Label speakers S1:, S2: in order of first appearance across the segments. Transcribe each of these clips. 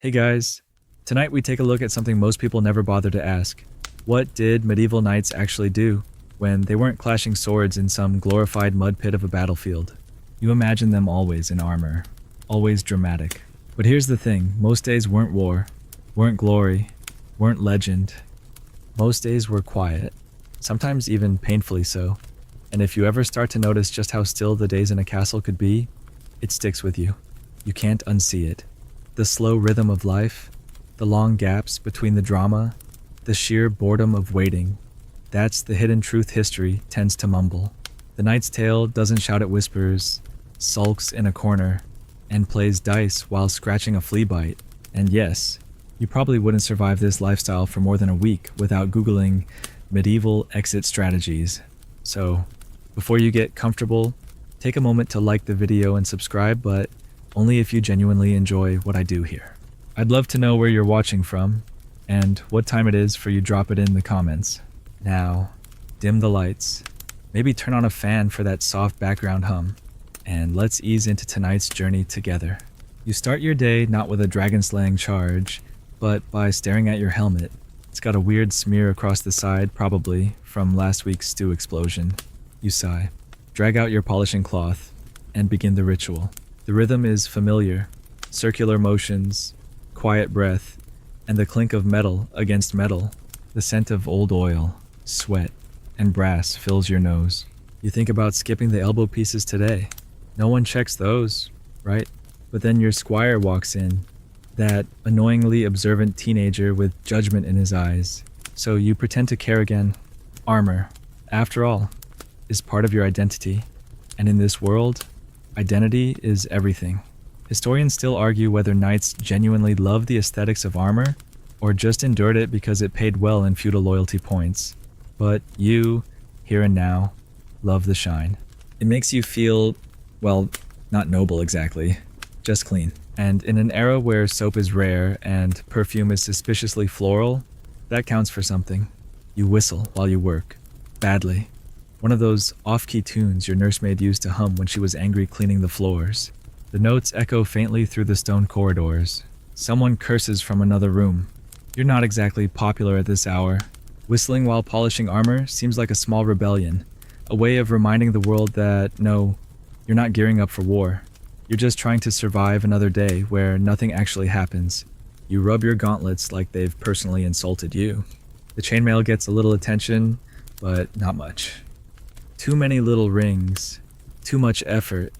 S1: Hey guys, tonight we take a look at something most people never bother to ask. What did medieval knights actually do when they weren't clashing swords in some glorified mud pit of a battlefield? You imagine them always in armor, always dramatic. But here's the thing, most days weren't war, weren't glory, weren't legend. Most days were quiet, sometimes even painfully so. And if you ever start to notice just how still the days in a castle could be, it sticks with you. You can't unsee it. The slow rhythm of life, the long gaps between the drama, the sheer boredom of waiting. That's the hidden truth history tends to mumble. The Knight's Tale doesn't shout at whispers, sulks in a corner, and plays dice while scratching a flea bite. And yes, you probably wouldn't survive this lifestyle for more than a week without Googling medieval exit strategies. So, before you get comfortable, take a moment to like the video and subscribe, but only if you genuinely enjoy what I do here. I'd love to know where you're watching from, and what time it is for you drop it in the comments. Now, dim the lights, maybe turn on a fan for that soft background hum, and let's ease into tonight's journey together. You start your day not with a dragon-slaying charge, but by staring at your helmet. It's got a weird smear across the side, probably from last week's stew explosion. You sigh, drag out your polishing cloth, and begin the ritual. The rhythm is familiar, circular motions, quiet breath, and the clink of metal against metal. The scent of old oil, sweat, and brass fills your nose. You think about skipping the elbow pieces today. No one checks those, right? But then your squire walks in, that annoyingly observant teenager with judgment in his eyes. So you pretend to care again. Armor, after all, is part of your identity. And in this world, identity is everything. Historians still argue whether knights genuinely loved the aesthetics of armor, or just endured it because it paid well in feudal loyalty points. But you, here and now, love the shine. It makes you feel, well, not noble exactly, just clean. And in an era where soap is rare and perfume is suspiciously floral, that counts for something. You whistle while you work. Badly. One of those off-key tunes your nursemaid used to hum when she was angry cleaning the floors. The notes echo faintly through the stone corridors. Someone curses from another room. You're not exactly popular at this hour. Whistling while polishing armor seems like a small rebellion, a way of reminding the world that, no, you're not gearing up for war. You're just trying to survive another day where nothing actually happens. You rub your gauntlets like they've personally insulted you. The chainmail gets a little attention, but not much. Too many little rings, too much effort.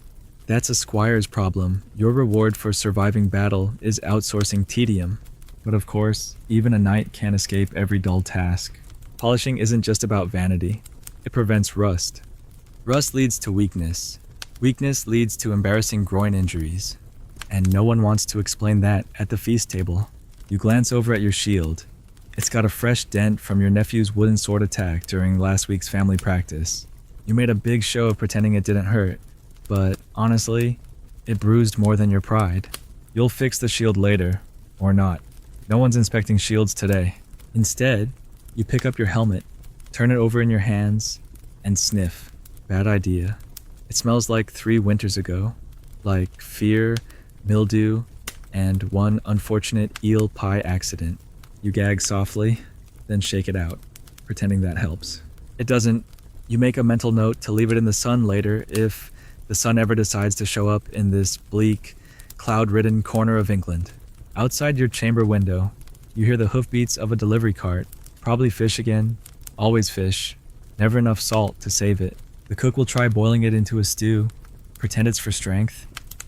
S1: That's a squire's problem. Your reward for surviving battle is outsourcing tedium. But of course, even a knight can't escape every dull task. Polishing isn't just about vanity. It prevents rust. Rust leads to weakness. Weakness leads to embarrassing groin injuries. And no one wants to explain that at the feast table. You glance over at your shield. It's got a fresh dent from your nephew's wooden sword attack during last week's family practice. You made a big show of pretending it didn't hurt, but honestly, it bruised more than your pride. You'll fix the shield later, or not. No one's inspecting shields today. Instead, you pick up your helmet, turn it over in your hands, and sniff. Bad idea. It smells like 3 winters ago, like fear, mildew, and one unfortunate eel pie accident. You gag softly, then shake it out, pretending that helps. It doesn't. You make a mental note to leave it in the sun later if the sun ever decides to show up in this bleak, cloud-ridden corner of England. Outside your chamber window, you hear the hoofbeats of a delivery cart. Probably fish again. Always fish. Never enough salt to save it. The cook will try boiling it into a stew, pretend it's for strength,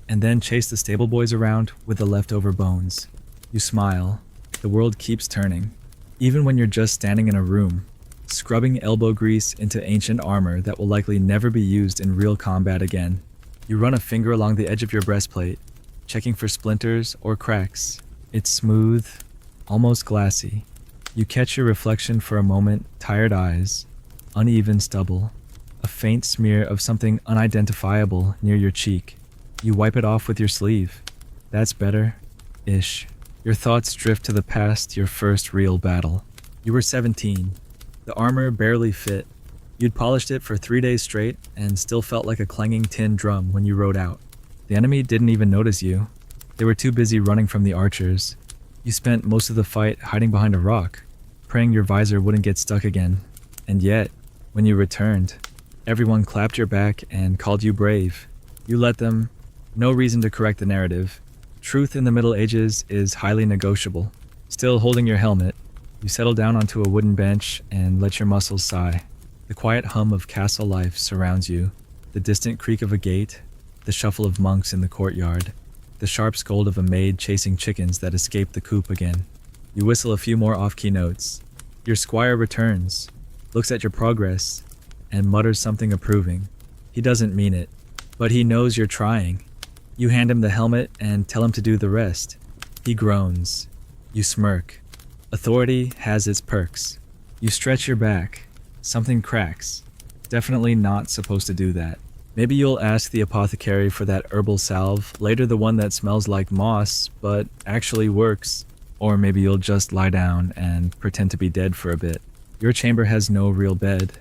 S1: and then chase the stable boys around with the leftover bones. You smile. The world keeps turning. Even when you're just standing in a room, scrubbing elbow grease into ancient armor that will likely never be used in real combat again. You run a finger along the edge of your breastplate, checking for splinters or cracks. It's smooth, almost glassy. You catch your reflection for a moment, tired eyes, uneven stubble, a faint smear of something unidentifiable near your cheek. You wipe it off with your sleeve. That's better-ish. Your thoughts drift to the past, your first real battle. You were 17. The armor barely fit. You'd polished it for 3 days straight and still felt like a clanging tin drum when you rode out. The enemy didn't even notice you. They were too busy running from the archers. You spent most of the fight hiding behind a rock, praying your visor wouldn't get stuck again. And yet, when you returned, everyone clapped your back and called you brave. You let them. No reason to correct the narrative. Truth in the Middle Ages is highly negotiable. Still holding your helmet, you settle down onto a wooden bench and let your muscles sigh. The quiet hum of castle life surrounds you. The distant creak of a gate, the shuffle of monks in the courtyard, the sharp scold of a maid chasing chickens that escaped the coop again. You whistle a few more off-key notes. Your squire returns, looks at your progress, and mutters something approving. He doesn't mean it, but he knows you're trying. You hand him the helmet and tell him to do the rest. He groans. You smirk. Authority has its perks. You stretch your back. Something cracks. Definitely not supposed to do that. Maybe you'll ask the apothecary for that herbal salve, later the one that smells like moss, but actually works. Or maybe you'll just lie down and pretend to be dead for a bit. Your chamber has no real bed,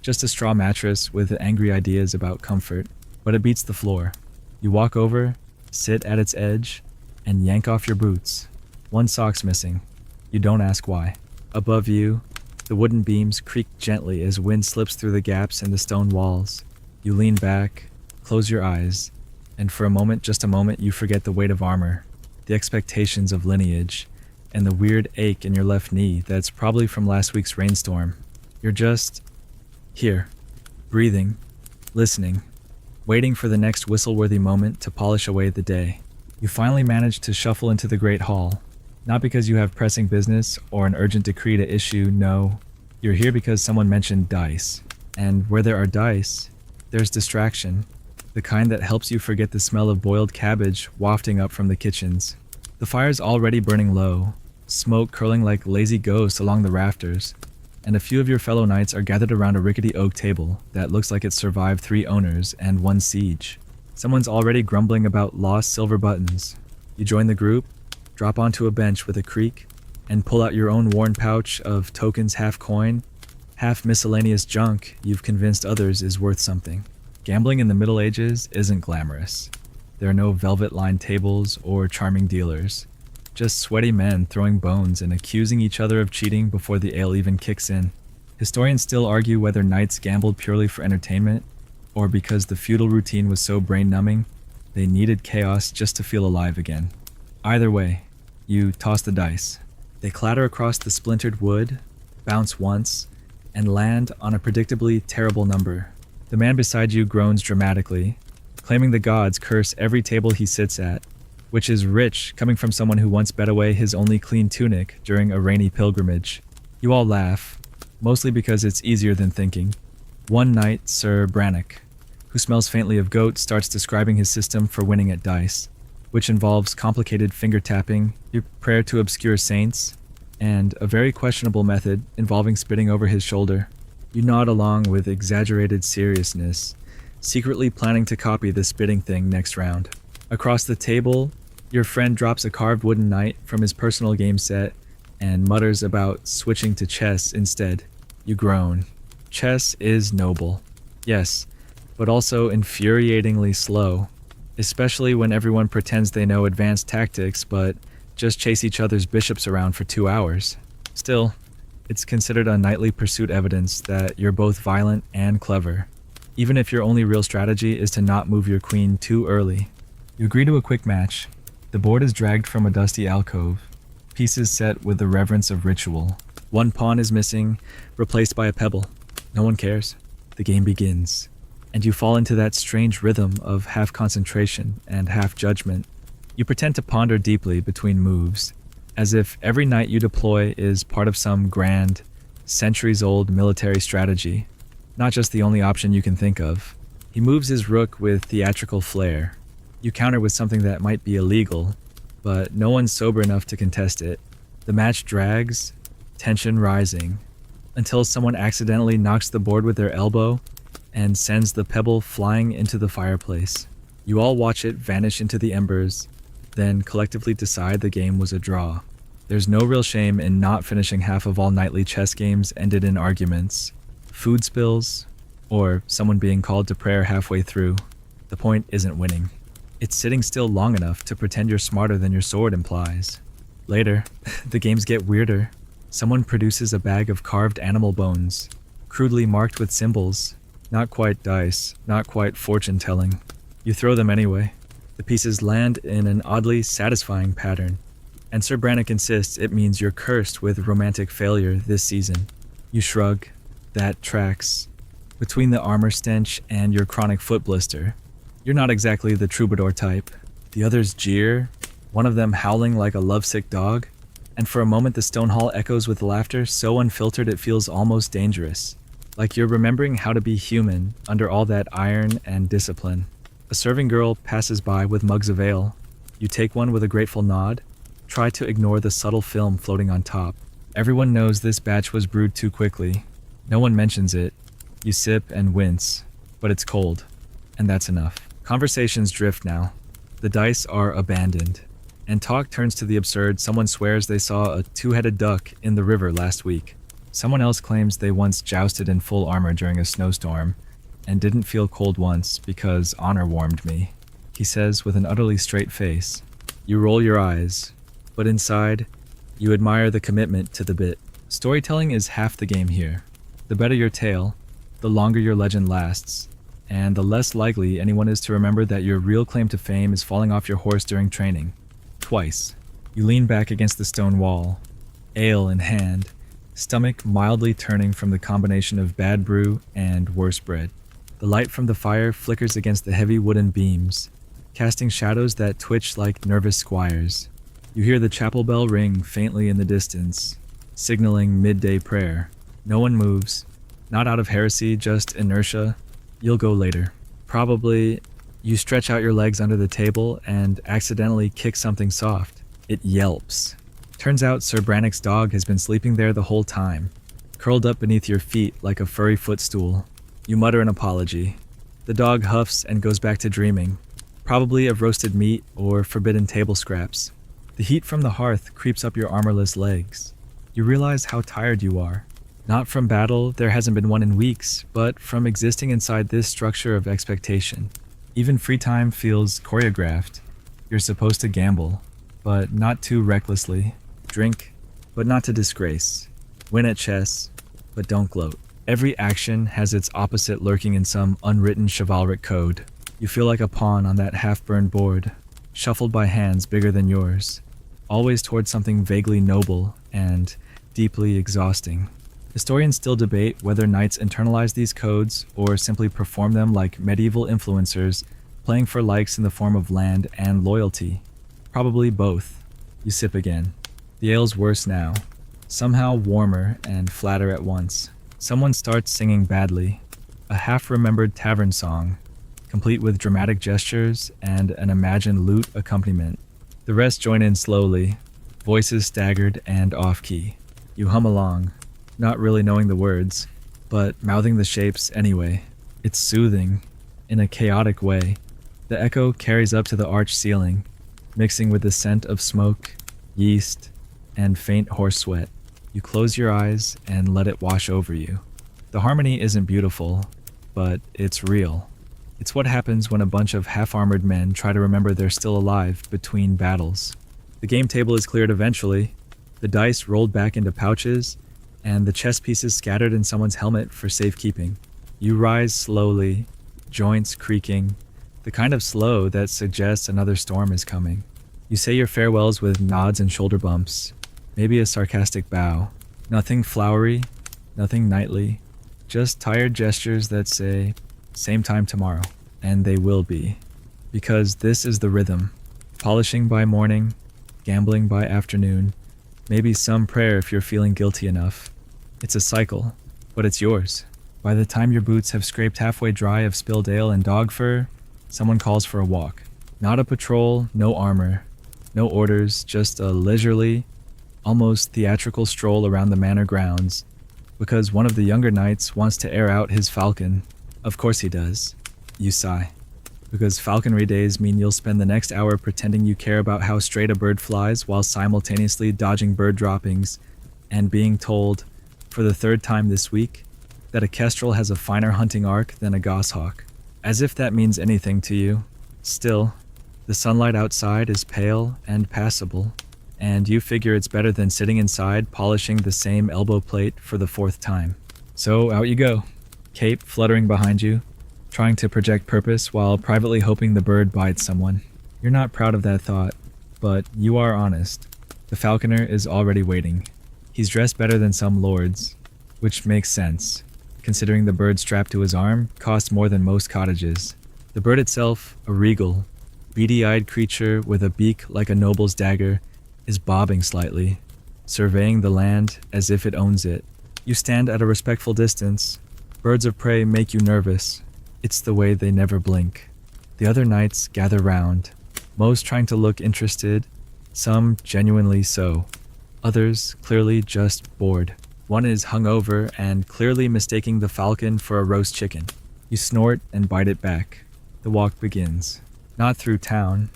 S1: just a straw mattress with angry ideas about comfort, but it beats the floor. You walk over, sit at its edge, and yank off your boots. One sock's missing. You don't ask why. Above you, the wooden beams creak gently as wind slips through the gaps in the stone walls. You lean back, close your eyes, and for a moment, just a moment, you forget the weight of armor, the expectations of lineage, and the weird ache in your left knee that's probably from last week's rainstorm. You're just here, breathing, listening, waiting for the next whistle-worthy moment to polish away the day. You finally manage to shuffle into the great hall, not because you have pressing business or an urgent decree to issue, no. You're here because someone mentioned dice. And where there are dice, there's distraction, the kind that helps you forget the smell of boiled cabbage wafting up from the kitchens. The fire's already burning low, smoke curling like lazy ghosts along the rafters, and a few of your fellow knights are gathered around a rickety oak table that looks like it survived 3 owners and 1 siege. Someone's already grumbling about lost silver buttons. You join the group, drop onto a bench with a creak, and pull out your own worn pouch of tokens half coin, half miscellaneous junk you've convinced others is worth something. Gambling in the Middle Ages isn't glamorous. There are no velvet-lined tables or charming dealers. Just sweaty men throwing bones and accusing each other of cheating before the ale even kicks in. Historians still argue whether knights gambled purely for entertainment, or because the feudal routine was so brain-numbing, they needed chaos just to feel alive again. Either way, you toss the dice. They clatter across the splintered wood, bounce once, and land on a predictably terrible number. The man beside you groans dramatically, claiming the gods curse every table he sits at, which is rich coming from someone who once bet away his only clean tunic during a rainy pilgrimage. You all laugh, mostly because it's easier than thinking. One knight, Sir Brannock, who smells faintly of goat, starts describing his system for winning at dice, which involves complicated finger tapping, your prayer to obscure saints, and a very questionable method involving spitting over his shoulder. You nod along with exaggerated seriousness, secretly planning to copy the spitting thing next round. Across the table, your friend drops a carved wooden knight from his personal game set and mutters about switching to chess instead. You groan. Chess is noble. Yes, but also infuriatingly slow, especially when everyone pretends they know advanced tactics but just chase each other's bishops around for 2 hours. Still, it's considered a knightly pursuit evidence that you're both violent and clever, even if your only real strategy is to not move your queen too early. You agree to a quick match. The board is dragged from a dusty alcove, pieces set with the reverence of ritual. One pawn is missing, replaced by a pebble. No one cares. The game begins, and you fall into that strange rhythm of half concentration and half judgment. You pretend to ponder deeply between moves, as if every knight you deploy is part of some grand, centuries-old military strategy, not just the only option you can think of. He moves his rook with theatrical flair. You counter with something that might be illegal, but no one's sober enough to contest it. The match drags, tension rising, until someone accidentally knocks the board with their elbow and sends the pebble flying into the fireplace. You all watch it vanish into the embers, then collectively decide the game was a draw. There's no real shame in not finishing half of all nightly chess games ended in arguments, food spills, or someone being called to prayer halfway through. The point isn't winning. It's sitting still long enough to pretend you're smarter than your sword implies. Later, the games get weirder. Someone produces a bag of carved animal bones, crudely marked with symbols. Not quite dice, not quite fortune-telling. You throw them anyway. The pieces land in an oddly satisfying pattern, and Sir Brannock insists it means you're cursed with romantic failure this season. You shrug. That tracks. Between the armor stench and your chronic foot blister, you're not exactly the troubadour type. The others jeer, one of them howling like a lovesick dog, and for a moment the stone hall echoes with laughter so unfiltered it feels almost dangerous, like you're remembering how to be human under all that iron and discipline. A serving girl passes by with mugs of ale. You take one with a grateful nod, try to ignore the subtle film floating on top. Everyone knows this batch was brewed too quickly. No one mentions it. You sip and wince, but it's cold, and that's enough. Conversations drift now. The dice are abandoned, and talk turns to the absurd. Someone swears they saw a two-headed duck in the river last week. Someone else claims they once jousted in full armor during a snowstorm and didn't feel cold once because honor warmed me, he says with an utterly straight face. You roll your eyes, but inside, you admire the commitment to the bit. Storytelling is half the game here. The better your tale, the longer your legend lasts, and the less likely anyone is to remember that your real claim to fame is falling off your horse during training. Twice. You lean back against the stone wall, ale in hand, stomach mildly turning from the combination of bad brew and worse bread. The light from the fire flickers against the heavy wooden beams, casting shadows that twitch like nervous squires. You hear the chapel bell ring faintly in the distance, signaling midday prayer. No one moves. Not out of heresy, just inertia. You'll go later. Probably. You stretch out your legs under the table and accidentally kick something soft. It yelps. Turns out Sir Brannock's dog has been sleeping there the whole time, curled up beneath your feet like a furry footstool. You mutter an apology. The dog huffs and goes back to dreaming, probably of roasted meat or forbidden table scraps. The heat from the hearth creeps up your armorless legs. You realize how tired you are. Not from battle, there hasn't been one in weeks, but from existing inside this structure of expectation. Even free time feels choreographed. You're supposed to gamble, but not too recklessly. Drink, but not to disgrace. Win at chess, but don't gloat. Every action has its opposite lurking in some unwritten chivalric code. You feel like a pawn on that half-burned board, shuffled by hands bigger than yours, always towards something vaguely noble and deeply exhausting. Historians still debate whether knights internalize these codes or simply perform them like medieval influencers, playing for likes in the form of land and loyalty. Probably both. You sip again. The ale's worse now, somehow warmer and flatter at once. Someone starts singing badly, a half-remembered tavern song, complete with dramatic gestures and an imagined lute accompaniment. The rest join in slowly, voices staggered and off-key. You hum along, not really knowing the words, but mouthing the shapes anyway. It's soothing, in a chaotic way. The echo carries up to the arched ceiling, mixing with the scent of smoke, yeast, and faint horse sweat. You close your eyes and let it wash over you. The harmony isn't beautiful, but it's real. It's what happens when a bunch of half-armored men try to remember they're still alive between battles. The game table is cleared eventually, the dice rolled back into pouches, and the chess pieces scattered in someone's helmet for safekeeping. You rise slowly, joints creaking, the kind of slow that suggests another storm is coming. You say your farewells with nods and shoulder bumps, maybe a sarcastic bow. Nothing flowery, nothing knightly, just tired gestures that say, same time tomorrow. And they will be. Because this is the rhythm. Polishing by morning, gambling by afternoon, maybe some prayer if you're feeling guilty enough. It's a cycle, but it's yours. By the time your boots have scraped halfway dry of spilled ale and dog fur, someone calls for a walk. Not a patrol, no armor, no orders, just a leisurely, almost theatrical stroll around the manor grounds, because one of the younger knights wants to air out his falcon. Of course he does. You sigh. Because falconry days mean you'll spend the next hour pretending you care about how straight a bird flies while simultaneously dodging bird droppings and being told, for the third time this week, that a kestrel has a finer hunting arc than a goshawk. As if that means anything to you. Still, The sunlight outside is pale and passable, and you figure it's better than sitting inside polishing the same elbow plate for the fourth time. So out you go, cape fluttering behind you, trying to project purpose while privately hoping the bird bites someone. You're not proud of that thought, but you are honest. The falconer is already waiting. He's dressed better than some lords, which makes sense, considering the bird strapped to his arm costs more than most cottages. The bird itself, a regal, beady-eyed creature with a beak like a noble's dagger, is bobbing slightly, surveying the land as if it owns it. You stand at a respectful distance. Birds of prey make you nervous. It's the way they never blink. The other knights gather round, most trying to look interested, some genuinely so, others clearly just bored. One is hungover and clearly mistaking the falcon for a roast chicken. You snort and bite it back. The walk begins. Not through town.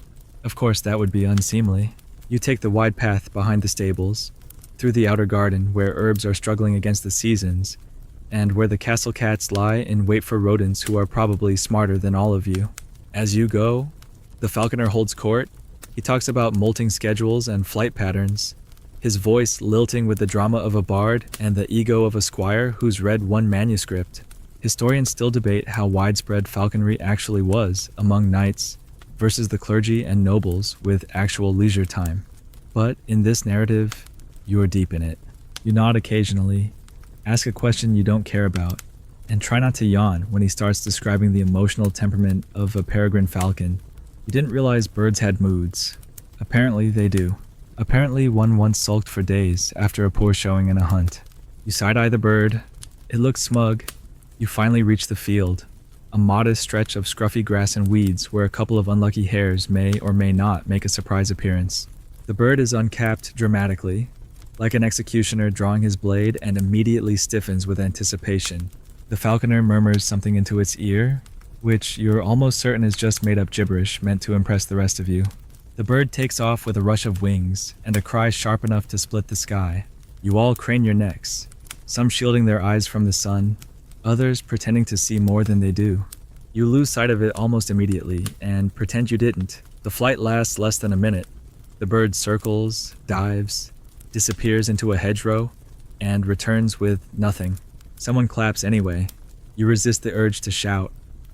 S1: Of course, that would be unseemly. You take the wide path behind the stables, through the outer garden where herbs are struggling against the seasons, and where the castle cats lie in wait for rodents who are probably smarter than all of you. As you go, the falconer holds court. He talks about molting schedules and flight patterns, his voice lilting with the drama of a bard and the ego of a squire who's read one manuscript. Historians still debate how widespread falconry actually was among knights versus the clergy and nobles with actual leisure time. But in this narrative, you are deep in it. You nod occasionally, ask a question you don't care about, and try not to yawn when he starts describing the emotional temperament of a peregrine falcon. You didn't realize birds had moods. Apparently they do. Apparently one once sulked for days after a poor showing in a hunt. You side-eye the bird. It looks smug. You finally reach the field, a modest stretch of scruffy grass and weeds where a couple of unlucky hares may or may not make a surprise appearance. The bird is uncapped dramatically, like an executioner drawing his blade, and immediately stiffens with anticipation. The falconer murmurs something into its ear, which you're almost certain is just made-up gibberish meant to impress the rest of you. The bird takes off with a rush of wings and a cry sharp enough to split the sky. You all crane your necks, some shielding their eyes from the sun, others pretending to see more than they do. You lose sight of it almost immediately and pretend you didn't. The flight lasts less than a minute. The bird circles, dives, disappears into a hedgerow, and returns with nothing. Someone claps anyway. You resist the urge to shout.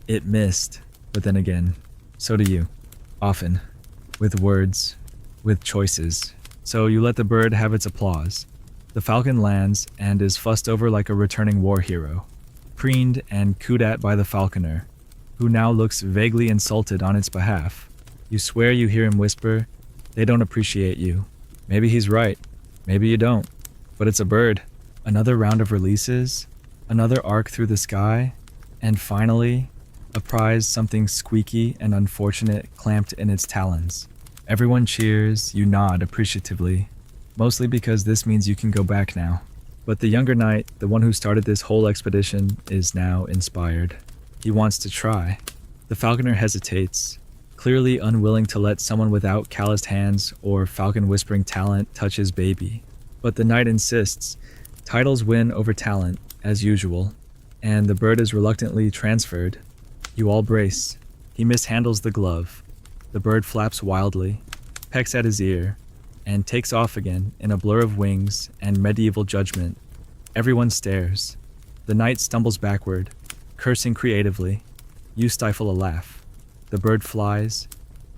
S1: It missed, but then again, so do you. Often. With words, with choices. So you let the bird have its applause. The falcon lands and is fussed over like a returning war hero, preened and cooed at by the falconer, who now looks vaguely insulted on its behalf. You swear you hear him whisper, "They don't appreciate you." Maybe he's right, maybe you don't, but it's a bird. Another round of releases, another arc through the sky, and finally, a prize something squeaky and unfortunate clamped in its talons. Everyone cheers, you nod appreciatively, mostly because this means you can go back now. But the younger knight, the one who started this whole expedition, is now inspired. He wants to try. The falconer hesitates, clearly unwilling to let someone without calloused hands or falcon whispering talent touch his baby. But the knight insists. Titles win over talent, as usual, and the bird is reluctantly transferred. You all brace. He mishandles the glove. The bird flaps wildly, pecks at his ear, and takes off again in a blur of wings and medieval judgment. Everyone stares. The knight stumbles backward, cursing creatively. You stifle a laugh. The bird flies,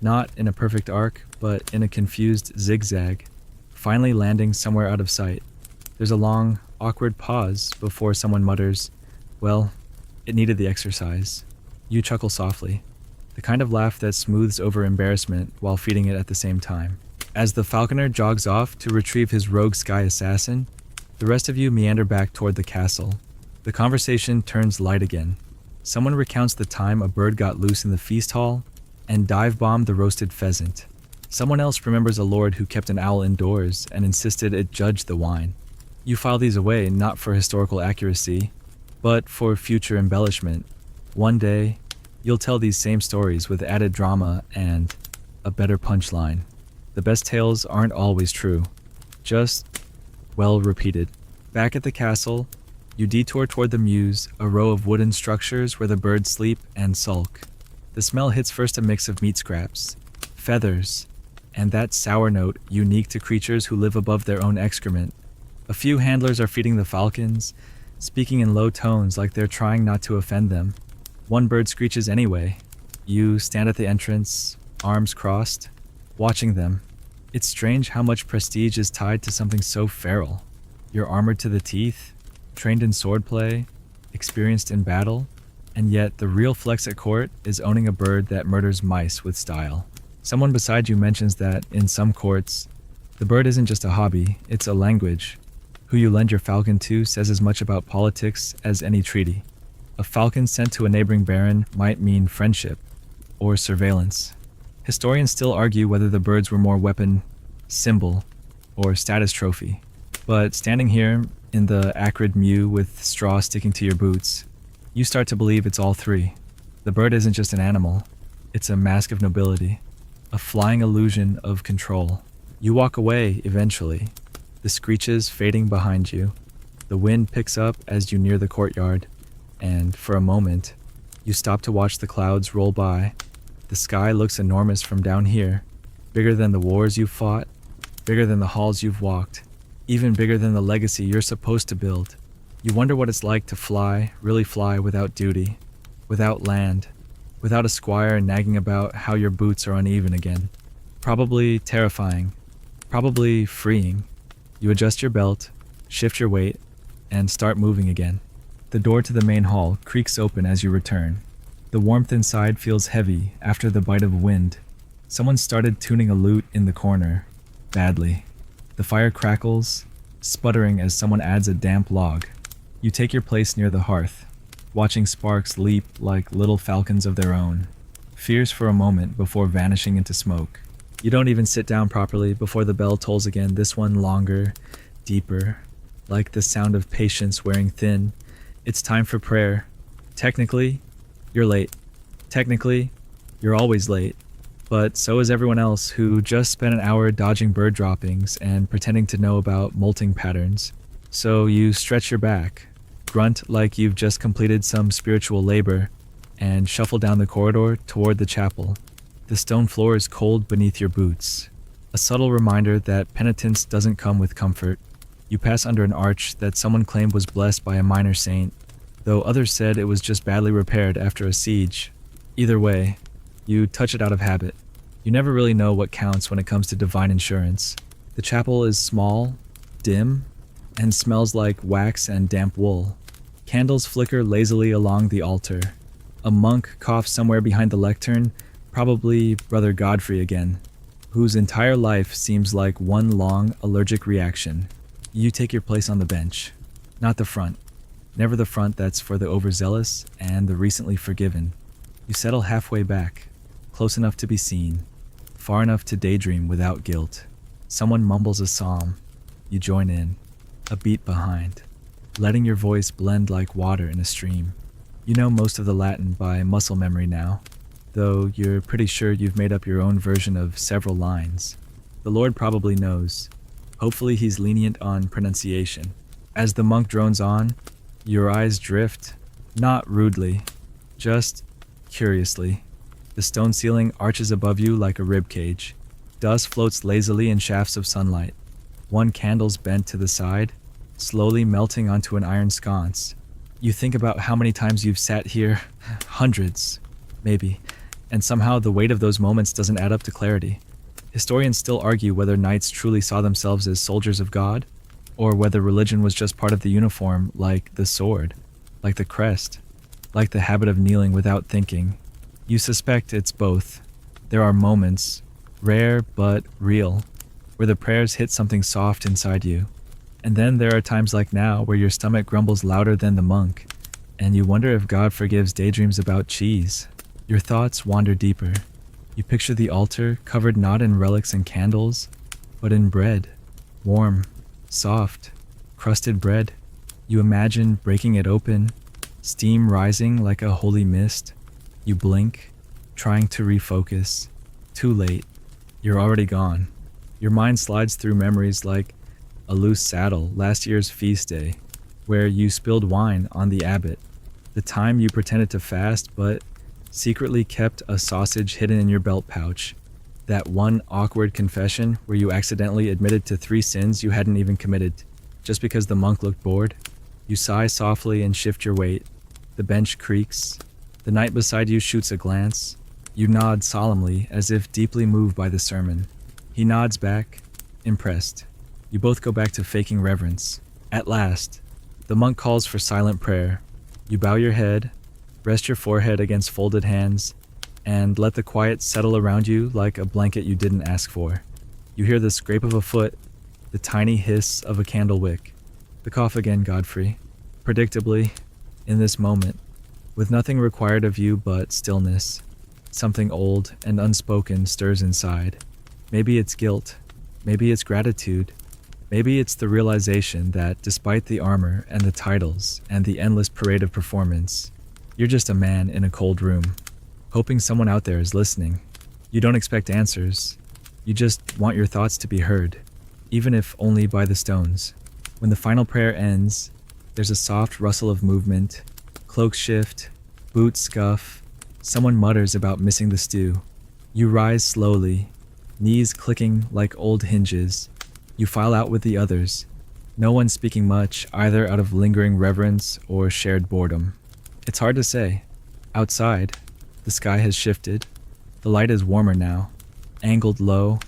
S1: not in a perfect arc, but in a confused zigzag, finally landing somewhere out of sight. There's a long, awkward pause before someone mutters, "Well, it needed the exercise." You chuckle softly, the kind of laugh that smooths over embarrassment while feeding it at the same time. As the falconer jogs off to retrieve his rogue sky assassin, the rest of you meander back toward the castle. The conversation turns light again. Someone recounts the time a bird got loose in the feast hall and dive-bombed the roasted pheasant. Someone else remembers a lord who kept an owl indoors and insisted it judge the wine. You file these away not for historical accuracy, but for future embellishment. One day, you'll tell these same stories with added drama and a better punchline. The best tales aren't always true, just well repeated. Back at the castle, you detour toward the mews, a row of wooden structures where the birds sleep and sulk. The smell hits first a mix of meat scraps, feathers, and that sour note unique to creatures who live above their own excrement. A few handlers are feeding the falcons, speaking in low tones like they're trying not to offend them. One bird screeches anyway. You stand at the entrance, arms crossed, watching them. It's strange how much prestige is tied to something so feral. You're armored to the teeth, trained in swordplay, experienced in battle, and yet the real flex at court is owning a bird that murders mice with style. Someone beside you mentions that, in some courts, the bird isn't just a hobby, it's a language. Who you lend your falcon to says as much about politics as any treaty. A falcon sent to a neighboring baron might mean friendship or surveillance. Historians still argue whether the birds were more weapon, symbol, or status trophy. But standing here in the acrid mew with straw sticking to your boots, you start to believe it's all three. The bird isn't just an animal, it's a mask of nobility, a flying illusion of control. You walk away eventually, the screeches fading behind you. The wind picks up as you near the courtyard, and for a moment, you stop to watch the clouds roll by. The sky looks enormous from down here, bigger than the wars you've fought, bigger than the halls you've walked, even bigger than the legacy you're supposed to build. You wonder what it's like to fly, really fly without duty, without land, without a squire nagging about how your boots are uneven again. Probably terrifying, probably freeing. You adjust your belt, shift your weight, and start moving again. The door to the main hall creaks open as you return. The warmth inside feels heavy after the bite of wind. Someone started tuning a lute in the corner, badly. The fire crackles, sputtering as someone adds a damp log. You take your place near the hearth, watching sparks leap like little falcons of their own, fierce for a moment before vanishing into smoke. You don't even sit down properly before the bell tolls again, this one longer, deeper, like the sound of patience wearing thin. It's time for prayer. Technically, you're late. Technically, you're always late. But so is everyone else who just spent an hour dodging bird droppings and pretending to know about molting patterns. So you stretch your back, grunt like you've just completed some spiritual labor, and shuffle down the corridor toward the chapel. The stone floor is cold beneath your boots, a subtle reminder that penitence doesn't come with comfort. You pass under an arch that someone claimed was blessed by a minor saint, though others said it was just badly repaired after a siege. Either way, you touch it out of habit. You never really know what counts when it comes to divine insurance. The chapel is small, dim, and smells like wax and damp wool. Candles flicker lazily along the altar. A monk coughs somewhere behind the lectern, probably Brother Godfrey again, whose entire life seems like one long allergic reaction. You take your place on the bench, not the front. Never the front that's for the overzealous and the recently forgiven. You settle halfway back, close enough to be seen, far enough to daydream without guilt. Someone mumbles a psalm. You join in, a beat behind, letting your voice blend like water in a stream. You know most of the Latin by muscle memory now, though you're pretty sure you've made up your own version of several lines. The Lord probably knows. Hopefully he's lenient on pronunciation. As the monk drones on, your eyes drift, not rudely, just curiously. The stone ceiling arches above you like a ribcage. Dust floats lazily in shafts of sunlight. One candle's bent to the side, slowly melting onto an iron sconce. You think about how many times you've sat here, hundreds, maybe, and somehow the weight of those moments doesn't add up to clarity. Historians still argue whether knights truly saw themselves as soldiers of God, or whether religion was just part of the uniform, like the sword, like the crest, like the habit of kneeling without thinking. You suspect it's both. There are moments, rare but real, where the prayers hit something soft inside you. And then there are times like now where your stomach grumbles louder than the monk, and you wonder if God forgives daydreams about cheese. Your thoughts wander deeper. You picture the altar covered not in relics and candles, but in bread, warm, soft, crusted bread. You imagine breaking it open, steam rising like a holy mist. You blink, trying to refocus. Too late. You're already gone. Your mind slides through memories like a loose saddle last year's feast day, where you spilled wine on the abbot, the time you pretended to fast but secretly kept a sausage hidden in your belt pouch, That one awkward confession where you accidentally admitted to 3 sins you hadn't even committed, just because the monk looked bored. You sigh softly and shift your weight. The bench creaks. The knight beside you shoots a glance. You nod solemnly, as if deeply moved by the sermon. He nods back, impressed. You both go back to faking reverence. At last, the monk calls for silent prayer. You bow your head, rest your forehead against folded hands, and let the quiet settle around you like a blanket you didn't ask for. You hear the scrape of a foot, the tiny hiss of a candle wick. The cough again, Godfrey. Predictably, in this moment, with nothing required of you but stillness, something old and unspoken stirs inside. Maybe it's guilt, maybe it's gratitude, maybe it's the realization that despite the armor and the titles and the endless parade of performance, you're just a man in a cold room, hoping someone out there is listening. You don't expect answers, you just want your thoughts to be heard, even if only by the stones. When the final prayer ends, there's a soft rustle of movement, cloaks shift, boots scuff, someone mutters about missing the stew. You rise slowly, knees clicking like old hinges. You file out with the others, no one speaking much, either out of lingering reverence or shared boredom. It's hard to say. Outside, the sky has shifted. The light is warmer now, angled low,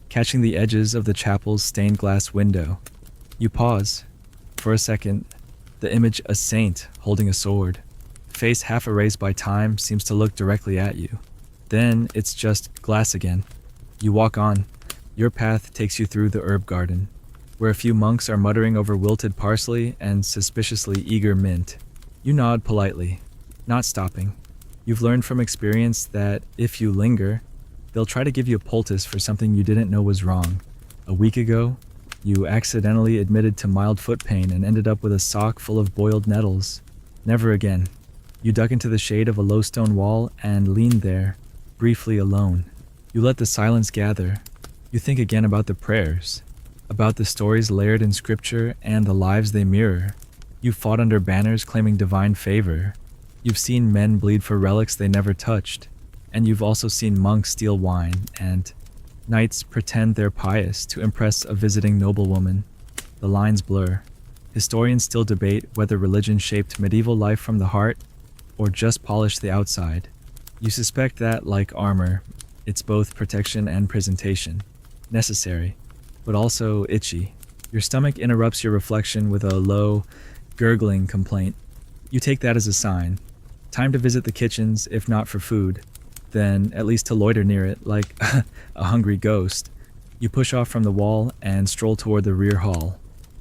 S1: catching the edges of the chapel's stained glass window. You pause. For a second, the image a saint holding a sword, face half erased by time, seems to look directly at you. Then it's just glass again. You walk on. Your path takes you through the herb garden, where a few monks are muttering over wilted parsley and suspiciously eager mint. You nod politely, not stopping. You've learned from experience that if you linger, they'll try to give you a poultice for something you didn't know was wrong. A week ago, you accidentally admitted to mild foot pain and ended up with a sock full of boiled nettles. Never again. You duck into the shade of a low stone wall and lean there, briefly alone. You let the silence gather. You think again about the prayers, about the stories layered in scripture and the lives they mirror. You've fought under banners claiming divine favor. You've seen men bleed for relics they never touched. And you've also seen monks steal wine and knights pretend they're pious to impress a visiting noblewoman. The lines blur. Historians still debate whether religion shaped medieval life from the heart or just polished the outside. You suspect that, like armor, it's both protection and presentation. Necessary, but also itchy. Your stomach interrupts your reflection with a low, gurgling complaint. You take that as a sign. Time to visit the kitchens, if not for food, then at least to loiter near it like a hungry ghost. You push off from the wall and stroll toward the rear hall,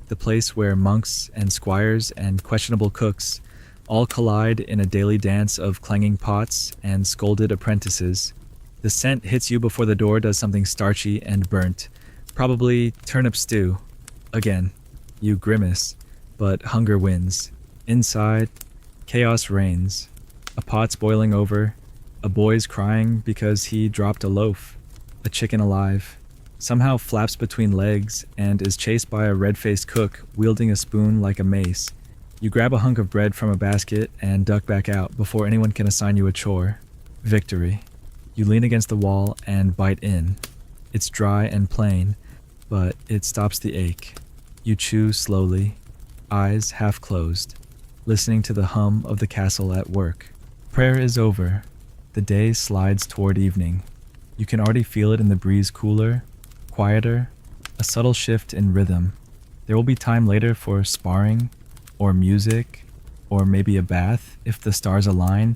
S1: the place where monks and squires and questionable cooks all collide in a daily dance of clanging pots and scolded apprentices. The scent hits you before the door does something starchy and burnt, probably turnip stew. Again, you grimace, but hunger wins. Inside, chaos reigns. A pot's boiling over, a boy's crying because he dropped a loaf. A chicken alive somehow flaps between legs and is chased by a red-faced cook wielding a spoon like a mace. You grab a hunk of bread from a basket and duck back out before anyone can assign you a chore. Victory. You lean against the wall and bite in. It's dry and plain, but it stops the ache. You chew slowly, eyes half closed, listening to the hum of the castle at work. Prayer is over. The day slides toward evening. You can already feel it in the breeze, cooler, quieter, a subtle shift in rhythm. There will be time later for sparring, or music, or maybe a bath if the stars align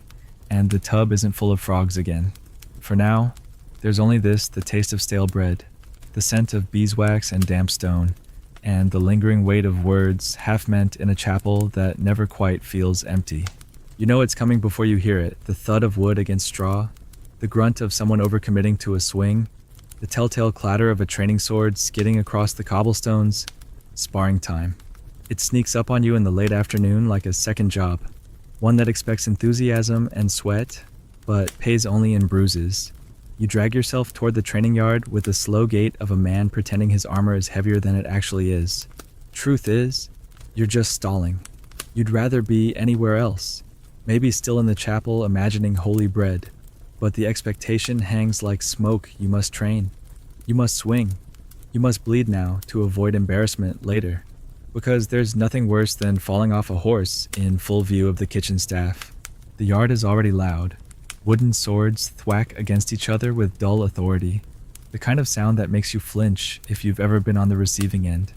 S1: and the tub isn't full of frogs again. For now, there's only this, the taste of stale bread, the scent of beeswax and damp stone, and the lingering weight of words half meant in a chapel that never quite feels empty. You know it's coming before you hear it, the thud of wood against straw, the grunt of someone overcommitting to a swing, the telltale clatter of a training sword skidding across the cobblestones. Sparring time. It sneaks up on you in the late afternoon like a second job, one that expects enthusiasm and sweat, but pays only in bruises. You drag yourself toward the training yard with the slow gait of a man pretending his armor is heavier than it actually is. Truth is, you're just stalling. You'd rather be anywhere else. Maybe still in the chapel imagining holy bread. But the expectation hangs like smoke. You must train. You must swing. You must bleed now to avoid embarrassment later. Because there's nothing worse than falling off a horse in full view of the kitchen staff. The yard is already loud. Wooden swords thwack against each other with dull authority. The kind of sound that makes you flinch if you've ever been on the receiving end.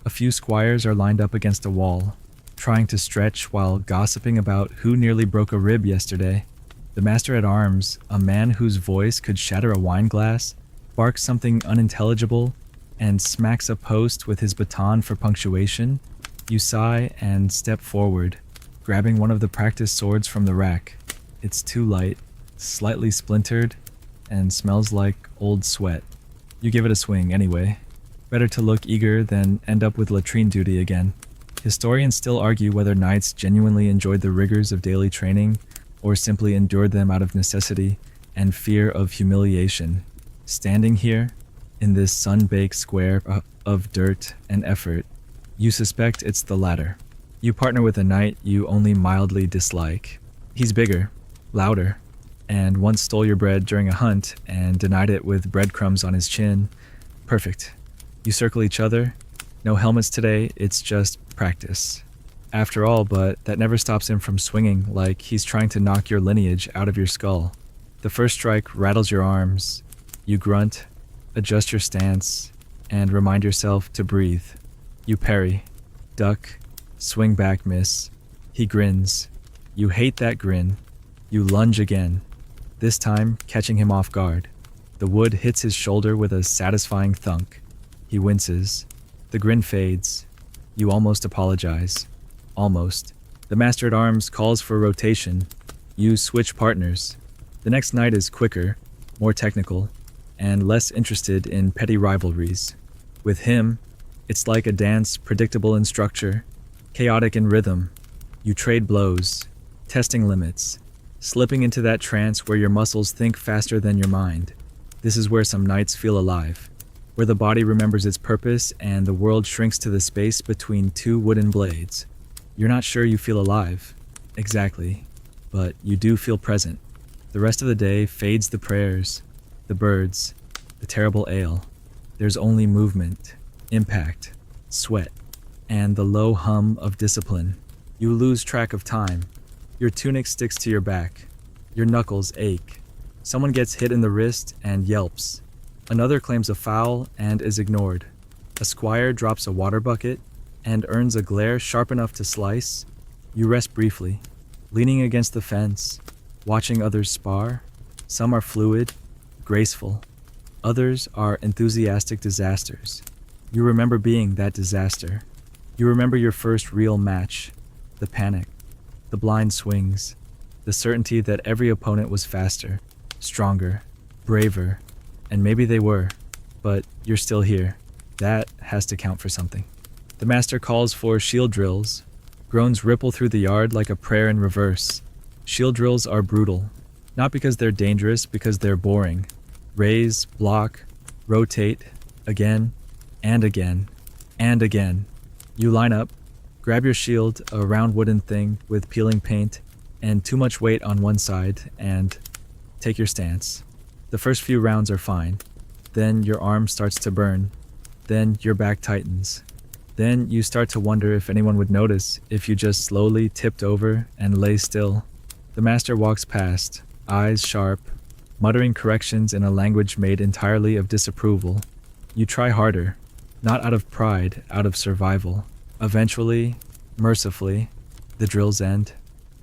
S1: A few squires are lined up against a wall, trying to stretch while gossiping about who nearly broke a rib yesterday. The master-at-arms, a man whose voice could shatter a wine glass, barks something unintelligible and smacks a post with his baton for punctuation. You sigh and step forward, grabbing one of the practice swords from the rack. It's too light, slightly splintered, and smells like old sweat. You give it a swing anyway. Better to look eager than end up with latrine duty again. Historians still argue whether knights genuinely enjoyed the rigors of daily training or simply endured them out of necessity and fear of humiliation. Standing here, in this sun-baked square of dirt and effort, you suspect it's the latter. You partner with a knight you only mildly dislike. He's bigger, louder, and once stole your bread during a hunt and denied it with breadcrumbs on his chin. Perfect. You circle each other. No helmets today, it's just practice. After all, but that never stops him from swinging like he's trying to knock your lineage out of your skull. The first strike rattles your arms. You grunt, adjust your stance, and remind yourself to breathe. You parry, duck, swing back, miss. He grins. You hate that grin. You lunge again, this time catching him off guard. The wood hits his shoulder with a satisfying thunk. He winces. The grin fades. You almost apologize. Almost. The master-at-arms calls for rotation. You switch partners. The next knight is quicker, more technical, and less interested in petty rivalries. With him, it's like a dance, predictable in structure, chaotic in rhythm. You trade blows, testing limits, slipping into that trance where your muscles think faster than your mind. This is where some nights feel alive, where the body remembers its purpose and the world shrinks to the space between two wooden blades. You're not sure you feel alive, exactly, but you do feel present. The rest of the day fades the prayers, the birds, the terrible ale. There's only movement, impact, sweat, and the low hum of discipline. You lose track of time. Your tunic sticks to your back. Your knuckles ache. Someone gets hit in the wrist and yelps. Another claims a foul and is ignored. A squire drops a water bucket and earns a glare sharp enough to slice. You rest briefly, leaning against the fence, watching others spar. Some are fluid, graceful. Others are enthusiastic disasters. You remember being that disaster. You remember your first real match, the panic, the blind swings, the certainty that every opponent was faster, stronger, braver, and maybe they were, but you're still here. That has to count for something. The master calls for shield drills. Groans ripple through the yard like a prayer in reverse. Shield drills are brutal, not because they're dangerous, because they're boring. Raise, block, rotate, again, and again, and again. You line up, grab your shield, a round wooden thing with peeling paint and too much weight on one side, and take your stance. The first few rounds are fine. Then your arm starts to burn. Then your back tightens. Then you start to wonder if anyone would notice if you just slowly tipped over and lay still. The master walks past, eyes sharp, muttering corrections in a language made entirely of disapproval. You try harder, not out of pride, out of survival. Eventually, mercifully, the drills end.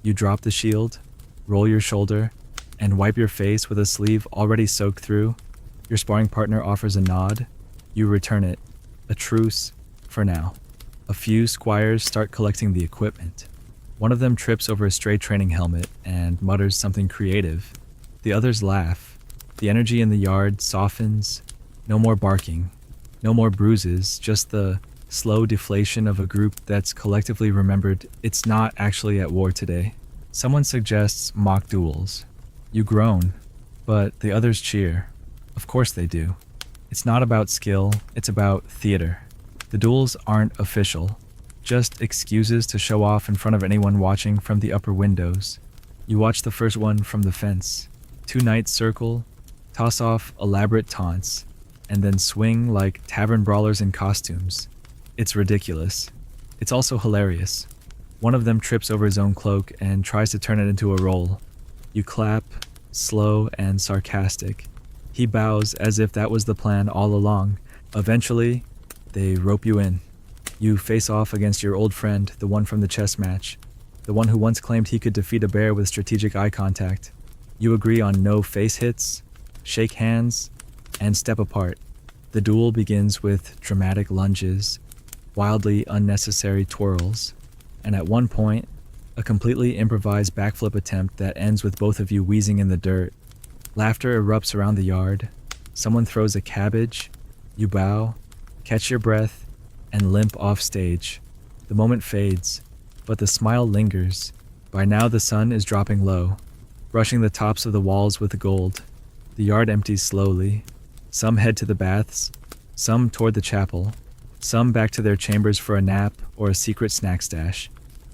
S1: You drop the shield, roll your shoulder, and wipe your face with a sleeve already soaked through. Your sparring partner offers a nod. You return it. A truce, for now. A few squires start collecting the equipment. One of them trips over a stray training helmet and mutters something creative. The others laugh. The energy in the yard softens. No more barking. No more bruises, just the slow deflation of a group that's collectively remembered it's not actually at war today. Someone suggests mock duels. You groan, but the others cheer. Of course they do. It's not about skill, it's about theater. The duels aren't official, just excuses to show off in front of anyone watching from the upper windows. You watch the first one from the fence. Two knights circle, toss off elaborate taunts, and then swing like tavern brawlers in costumes. It's ridiculous. It's also hilarious. One of them trips over his own cloak and tries to turn it into a roll. You clap, slow and sarcastic. He bows as if that was the plan all along. Eventually, they rope you in. You face off against your old friend, the one from the chess match, the one who once claimed he could defeat a bear with strategic eye contact. You agree on no face hits, shake hands, and step apart. The duel begins with dramatic lunges, wildly unnecessary twirls, and at one point, a completely improvised backflip attempt that ends with both of you wheezing in the dirt. Laughter erupts around the yard. Someone throws a cabbage. You bow, catch your breath, and limp off stage. The moment fades, but the smile lingers. By now the sun is dropping low, brushing the tops of the walls with gold. The yard empties slowly. Some head to the baths, some toward the chapel, some back to their chambers for a nap or a secret snack stash.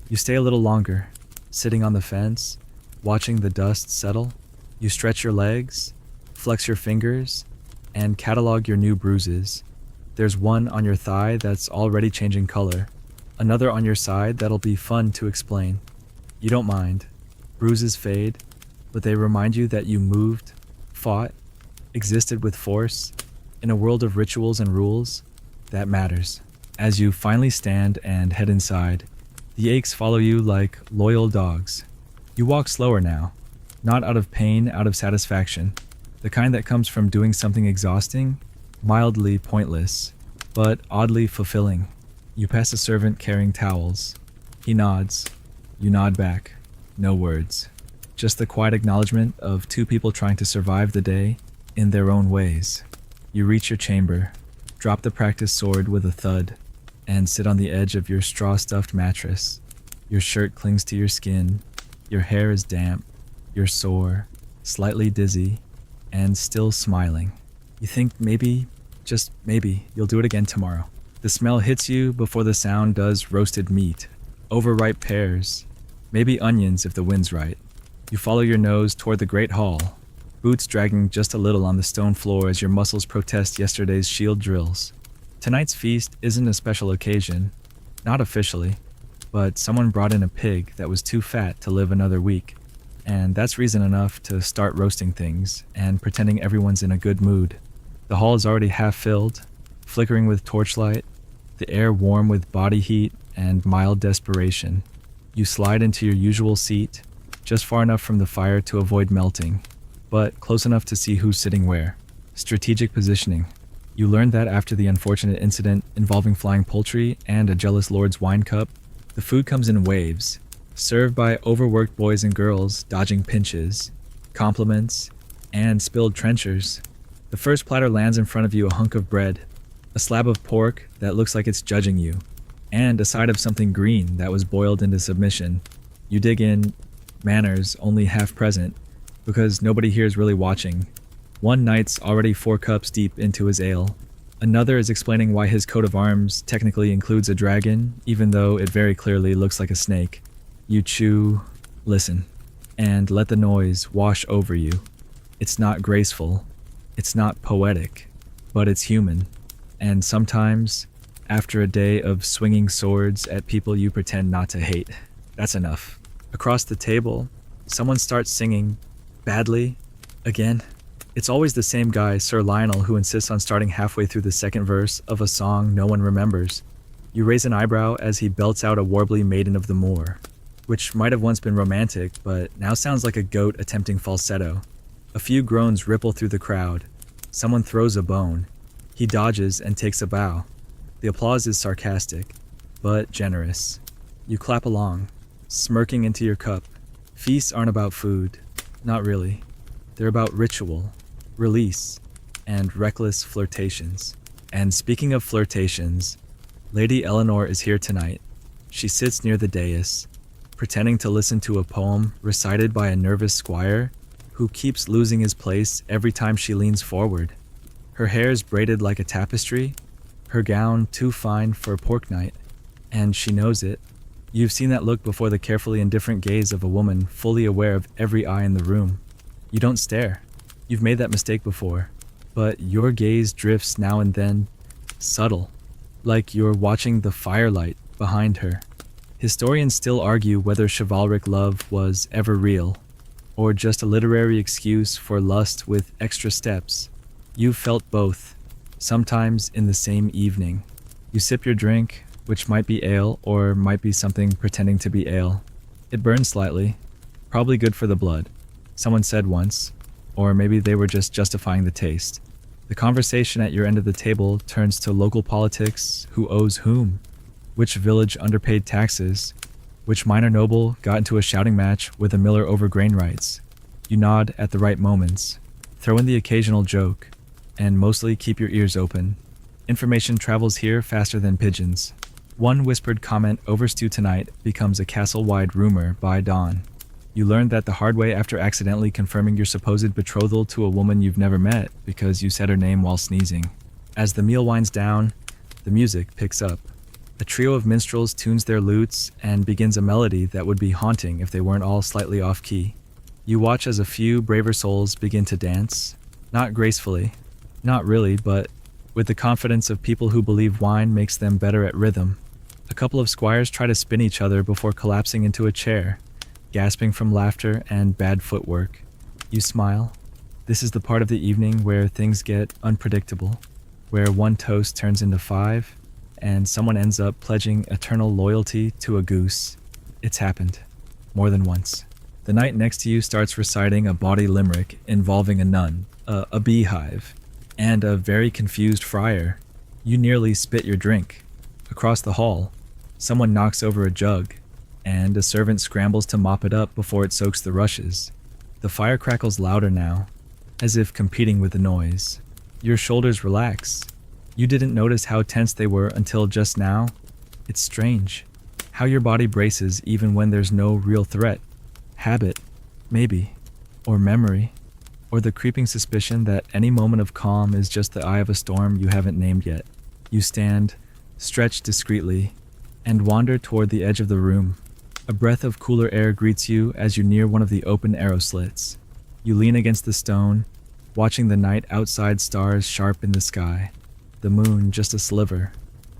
S1: You stay a little longer, sitting on the fence, watching the dust settle. You stretch your legs, flex your fingers, and catalog your new bruises. There's one on your thigh that's already changing color, another on your side that'll be fun to explain. You don't mind. Bruises fade, but they remind you that you moved, fought, existed with force, in a world of rituals and rules. That matters. As you finally stand and head inside, the aches follow you like loyal dogs. You walk slower now, not out of pain, out of satisfaction, the kind that comes from doing something exhausting, mildly pointless, but oddly fulfilling. You pass a servant carrying towels. He nods. You nod back. No words. Just the quiet acknowledgement of two people trying to survive the day in their own ways. You reach your chamber, drop the practice sword with a thud, and sit on the edge of your straw-stuffed mattress. Your shirt clings to your skin. Your hair is damp. You're sore, slightly dizzy, and still smiling. You think maybe, just maybe, you'll do it again tomorrow. The smell hits you before the sound does roasted meat, overripe pears, maybe onions if the wind's right. You follow your nose toward the great hall, boots dragging just a little on the stone floor as your muscles protest yesterday's shield drills. Tonight's feast isn't a special occasion, not officially, but someone brought in a pig that was too fat to live another week. And that's reason enough to start roasting things and pretending everyone's in a good mood. The hall is already half filled, flickering with torchlight, the air warm with body heat and mild desperation. You slide into your usual seat, just far enough from the fire to avoid melting, but close enough to see who's sitting where. Strategic positioning. You learned that after the unfortunate incident involving flying poultry and a jealous lord's wine cup. The food comes in waves, served by overworked boys and girls dodging pinches, compliments, and spilled trenchers. The first platter lands in front of you, a hunk of bread, a slab of pork that looks like it's judging you, and a side of something green that was boiled into submission. You dig in, manners only half present, because nobody here is really watching. One knight's already 4 cups deep into his ale. Another is explaining why his coat of arms technically includes a dragon, even though it very clearly looks like a snake. You chew, listen, and let the noise wash over you. It's not graceful, it's not poetic, but it's human. And sometimes, after a day of swinging swords at people you pretend not to hate, that's enough. Across the table, someone starts singing, badly, again. It's always the same guy, Sir Lionel, who insists on starting halfway through the second verse of a song no one remembers. You raise an eyebrow as he belts out a warbly Maiden of the Moor, which might have once been romantic, but now sounds like a goat attempting falsetto. A few groans ripple through the crowd. Someone throws a bone. He dodges and takes a bow. The applause is sarcastic, but generous. You clap along, smirking into your cup. Feasts aren't about food. Not really. They're about ritual, release, and reckless flirtations. And speaking of flirtations, Lady Eleanor is here tonight. She sits near the dais, pretending to listen to a poem recited by a nervous squire who keeps losing his place every time she leans forward. Her hair is braided like a tapestry, her gown too fine for a pork night, and she knows it. You've seen that look before, the carefully indifferent gaze of a woman fully aware of every eye in the room. You don't stare. You've made that mistake before. But your gaze drifts now and then, subtle, like you're watching the firelight behind her. Historians still argue whether chivalric love was ever real, or just a literary excuse for lust with extra steps. You've felt both, sometimes in the same evening. You sip your drink, which might be ale or might be something pretending to be ale. It burns slightly, probably good for the blood, someone said once, or maybe they were just justifying the taste. The conversation at your end of the table turns to local politics, who owes whom, which village underpaid taxes, which minor noble got into a shouting match with a miller over grain rights. You nod at the right moments, throw in the occasional joke, and mostly keep your ears open. Information travels here faster than pigeons. One whispered comment over stew tonight becomes a castle-wide rumor by dawn. You learned that the hard way after accidentally confirming your supposed betrothal to a woman you've never met because you said her name while sneezing. As the meal winds down, the music picks up. A trio of minstrels tunes their lutes and begins a melody that would be haunting if they weren't all slightly off-key. You watch as a few braver souls begin to dance, not gracefully, not really, but with the confidence of people who believe wine makes them better at rhythm. A couple of squires try to spin each other before collapsing into a chair, gasping from laughter and bad footwork. You smile. This is the part of the evening where things get unpredictable, where one toast turns into 5, and someone ends up pledging eternal loyalty to a goose. It's happened. More than once. The knight next to you starts reciting a bawdy limerick involving a nun, a beehive, and a very confused friar. You nearly spit your drink. Across the hall, someone knocks over a jug, and a servant scrambles to mop it up before it soaks the rushes. The fire crackles louder now, as if competing with the noise. Your shoulders relax. You didn't notice how tense they were until just now. It's strange, how your body braces even when there's no real threat. Habit, maybe, or memory, or the creeping suspicion that any moment of calm is just the eye of a storm you haven't named yet. You stand, stretch discreetly, and wander toward the edge of the room. A breath of cooler air greets you as you near one of the open arrow slits. You lean against the stone, watching the night outside stars sharp in the sky. The moon just a sliver.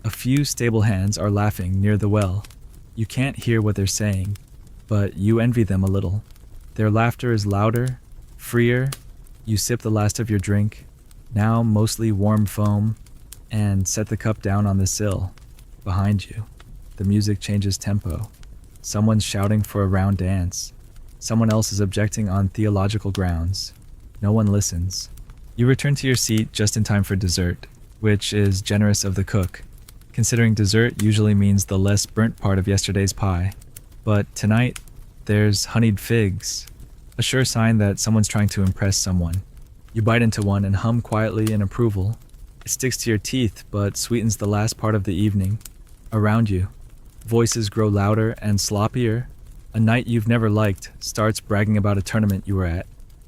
S1: A few stable hands are laughing near the well. You can't hear what they're saying, but you envy them a little. Their laughter is louder, freer. You sip the last of your drink, now mostly warm foam, and set the cup down on the sill. Behind you, the music changes tempo. Someone's shouting for a round dance. Someone else is objecting on theological grounds. No one listens. You return to your seat just in time for dessert, which is generous of the cook, considering dessert usually means the less burnt part of yesterday's pie. But tonight, there's honeyed figs, a sure sign that someone's trying to impress someone. You bite into one and hum quietly in approval. It sticks to your teeth, but sweetens the last part of the evening. Around you, voices grow louder and sloppier. A knight you've never liked starts bragging about a tournament you were at,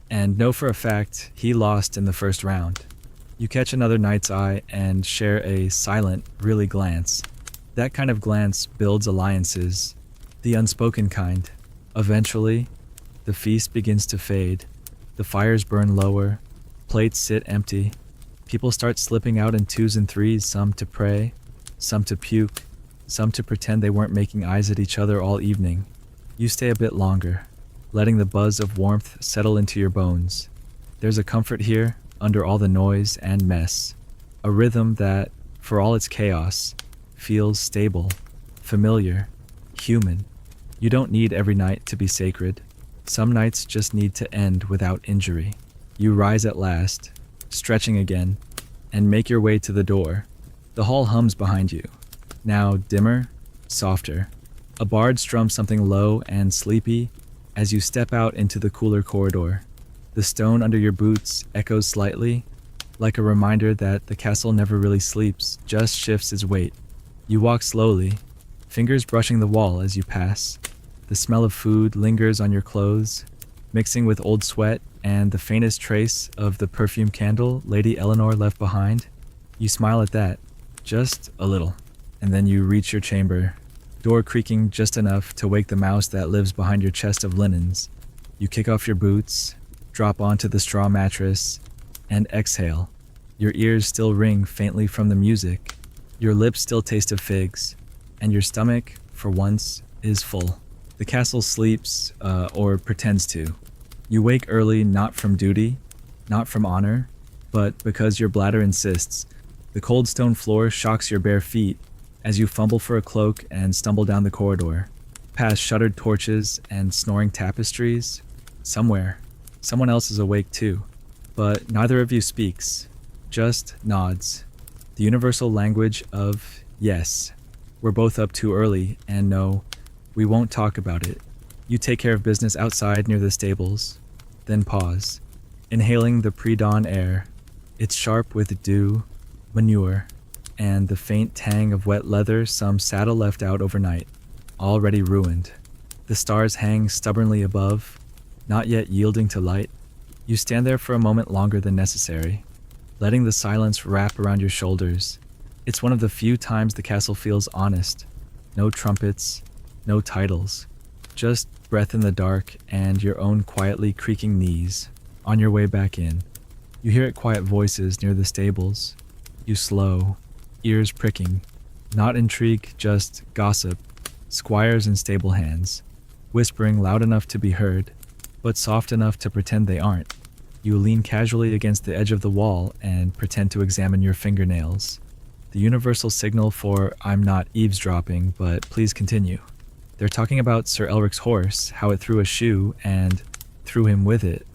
S1: and know for a fact he lost in the first round. You catch another knight's eye and share a silent, really glance. That kind of glance builds alliances, the unspoken kind. Eventually, the feast begins to fade. The fires burn lower, plates sit empty. People start slipping out in 2s and 3s, some to pray, some to puke, some to pretend they weren't making eyes at each other all evening. You stay a bit longer, letting the buzz of warmth settle into your bones. There's a comfort here, under all the noise and mess. A rhythm that, for all its chaos, feels stable, familiar, human. You don't need every night to be sacred. Some nights just need to end without injury. You rise at last, stretching again, and make your way to the door. The hall hums behind you, now dimmer, softer. A bard strums something low and sleepy as you step out into the cooler corridor. The stone under your boots echoes slightly, like a reminder that the castle never really sleeps, just shifts its weight. You walk slowly, fingers brushing the wall as you pass. The smell of food lingers on your clothes, mixing with old sweat and the faintest trace of the perfume candle Lady Eleanor left behind. You smile at that, just a little, and then you reach your chamber, door creaking just enough to wake the mouse that lives behind your chest of linens. You kick off your boots, drop onto the straw mattress, and exhale. Your ears still ring faintly from the music, your lips still taste of figs, and your stomach, for once, is full. The castle sleeps, or pretends to. You wake early not from duty, not from honor, but because your bladder insists. The cold stone floor shocks your bare feet as you fumble for a cloak and stumble down the corridor, past shuttered torches and snoring tapestries. Somewhere, someone else is awake too, but neither of you speaks, just nods. The universal language of yes. We're both up too early, and no, we won't talk about it. You take care of business outside near the stables, then pause, inhaling the pre-dawn air. It's sharp with dew, manure, and the faint tang of wet leather some saddle left out overnight, already ruined. The stars hang stubbornly above, not yet yielding to light. You stand there for a moment longer than necessary, letting the silence wrap around your shoulders. It's one of the few times the castle feels honest. No trumpets, no titles, just breath in the dark and your own quietly creaking knees. On your way back in, you hear quiet voices near the stables. You slow, ears pricking, not intrigue, just gossip. Squires and stable hands, whispering loud enough to be heard, but soft enough to pretend they aren't. You lean casually against the edge of the wall and pretend to examine your fingernails. The universal signal for I'm not eavesdropping, but please continue. They're talking about Sir Elric's horse, how it threw a shoe and threw him with it.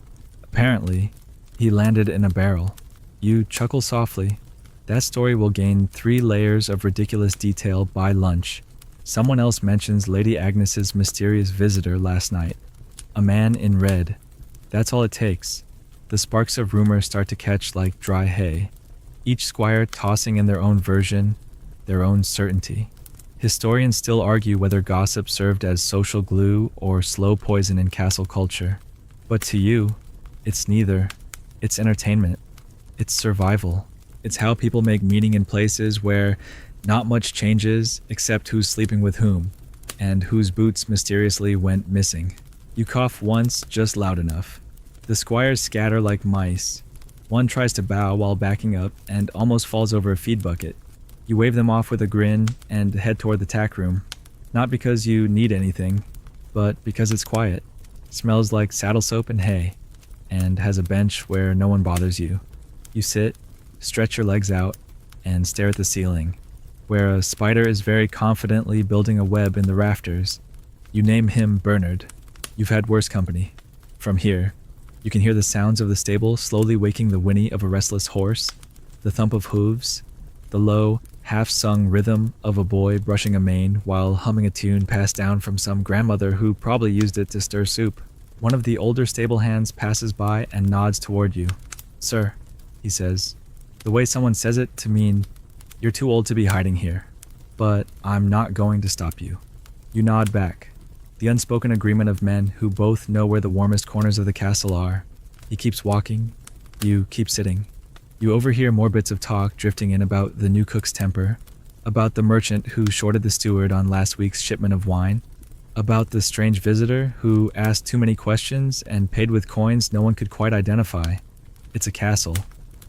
S1: Apparently, he landed in a barrel. You chuckle softly. That story will gain 3 layers of ridiculous detail by lunch. Someone else mentions Lady Agnes's mysterious visitor last night. A man in red. That's all it takes. The sparks of rumor start to catch like dry hay, each squire tossing in their own version, their own certainty. Historians still argue whether gossip served as social glue or slow poison in castle culture. But to you, it's neither. It's entertainment. It's survival. It's how people make meaning in places where not much changes except who's sleeping with whom, and whose boots mysteriously went missing. You cough once, just loud enough. The squires scatter like mice. One tries to bow while backing up and almost falls over a feed bucket. You wave them off with a grin and head toward the tack room. Not because you need anything, but because it's quiet. Smells like saddle soap and hay, and has a bench where no one bothers you. You sit, stretch your legs out, and stare at the ceiling, where a spider is very confidently building a web in the rafters. You name him Bernard. You've had worse company. From here, you can hear the sounds of the stable slowly waking the whinny of a restless horse, the thump of hooves, the low, half-sung rhythm of a boy brushing a mane while humming a tune passed down from some grandmother who probably used it to stir soup. One of the older stable hands passes by and nods toward you. "Sir," he says, the way someone says it to mean, "You're too old to be hiding here, but I'm not going to stop you." You nod back. The unspoken agreement of men who both know where the warmest corners of the castle are. He keeps walking. You keep sitting. You overhear more bits of talk drifting in about the new cook's temper, about the merchant who shorted the steward on last week's shipment of wine, about the strange visitor who asked too many questions and paid with coins no one could quite identify. It's a castle,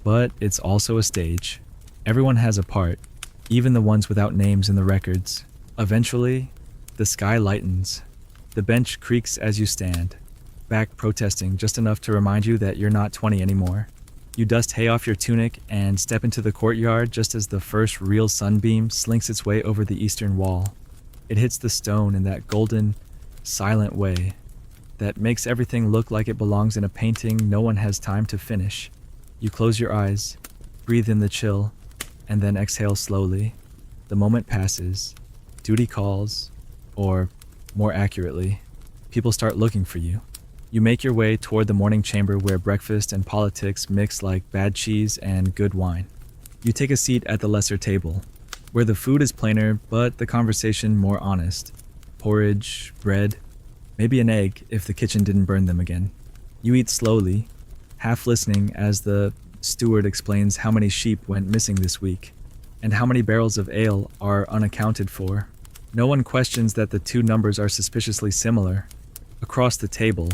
S1: but it's also a stage. Everyone has a part, even the ones without names in the records. Eventually, the sky lightens. The bench creaks as you stand, back protesting just enough to remind you that you're not 20 anymore. You dust hay off your tunic and step into the courtyard just as the first real sunbeam slinks its way over the eastern wall. It hits the stone in that golden, silent way that makes everything look like it belongs in a painting no one has time to finish. You close your eyes, breathe in the chill, and then exhale slowly. The moment passes. Duty calls, or more accurately, people start looking for you. You make your way toward the morning chamber where breakfast and politics mix like bad cheese and good wine. You take a seat at the lesser table, where the food is plainer but the conversation more honest. Porridge, bread, maybe an egg if the kitchen didn't burn them again. You eat slowly, half listening as the steward explains how many sheep went missing this week, and how many barrels of ale are unaccounted for. No one questions that the two numbers are suspiciously similar. Across the table,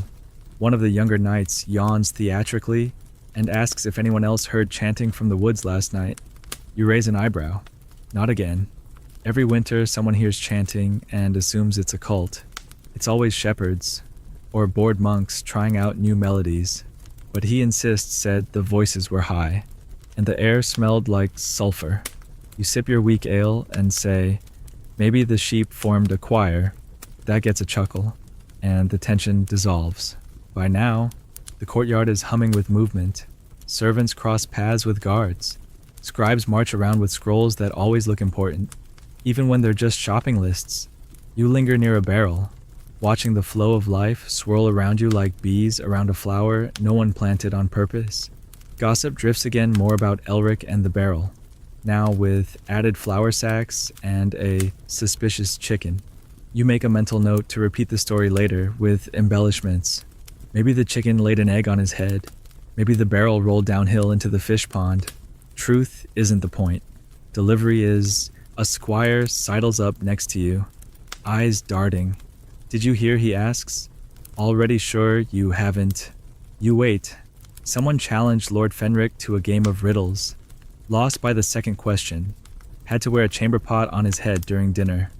S1: One of the younger knights yawns theatrically and asks if anyone else heard chanting from the woods last night. You raise an eyebrow. Not again. Every winter, someone hears chanting and assumes it's a cult. It's always shepherds or bored monks trying out new melodies. But he insists said the voices were high, and the air smelled like sulfur. You sip your weak ale and say, maybe the sheep formed a choir. That gets a chuckle, and the tension dissolves. By now, the courtyard is humming with movement. Servants cross paths with guards. Scribes march around with scrolls that always look important. Even when they're just shopping lists, you linger near a barrel, watching the flow of life swirl around you like bees around a flower no one planted on purpose. Gossip drifts again more about Elric and the barrel, now with added flour sacks and a suspicious chicken. You make a mental note to repeat the story later with embellishments. Maybe the chicken laid an egg on his head. Maybe the barrel rolled downhill into the fish pond. Truth isn't the point. Delivery is. A squire sidles up next to you, eyes darting. Did you hear, he asks? Already sure you haven't. You wait. Someone challenged Lord Fenric to a game of riddles. Lost by the second question. Had to wear a chamber pot on his head during dinner.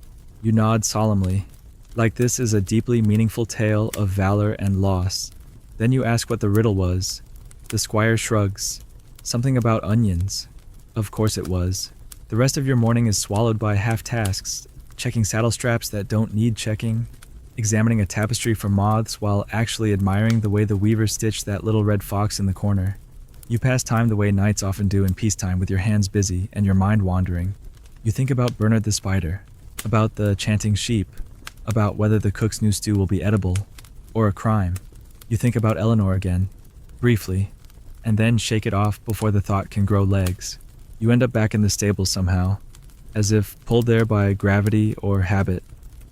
S1: You nod solemnly, like this is a deeply meaningful tale of valor and loss. Then you ask what the riddle was. The squire shrugs. Something about onions. Of course it was. The rest of your morning is swallowed by half-tasks, checking saddle straps that don't need checking, examining a tapestry for moths while actually admiring the way the weaver stitched that little red fox in the corner. You pass time the way knights often do in peacetime, with your hands busy and your mind wandering. You think about Bernard the spider, about the chanting sheep, about whether the cook's new stew will be edible, or a crime. You think about Eleanor again, briefly, and then shake it off before the thought can grow legs. You end up back in the stable somehow, as if pulled there by gravity or habit.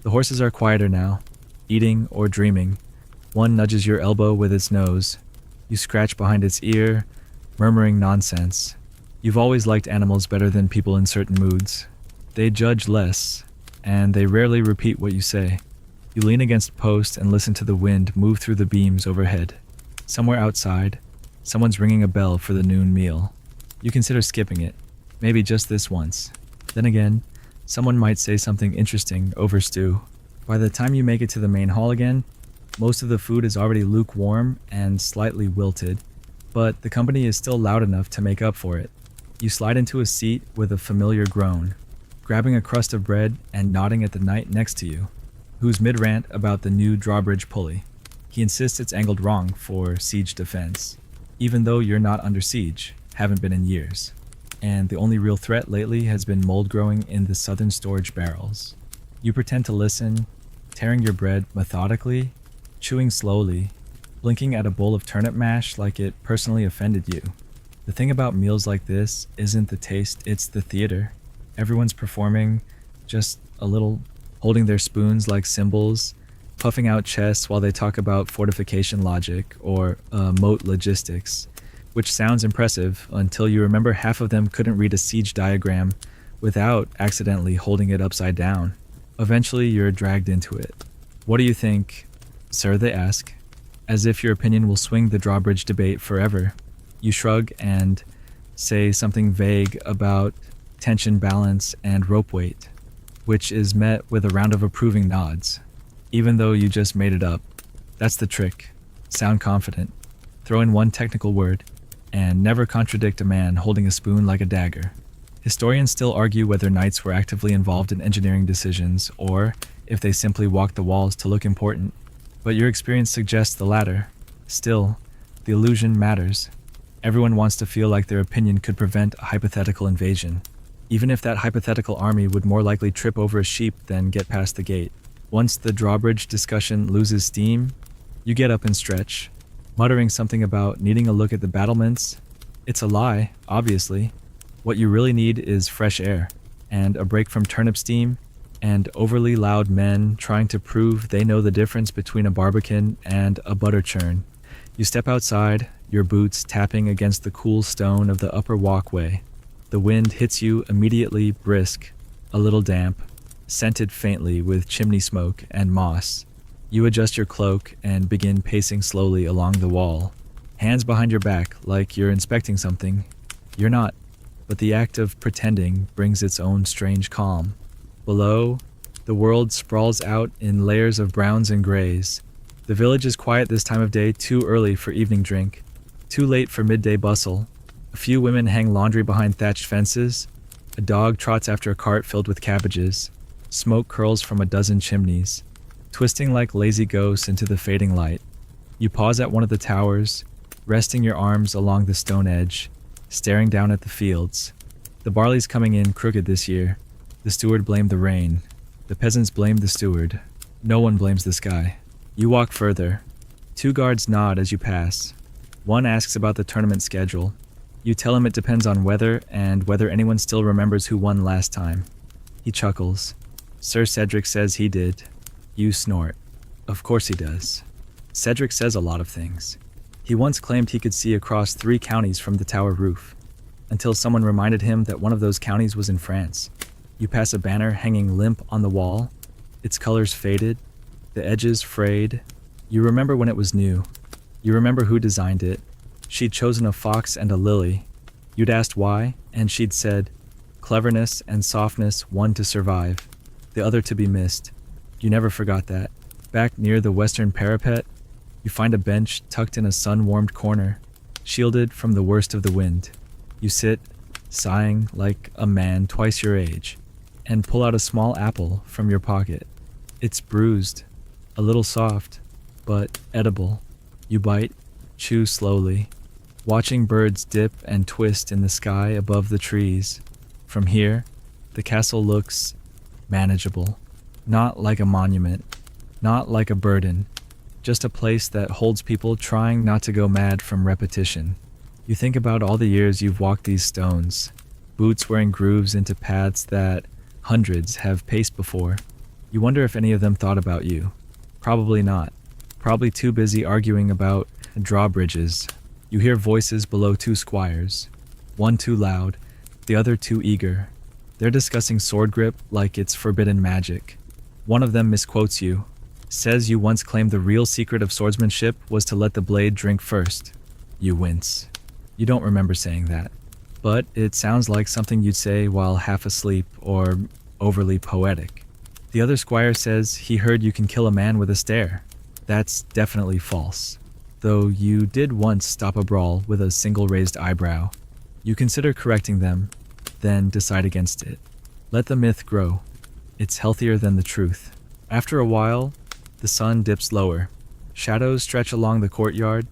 S1: The horses are quieter now, eating or dreaming. One nudges your elbow with its nose. You scratch behind its ear, murmuring nonsense. You've always liked animals better than people in certain moods. They judge less, and they rarely repeat what you say. You lean against a post and listen to the wind move through the beams overhead. Somewhere outside, someone's ringing a bell for the noon meal. You consider skipping it, maybe just this once. Then again, someone might say something interesting over stew. By the time you make it to the main hall again, most of the food is already lukewarm and slightly wilted, but the company is still loud enough to make up for it. You slide into a seat with a familiar groan, grabbing a crust of bread and nodding at the knight next to you, who's mid-rant about the new drawbridge pulley. He insists it's angled wrong for siege defense, even though you're not under siege. Haven't been in years, and the only real threat lately has been mold growing in the southern storage barrels. You pretend to listen, tearing your bread methodically, chewing slowly, blinking at a bowl of turnip mash like it personally offended you. The thing about meals like this isn't the taste, it's the theater. Everyone's performing, just a little, holding their spoons like cymbals, puffing out chests while they talk about fortification logic or moat logistics. Which sounds impressive until you remember half of them couldn't read a siege diagram without accidentally holding it upside down. Eventually, you're dragged into it. What do you think, sir, they ask, as if your opinion will swing the drawbridge debate forever. You shrug and say something vague about tension balance and rope weight, which is met with a round of approving nods, even though you just made it up. That's the trick. Sound confident. Throw in one technical word, and never contradict a man holding a spoon like a dagger. Historians still argue whether knights were actively involved in engineering decisions or if they simply walked the walls to look important, but your experience suggests the latter. Still, the illusion matters. Everyone wants to feel like their opinion could prevent a hypothetical invasion, even if that hypothetical army would more likely trip over a sheep than get past the gate. Once the drawbridge discussion loses steam, you get up and stretch, muttering something about needing a look at the battlements. It's a lie, obviously. What you really need is fresh air, and a break from turnip steam, and overly loud men trying to prove they know the difference between a barbican and a butter churn. You step outside, your boots tapping against the cool stone of the upper walkway. The wind hits you immediately brisk, a little damp, scented faintly with chimney smoke and moss. You adjust your cloak and begin pacing slowly along the wall, hands behind your back like you're inspecting something. You're not, but the act of pretending brings its own strange calm. Below, the world sprawls out in layers of browns and grays. The village is quiet this time of day, too early for evening drink, too late for midday bustle. A few women hang laundry behind thatched fences. A dog trots after a cart filled with cabbages. Smoke curls from a dozen chimneys, twisting like lazy ghosts into the fading light. You pause at one of the towers, resting your arms along the stone edge, staring down at the fields. The barley's coming in crooked this year. The steward blamed the rain. The peasants blamed the steward. No one blames the sky. You walk further. 2 guards nod as you pass. One asks about the tournament schedule. You tell him it depends on weather and whether anyone still remembers who won last time. He chuckles. Sir Cedric says he did. You snort. Of course he does. Cedric says a lot of things. He once claimed he could see across 3 counties from the tower roof, until someone reminded him that one of those counties was in France. You pass a banner hanging limp on the wall, its colors faded, the edges frayed. You remember when it was new. You remember who designed it. She'd chosen a fox and a lily. You'd asked why, and she'd said, cleverness and softness, one to survive, the other to be missed. You never forgot that. Back near the western parapet, you find a bench tucked in a sun-warmed corner, shielded from the worst of the wind. You sit, sighing like a man twice your age, and pull out a small apple from your pocket. It's bruised, a little soft, but edible. You bite, chew slowly, watching birds dip and twist in the sky above the trees. From here, the castle looks manageable, not like a monument, not like a burden, just a place that holds people trying not to go mad from repetition. You think about all the years you've walked these stones, boots wearing grooves into paths that hundreds have paced before. You wonder if any of them thought about you. Probably not. Probably too busy arguing about drawbridges. You hear voices below 2 squires, one too loud, the other too eager. They're discussing sword grip like it's forbidden magic. One of them misquotes you, says you once claimed the real secret of swordsmanship was to let the blade drink first. You wince. You don't remember saying that, but it sounds like something you'd say while half asleep or overly poetic. The other squire says he heard you can kill a man with a stare. That's definitely false, though you did once stop a brawl with a single raised eyebrow. You consider correcting them, then decide against it. Let the myth grow. It's healthier than the truth. After a while, the sun dips lower. Shadows stretch along the courtyard.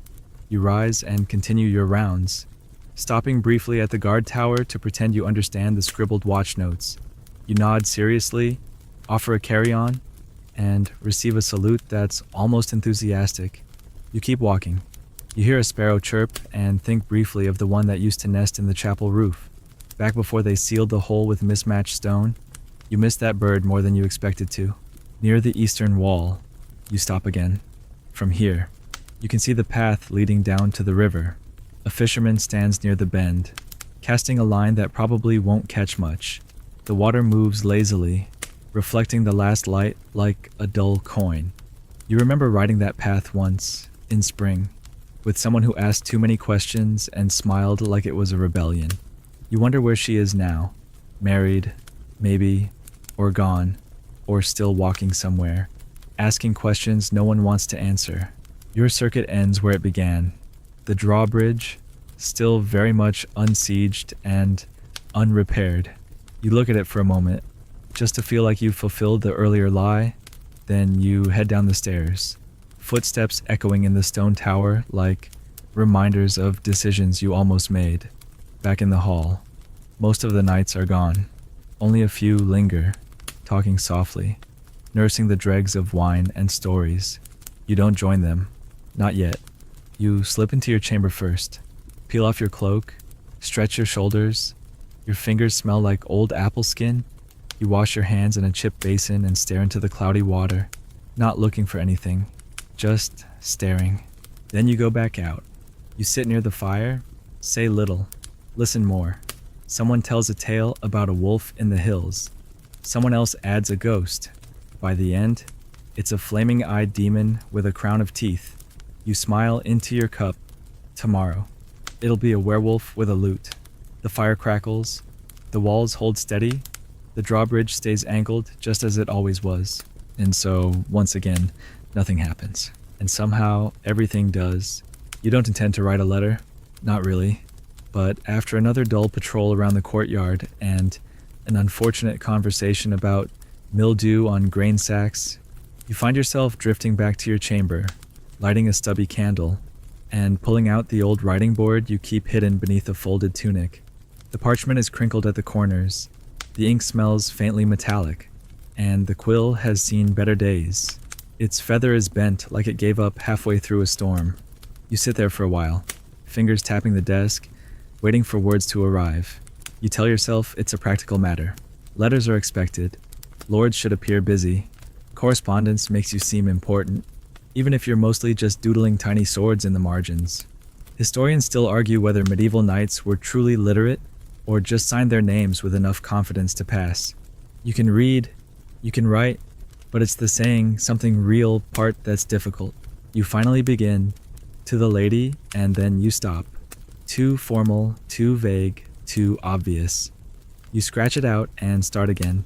S1: You rise and continue your rounds, stopping briefly at the guard tower to pretend you understand the scribbled watch notes. You nod seriously, offer a carry-on, and receive a salute that's almost enthusiastic. You keep walking. You hear a sparrow chirp and think briefly of the one that used to nest in the chapel roof. Back before they sealed the hole with mismatched stone, you miss that bird more than you expected to. Near the eastern wall, you stop again. From here, you can see the path leading down to the river. A fisherman stands near the bend, casting a line that probably won't catch much. The water moves lazily, reflecting the last light like a dull coin. You remember riding that path once, in spring, with someone who asked too many questions and smiled like it was a rebellion. You wonder where she is now, married, maybe, or gone, or still walking somewhere, asking questions no one wants to answer. Your circuit ends where it began. The drawbridge, still very much unsieged and unrepaired. You look at it for a moment, just to feel like you've fulfilled the earlier lie, then you head down the stairs, footsteps echoing in the stone tower like reminders of decisions you almost made. Back in the hall, most of the knights are gone. Only a few linger, talking softly, nursing the dregs of wine and stories. You don't join them. Not yet. You slip into your chamber first, peel off your cloak, stretch your shoulders. Your fingers smell like old apple skin. You wash your hands in a chipped basin and stare into the cloudy water, not looking for anything, just staring. Then you go back out. You sit near the fire, say little, listen more. Someone tells a tale about a wolf in the hills. Someone else adds a ghost. By the end, It's a flaming-eyed demon with a crown of teeth. You smile into your cup. Tomorrow. It'll be a werewolf with a lute. The fire crackles. The walls hold steady. The drawbridge stays angled just as it always was. And so, once again, nothing happens. And somehow, everything does. You don't intend to write a letter. Not really. But after another dull patrol around the courtyard and an unfortunate conversation about mildew on grain sacks, you find yourself drifting back to your chamber, lighting a stubby candle, and pulling out the old writing board you keep hidden beneath a folded tunic. The parchment is crinkled at the corners, the ink smells faintly metallic, and the quill has seen better days. Its feather is bent like it gave up halfway through a storm. You sit there for a while, fingers tapping the desk, waiting for words to arrive. You tell yourself it's a practical matter. Letters are expected. Lords should appear busy. Correspondence makes you seem important, even if you're mostly just doodling tiny swords in the margins. Historians still argue whether medieval knights were truly literate or just signed their names with enough confidence to pass. You can read, you can write, but it's the saying something real part that's difficult. You finally begin, to the lady, and then you stop. Too formal, too vague, too obvious. You scratch it out and start again.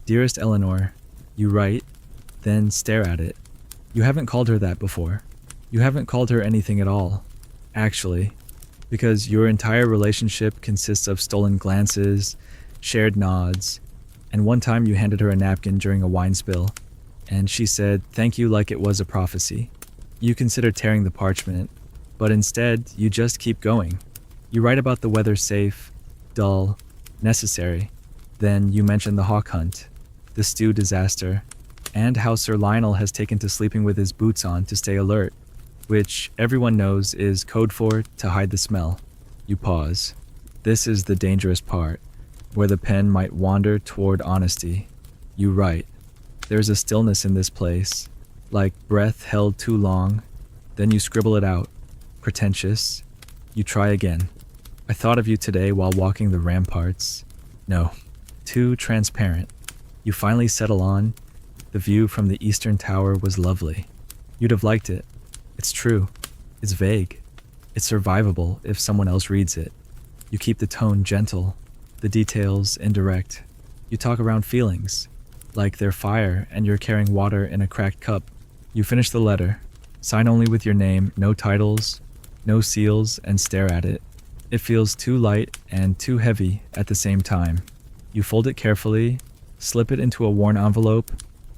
S1: Dearest Eleanor, you write, then stare at it. You haven't called her that before. You haven't called her anything at all, actually, because your entire relationship consists of stolen glances, shared nods, and one time you handed her a napkin during a wine spill, and she said thank you like it was a prophecy. You consider tearing the parchment, but instead you just keep going. You write about the weather safe, dull, necessary. Then you mention the hawk hunt, the stew disaster, and how Sir Lionel has taken to sleeping with his boots on to stay alert, which everyone knows is code for to hide the smell. You pause. This is the dangerous part, where the pen might wander toward honesty. You write. There's a stillness in this place, like breath held too long. Then you scribble it out. Pretentious. You try again. I thought of you today while walking the ramparts. No. Too transparent. You finally settle on. The view from the eastern tower was lovely. You'd have liked it. It's true. It's vague. It's survivable if someone else reads it. You keep the tone gentle, the details indirect. You talk around feelings, like they're fire and you're carrying water in a cracked cup. You finish the letter, sign only with your name, no titles, no seals, and stare at it. It feels too light and too heavy at the same time. You fold it carefully, slip it into a worn envelope,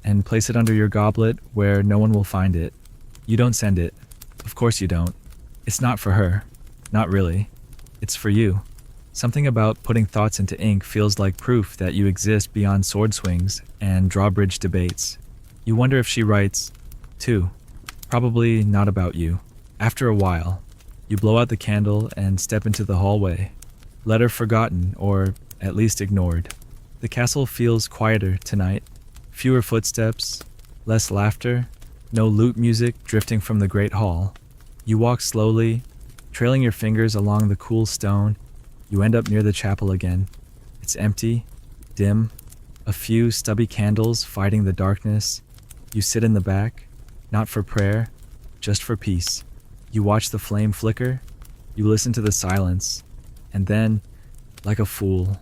S1: and place it under your goblet where no one will find it. You don't send it. Of course you don't. It's not for her. Not really. It's for you. Something about putting thoughts into ink feels like proof that you exist beyond sword swings and drawbridge debates. You wonder if she writes, too. Probably not about you. After a while, you blow out the candle and step into the hallway. Letter forgotten, or at least ignored. The castle feels quieter tonight. Fewer footsteps, less laughter, no lute music drifting from the great hall. You walk slowly, trailing your fingers along the cool stone. You end up near the chapel again. It's empty, dim, a few stubby candles fighting the darkness. You sit in the back, not for prayer, just for peace. You watch the flame flicker, you listen to the silence, and then, like a fool,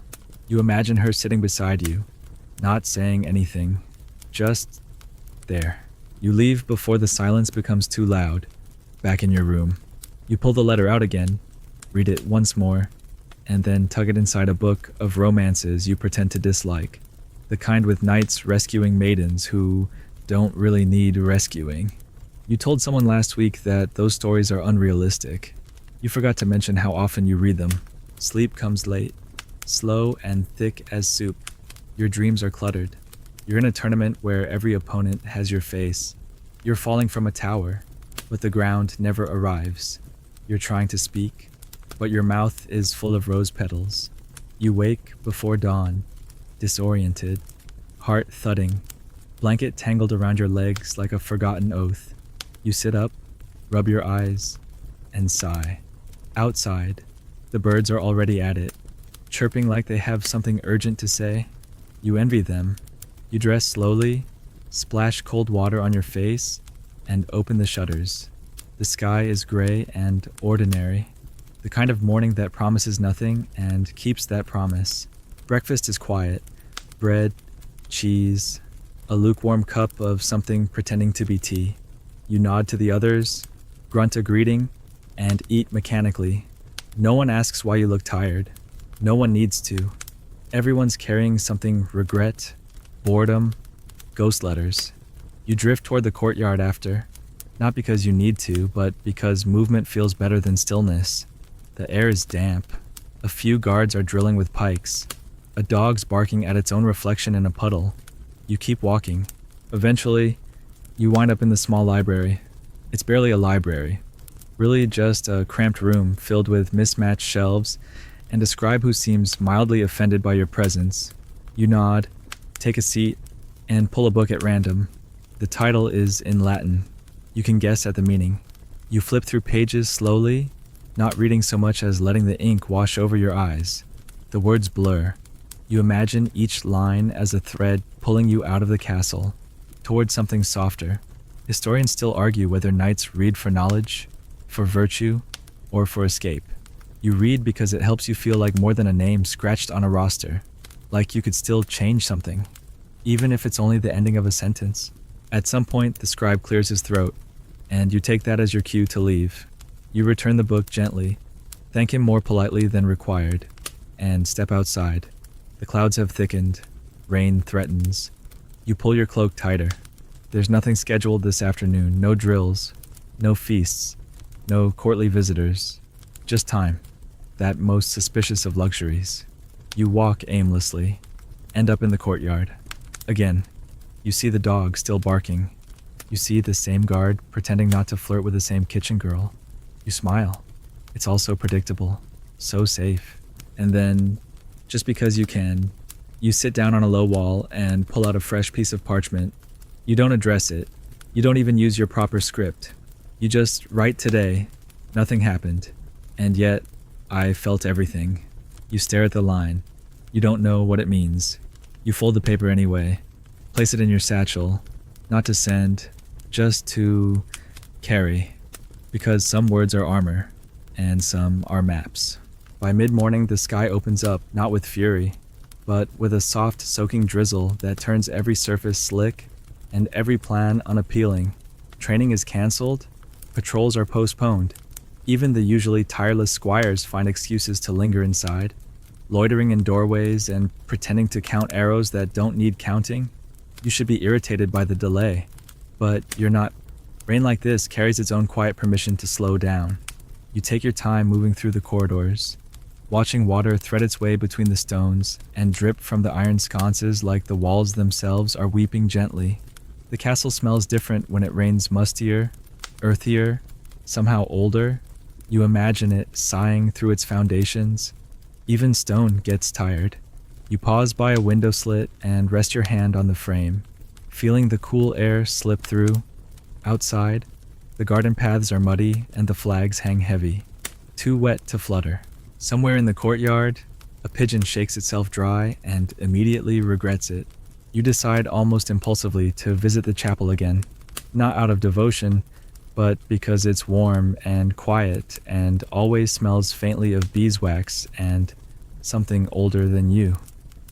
S1: you imagine her sitting beside you, not saying anything, just there. You leave before the silence becomes too loud. Back in your room. You pull the letter out again, read it once more, and then tug it inside a book of romances you pretend to dislike. The kind with knights rescuing maidens who don't really need rescuing. You told someone last week that those stories are unrealistic. You forgot to mention how often you read them. Sleep comes late, slow and thick as soup. Your dreams are cluttered. You're in a tournament where every opponent has your face. You're falling from a tower, but the ground never arrives. You're trying to speak, but your mouth is full of rose petals. You wake before dawn, disoriented, heart thudding, blanket tangled around your legs like a forgotten oath. You sit up, rub your eyes, and sigh. Outside, the birds are already at it, chirping like they have something urgent to say. You envy them. You dress slowly, Splash cold water on your face and open the shutters. The sky is gray and ordinary, the kind of morning that promises nothing and keeps that promise. Breakfast is quiet. Bread, cheese, a lukewarm cup of something pretending to be tea. You nod to the others, grunt a greeting, and eat mechanically. No one asks why you look tired. No one needs to. Everyone's carrying something: regret, boredom, ghost letters. You drift toward the courtyard after, not because you need to, but because movement feels better than stillness. The air is damp. A few guards are drilling with pikes. A dog's barking at its own reflection in a puddle. You keep walking. Eventually, you wind up in the small library. It's barely a library. Really just a cramped room filled with mismatched shelves and a scribe who seems mildly offended by your presence. You nod, take a seat, and pull a book at random. The title is in Latin. You can guess at the meaning. You flip through pages slowly, not reading so much as letting the ink wash over your eyes. The words blur. You imagine each line as a thread pulling you out of the castle, towards something softer. Historians still argue whether knights read for knowledge, for virtue, or for escape. You read because it helps you feel like more than a name scratched on a roster, like you could still change something, even if it's only the ending of a sentence. At some point, the scribe clears his throat, and you take that as your cue to leave. You return the book gently, thank him more politely than required, and step outside. The clouds have thickened. Rain threatens. You pull your cloak tighter. There's nothing scheduled this afternoon. No drills. No feasts. No courtly visitors. Just time. That most suspicious of luxuries. You walk aimlessly. End up in the courtyard. Again. You see the dog still barking. You see the same guard pretending not to flirt with the same kitchen girl. You smile. It's all so predictable. So safe. And then, just because you can, you sit down on a low wall and pull out a fresh piece of parchment. You don't address it. You don't even use your proper script. You just write today. Nothing happened. And yet, I felt everything. You stare at the line. You don't know what it means. You fold the paper anyway. Place it in your satchel. Not to send, just to carry. Because some words are armor, and some are maps. By mid-morning, the sky opens up, not with fury, but with a soft, soaking drizzle that turns every surface slick and every plan unappealing. Training is canceled, patrols are postponed. Even the usually tireless squires find excuses to linger inside, loitering in doorways and pretending to count arrows that don't need counting. You should be irritated by the delay, but you're not. Rain like this carries its own quiet permission to slow down. You take your time moving through the corridors, watching water thread its way between the stones and drip from the iron sconces like the walls themselves are weeping gently. The castle smells different when it rains, mustier, earthier, somehow older. You imagine it sighing through its foundations. Even stone gets tired. You pause by a window slit and rest your hand on the frame, feeling the cool air slip through. Outside, the garden paths are muddy and the flags hang heavy, too wet to flutter. Somewhere in the courtyard, a pigeon shakes itself dry and immediately regrets it. You decide almost impulsively to visit the chapel again, not out of devotion, but because it's warm and quiet and always smells faintly of beeswax and something older than you.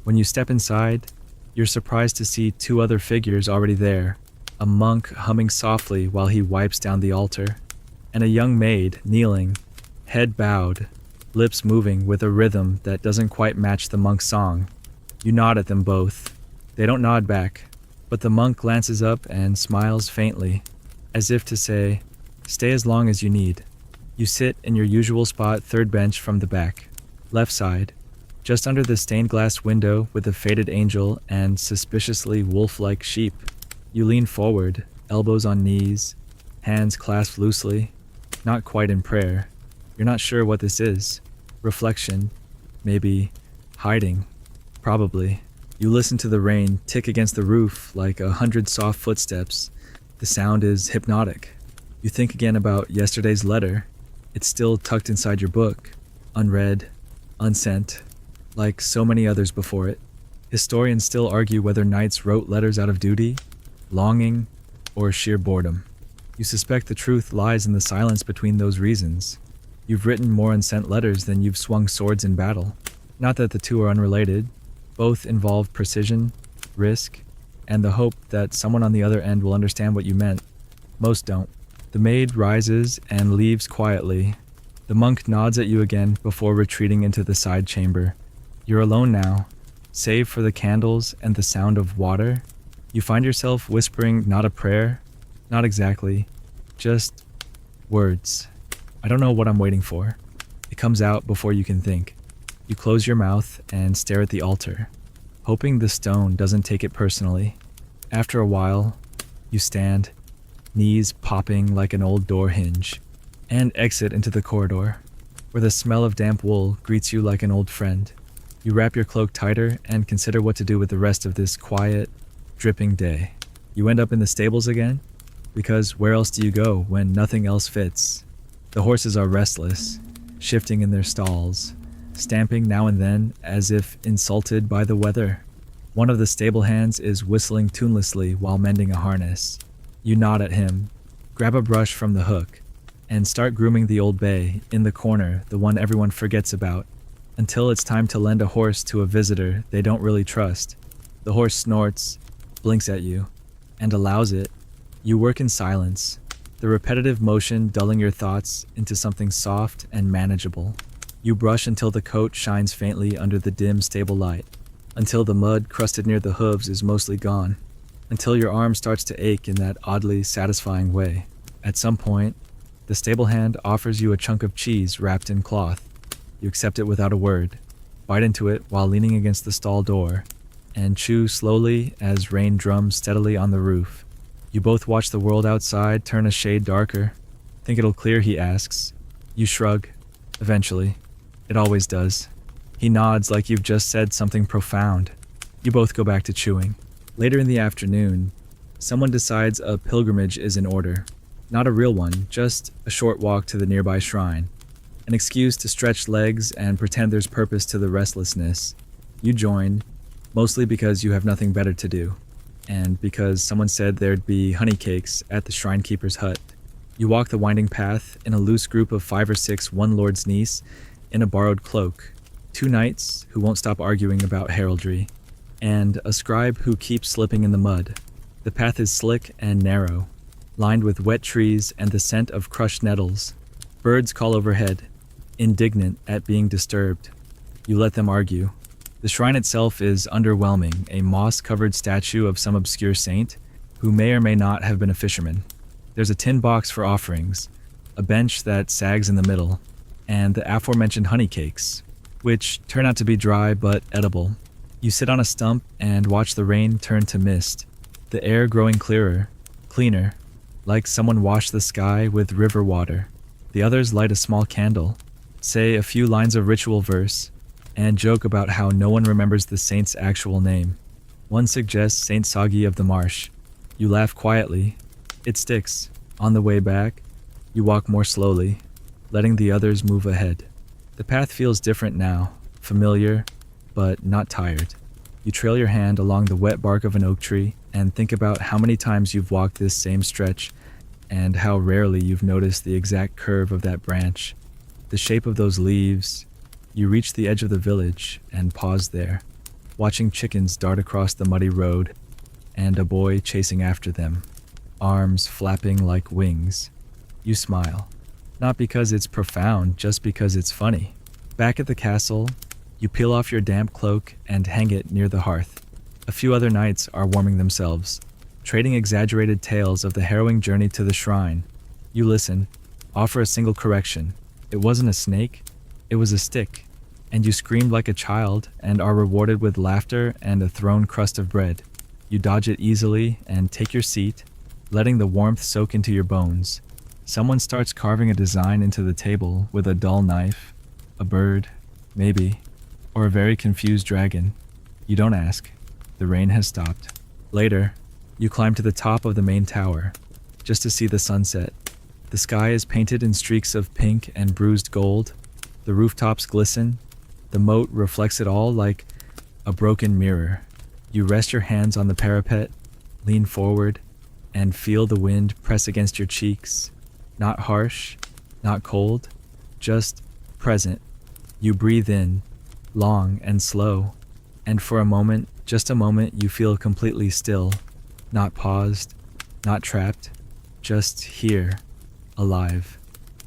S1: When you step inside, you're surprised to see two other figures already there, a monk humming softly while he wipes down the altar, and a young maid kneeling, head bowed, lips moving with a rhythm that doesn't quite match the monk's song. You nod at them both. They don't nod back, but the monk glances up and smiles faintly, as if to say, "Stay as long as you need." You sit in your usual spot, third bench from the back, left side, just under the stained glass window with the faded angel and suspiciously wolf-like sheep. You lean forward, elbows on knees, hands clasped loosely, not quite in prayer. You're not sure what this is. Reflection, maybe hiding, probably. You listen to the rain tick against the roof like 100 soft footsteps. The sound is hypnotic. You think again about yesterday's letter. It's still tucked inside your book, unread, unsent, like so many others before it. Historians still argue whether knights wrote letters out of duty, longing, or sheer boredom. You suspect the truth lies in the silence between those reasons. You've written more unsent letters than you've swung swords in battle. Not that the two are unrelated. Both involve precision, risk, and the hope that someone on the other end will understand what you meant. Most don't. The maid rises and leaves quietly. The monk nods at you again before retreating into the side chamber. You're alone now, save for the candles and the sound of water. You find yourself whispering not a prayer, not exactly, just words. I don't know what I'm waiting for. It comes out before you can think. You close your mouth and stare at the altar, hoping the stone doesn't take it personally. After a while, you stand, knees popping like an old door hinge, and exit into the corridor, where the smell of damp wool greets you like an old friend. You wrap your cloak tighter and consider what to do with the rest of this quiet, dripping day. You end up in the stables again, because where else do you go when nothing else fits? The horses are restless, shifting in their stalls, stamping now and then as if insulted by the weather. One of the stable hands is whistling tunelessly while mending a harness. You nod at him, grab a brush from the hook, and start grooming the old bay in the corner, the one everyone forgets about, until it's time to lend a horse to a visitor they don't really trust. The horse snorts, blinks at you, and allows it. You work in silence, the repetitive motion dulling your thoughts into something soft and manageable. You brush until the coat shines faintly under the dim stable light, until the mud crusted near the hooves is mostly gone, until your arm starts to ache in that oddly satisfying way. At some point, the stable hand offers you a chunk of cheese wrapped in cloth. You accept it without a word, bite into it while leaning against the stall door, and chew slowly as rain drums steadily on the roof. You both watch the world outside turn a shade darker. Think it'll clear, he asks. You shrug. Eventually. It always does. He nods like you've just said something profound. You both go back to chewing. Later in the afternoon, someone decides a pilgrimage is in order. Not a real one, just a short walk to the nearby shrine. An excuse to stretch legs and pretend there's purpose to the restlessness. You join, mostly because you have nothing better to do, and because someone said there'd be honey cakes at the shrine keeper's hut. You walk the winding path in a loose group of 5 or 6 one lord's niece in a borrowed cloak, 2 knights who won't stop arguing about heraldry, and a scribe who keeps slipping in the mud. The path is slick and narrow, lined with wet trees and the scent of crushed nettles. Birds call overhead, indignant at being disturbed. You let them argue. The shrine itself is underwhelming, a moss-covered statue of some obscure saint who may or may not have been a fisherman. There's a tin box for offerings, a bench that sags in the middle, and the aforementioned honey cakes, which turn out to be dry but edible. You sit on a stump and watch the rain turn to mist, the air growing clearer, cleaner, like someone washed the sky with river water. The others light a small candle, say a few lines of ritual verse, and joke about how no one remembers the saint's actual name. One suggests Saint Sagi of the Marsh. You laugh quietly. It sticks. On the way back, you walk more slowly, letting the others move ahead. The path feels different now, familiar, but not tired. You trail your hand along the wet bark of an oak tree and think about how many times you've walked this same stretch and how rarely you've noticed the exact curve of that branch, the shape of those leaves. You reach the edge of the village and pause there, watching chickens dart across the muddy road and a boy chasing after them, arms flapping like wings. You smile, not because it's profound, just because it's funny. Back at the castle, you peel off your damp cloak and hang it near the hearth. A few other knights are warming themselves, trading exaggerated tales of the harrowing journey to the shrine. You listen, offer a single correction. It wasn't a snake, it was a stick, and you screamed like a child and are rewarded with laughter and a thrown crust of bread. You dodge it easily and take your seat, letting the warmth soak into your bones. Someone starts carving a design into the table with a dull knife, a bird, maybe, or a very confused dragon. You don't ask. The rain has stopped. Later, you climb to the top of the main tower, just to see the sunset. The sky is painted in streaks of pink and bruised gold. The rooftops glisten. The moat reflects it all like a broken mirror. You rest your hands on the parapet, Lean forward and feel the wind press against your cheeks. Not harsh, not cold, just present. You breathe in, long and slow, and for a moment, just a moment, you feel completely still, not paused, not trapped, just here, alive,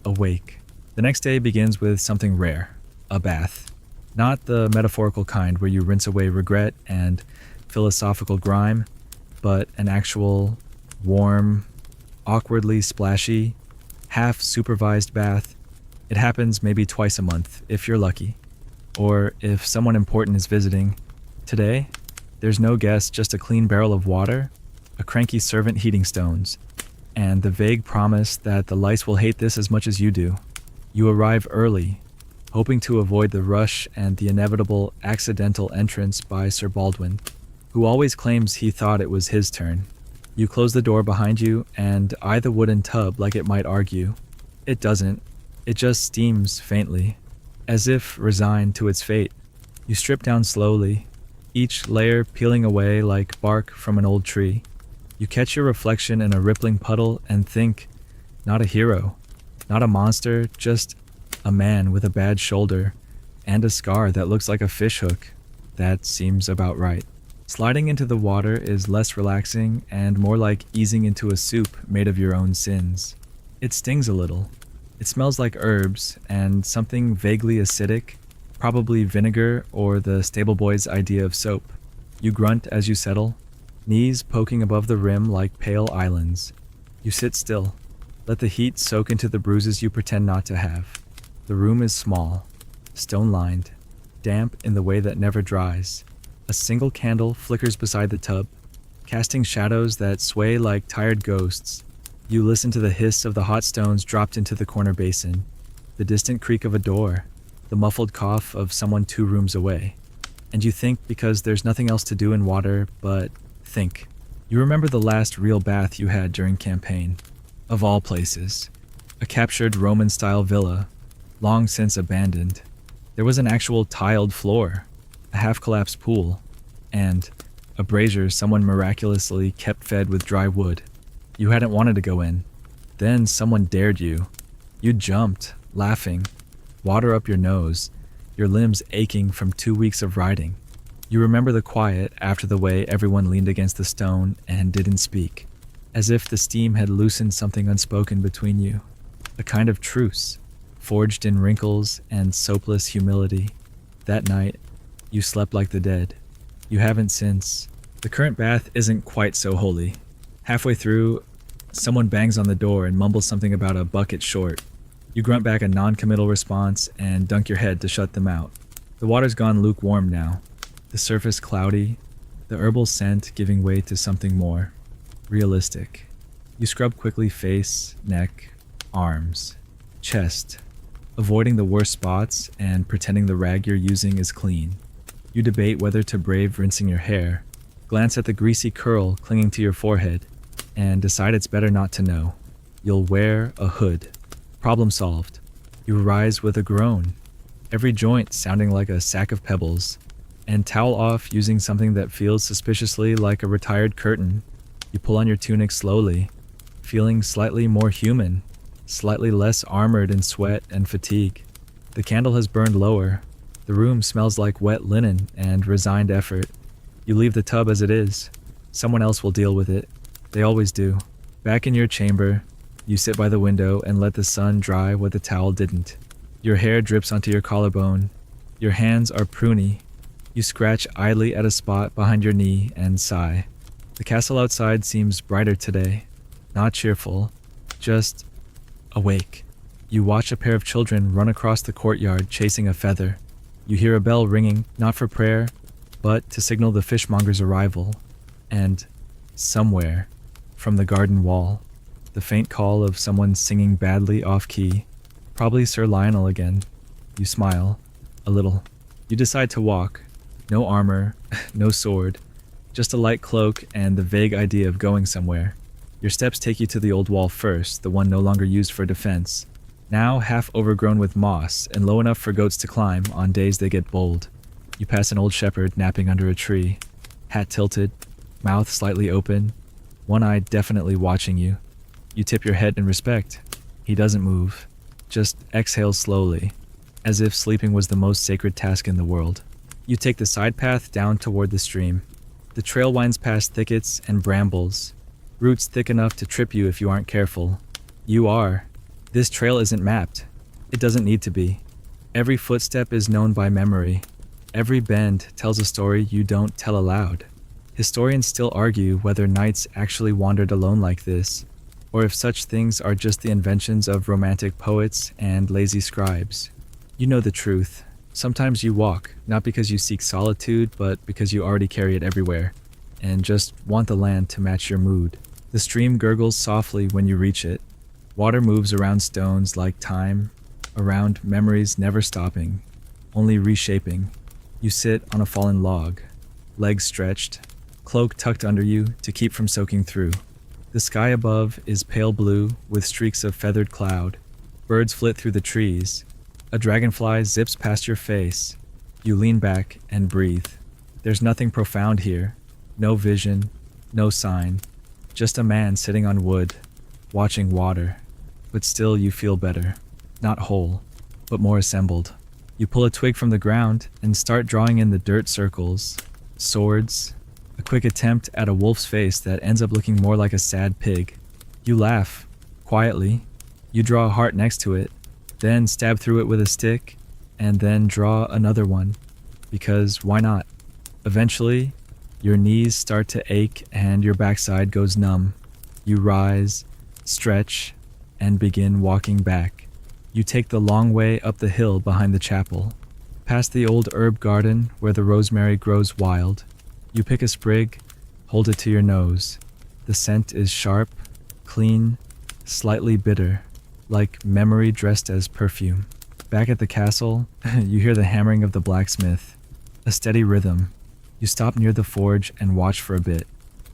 S1: awake. The next day begins with something rare, a bath. Not the metaphorical kind where you rinse away regret and philosophical grime, but an actual, warm, awkwardly splashy, half-supervised bath. It happens maybe twice a month, if you're lucky. Or if someone important is visiting. Today, there's no guest, just a clean barrel of water, a cranky servant heating stones, and the vague promise that the lice will hate this as much as you do. You arrive early, hoping to avoid the rush and the inevitable accidental entrance by Sir Baldwin, who always claims he thought it was his turn. You close the door behind you and eye the wooden tub like it might argue. It doesn't. It just steams faintly, as if resigned to its fate. You strip down slowly, each layer peeling away like bark from an old tree. You catch your reflection in a rippling puddle and think, not a hero, not a monster, just a man with a bad shoulder and a scar that looks like a fishhook. That seems about right. Sliding into the water is less relaxing and more like easing into a soup made of your own sins. It stings a little. It smells like herbs and something vaguely acidic, probably vinegar or the stable boy's idea of soap. You grunt as you settle, knees poking above the rim like pale islands. You sit still. Let the heat soak into the bruises you pretend not to have. The room is small, stone-lined, damp in the way that never dries. A single candle flickers beside the tub, casting shadows that sway like tired ghosts. You listen to the hiss of the hot stones dropped into the corner basin, the distant creak of a door, the muffled cough of someone 2 rooms away. And you think because there's nothing else to do in water but think. You remember the last real bath you had during campaign. Of all places. A captured Roman-style villa, long since abandoned. There was an actual tiled floor, a half-collapsed pool, and a brazier someone miraculously kept fed with dry wood. You hadn't wanted to go in. Then someone dared you. You jumped, laughing, water up your nose, your limbs aching from 2 weeks of riding. You remember the quiet after the way everyone leaned against the stone and didn't speak, as if the steam had loosened something unspoken between you. A kind of truce, forged in wrinkles and soapless humility. That night, you slept like the dead. You haven't since. The current bath isn't quite so holy. Halfway through, someone bangs on the door and mumbles something about a bucket short. You grunt back a non-committal response and dunk your head to shut them out. The water's gone lukewarm now. The surface cloudy, the herbal scent giving way to something more realistic. You scrub quickly face, neck, arms, chest, avoiding the worst spots and pretending the rag you're using is clean. You debate whether to brave rinsing your hair, glance at the greasy curl clinging to your forehead, and decide it's better not to know. You'll wear a hood. Problem solved. You rise with a groan, every joint sounding like a sack of pebbles, and towel off using something that feels suspiciously like a retired curtain. You pull on your tunic slowly, feeling slightly more human, slightly less armored in sweat and fatigue. The candle has burned lower. The room smells like wet linen and resigned effort. You leave the tub as it is. Someone else will deal with it. They always do. Back in your chamber, you sit by the window and let the sun dry what the towel didn't. Your hair drips onto your collarbone. Your hands are pruny. You scratch idly at a spot behind your knee and sigh. The castle outside seems brighter today. Not cheerful, just awake. You watch a pair of children run across the courtyard chasing a feather. You hear a bell ringing, not for prayer, but to signal the fishmonger's arrival. And somewhere, from the garden wall, the faint call of someone singing badly off-key. Probably Sir Lionel again. You smile, a little. You decide to walk. No armor, no sword, just a light cloak and the vague idea of going somewhere. Your steps take you to the old wall first, the one no longer used for defense. Now half overgrown with moss and low enough for goats to climb on days they get bold. You pass an old shepherd napping under a tree, hat tilted, mouth slightly open, one eye definitely watching you. You tip your head in respect. He doesn't move, just exhales slowly, as if sleeping was the most sacred task in the world. You take the side path down toward the stream. The trail winds past thickets and brambles, roots thick enough to trip you if you aren't careful. You are. This trail isn't mapped. It doesn't need to be. Every footstep is known by memory. Every bend tells a story you don't tell aloud. Historians still argue whether knights actually wandered alone like this, or if such things are just the inventions of romantic poets and lazy scribes. You know the truth. Sometimes you walk, not because you seek solitude, but because you already carry it everywhere, and just want the land to match your mood. The stream gurgles softly when you reach it. Water moves around stones like time, around memories never stopping, only reshaping. You sit on a fallen log, legs stretched, cloak tucked under you to keep from soaking through. The sky above is pale blue with streaks of feathered cloud. Birds flit through the trees. A dragonfly zips past your face. You lean back and breathe. There's nothing profound here. No vision, no sign. Just a man sitting on wood, watching water. But still you feel better. Not whole, but more assembled. You pull a twig from the ground and start drawing in the dirt circles. Swords. A quick attempt at a wolf's face that ends up looking more like a sad pig. You laugh, quietly. You draw a heart next to it, then stab through it with a stick, and then draw another one. Because why not? Eventually, your knees start to ache and your backside goes numb. You rise, stretch, and begin walking back. You take the long way up the hill behind the chapel, past the old herb garden where the rosemary grows wild. You pick a sprig, hold it to your nose. The scent is sharp, clean, slightly bitter, like memory dressed as perfume. Back at the castle, you hear the hammering of the blacksmith, a steady rhythm. You stop near the forge and watch for a bit.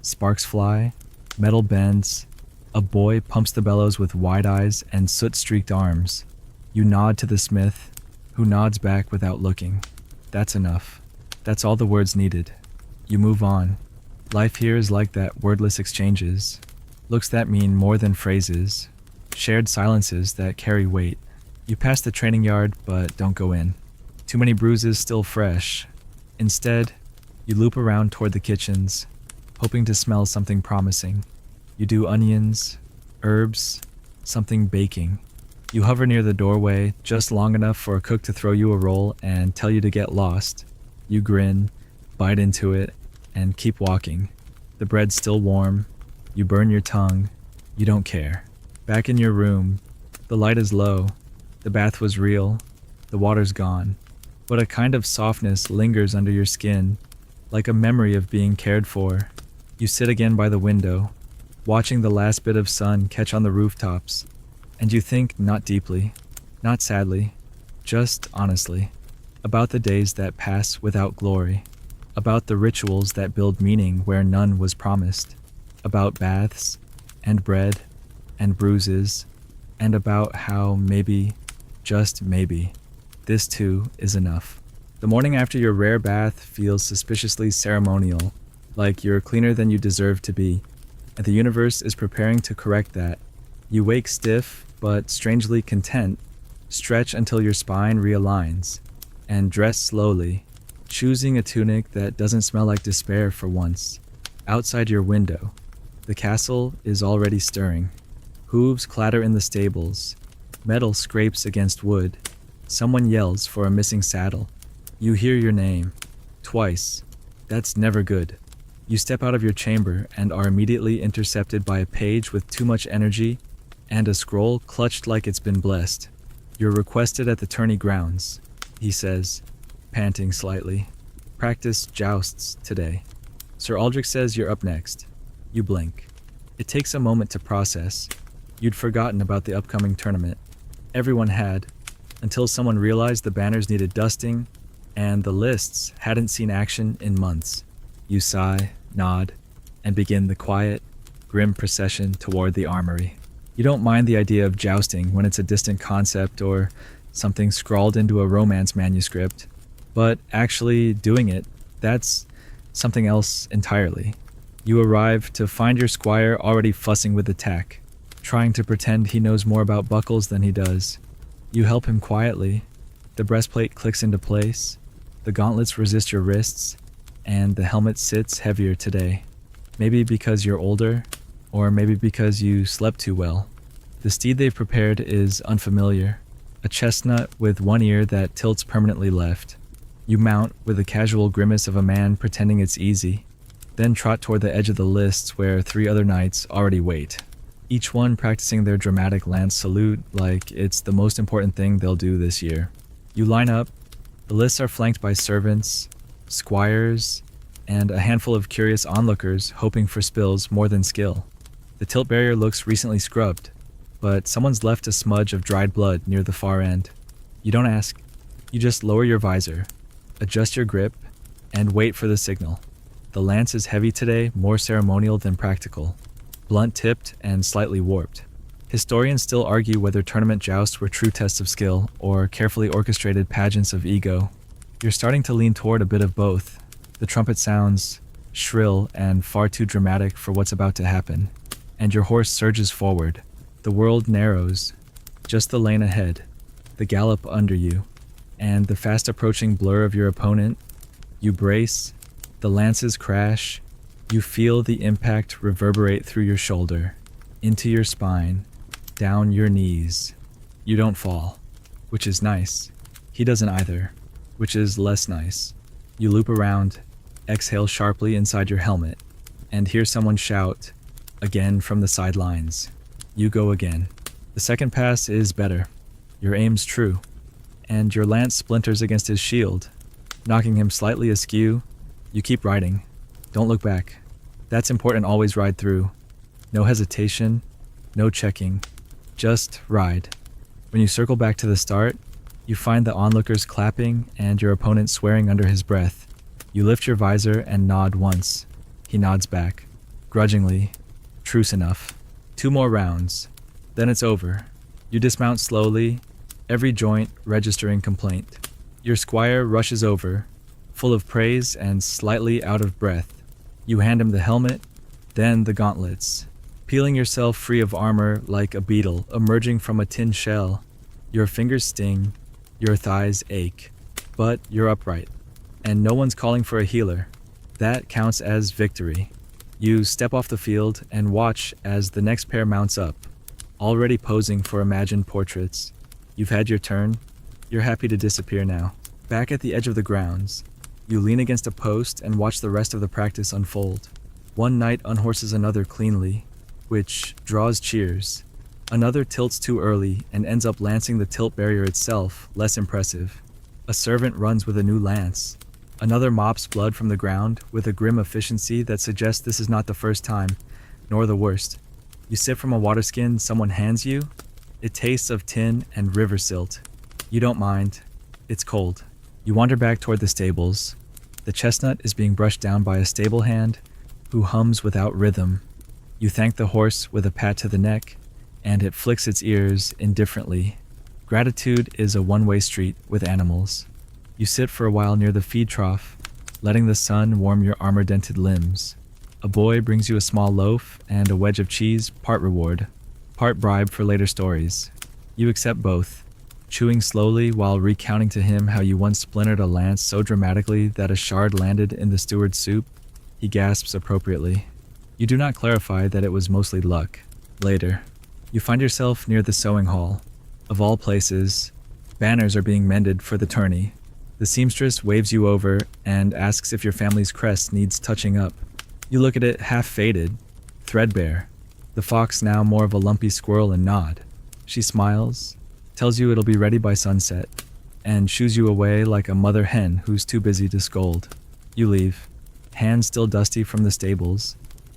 S1: Sparks fly, metal bends. A boy pumps the bellows with wide eyes and soot-streaked arms. You nod to the smith, who nods back without looking. That's enough. That's all the words needed. You move on. Life here is like that, wordless exchanges. Looks that mean more than phrases. Shared silences that carry weight. You pass the training yard, but don't go in. Too many bruises still fresh. Instead, you loop around toward the kitchens, hoping to smell something promising. You do onions, herbs, something baking. You hover near the doorway just long enough for a cook to throw you a roll and tell you to get lost. You grin, bite into it, and keep walking. The bread's still warm. You burn your tongue. You don't care. Back in your room, the light is low. The bath was real. The water's gone. But a kind of softness lingers under your skin, like a memory of being cared for. You sit again by the window, watching the last bit of sun catch on the rooftops, and you think not deeply, not sadly, just honestly, about the days that pass without glory, about the rituals that build meaning where none was promised, about baths and bread and bruises, and about how maybe, just maybe, this too is enough. The morning after your rare bath feels suspiciously ceremonial, like you're cleaner than you deserve to be, and the universe is preparing to correct that. You wake stiff, but strangely content, stretch until your spine realigns, and dress slowly, choosing a tunic that doesn't smell like despair for once. Outside your window, the castle is already stirring. Hooves clatter in the stables. Metal scrapes against wood. Someone yells for a missing saddle. You hear your name. Twice. That's never good. You step out of your chamber and are immediately intercepted by a page with too much energy and a scroll clutched like it's been blessed. You're requested at the tourney grounds, he says, panting slightly. Practice jousts today. Sir Aldrich says you're up next. You blink. It takes a moment to process. You'd forgotten about the upcoming tournament. Everyone had, until someone realized the banners needed dusting, and the lists hadn't seen action in months. You sigh, nod, and begin the quiet, grim procession toward the armory. You don't mind the idea of jousting when it's a distant concept or something scrawled into a romance manuscript, but actually doing it, that's something else entirely. You arrive to find your squire already fussing with the tack, trying to pretend he knows more about buckles than he does. You help him quietly. The breastplate clicks into place, the gauntlets resist your wrists, and the helmet sits heavier today. Maybe because you're older, or maybe because you slept too well. The steed they've prepared is unfamiliar, a chestnut with one ear that tilts permanently left. You mount with the casual grimace of a man pretending it's easy, then trot toward the edge of the lists where 3 other knights already wait, each one practicing their dramatic lance salute like it's the most important thing they'll do this year. You line up. The lists are flanked by servants, squires, and a handful of curious onlookers hoping for spills more than skill. The tilt barrier looks recently scrubbed, but someone's left a smudge of dried blood near the far end. You don't ask. You just lower your visor, adjust your grip, and wait for the signal. The lance is heavy today, more ceremonial than practical, blunt-tipped and slightly warped. Historians still argue whether tournament jousts were true tests of skill or carefully orchestrated pageants of ego. You're starting to lean toward a bit of both. The trumpet sounds shrill and far too dramatic for what's about to happen, and your horse surges forward. The world narrows, just the lane ahead, the gallop under you, and the fast-approaching blur of your opponent. You brace, the lances crash, you feel the impact reverberate through your shoulder, into your spine, down your knees. You don't fall, which is nice. He doesn't either, which is less nice. You loop around, exhale sharply inside your helmet, and hear someone shout, again from the sidelines. You go again. The second pass is better. Your aim's true, and your lance splinters against his shield, knocking him slightly askew. You keep riding. Don't look back. That's important, always ride through. No hesitation, no checking. Just ride. When you circle back to the start, you find the onlookers clapping and your opponent swearing under his breath. You lift your visor and nod once. He nods back. Grudgingly. Truce enough. 2 more rounds. Then it's over. You dismount slowly, every joint registering complaint. Your squire rushes over, full of praise and slightly out of breath. You hand him the helmet, then the gauntlets, peeling yourself free of armor like a beetle emerging from a tin shell. Your fingers sting, your thighs ache, but you're upright, and no one's calling for a healer. That counts as victory. You step off the field and watch as the next pair mounts up, already posing for imagined portraits. You've had your turn. You're happy to disappear now. Back at the edge of the grounds, you lean against a post and watch the rest of the practice unfold. One knight unhorses another cleanly, which draws cheers. Another tilts too early and ends up lancing the tilt barrier itself, less impressive. A servant runs with a new lance. Another mops blood from the ground with a grim efficiency that suggests this is not the first time, nor the worst. You sip from a water skin someone hands you. It tastes of tin and river silt. You don't mind. It's cold. You wander back toward the stables. The chestnut is being brushed down by a stable hand who hums without rhythm. You thank the horse with a pat to the neck, and it flicks its ears indifferently. Gratitude is a one-way street with animals. You sit for a while near the feed trough, letting the sun warm your armor-dented limbs. A boy brings you a small loaf and a wedge of cheese, part reward, part bribe for later stories. You accept both, chewing slowly while recounting to him how you once splintered a lance so dramatically that a shard landed in the steward's soup. He gasps appropriately. You do not clarify that it was mostly luck. Later, you find yourself near the sewing hall. Of all places, banners are being mended for the tourney. The seamstress waves you over and asks if your family's crest needs touching up. You look at it half faded, threadbare. The fox now more of a lumpy squirrel and nod. She smiles, tells you it'll be ready by sunset, and shoos you away like a mother hen who's too busy to scold. You leave, hands still dusty from the stables,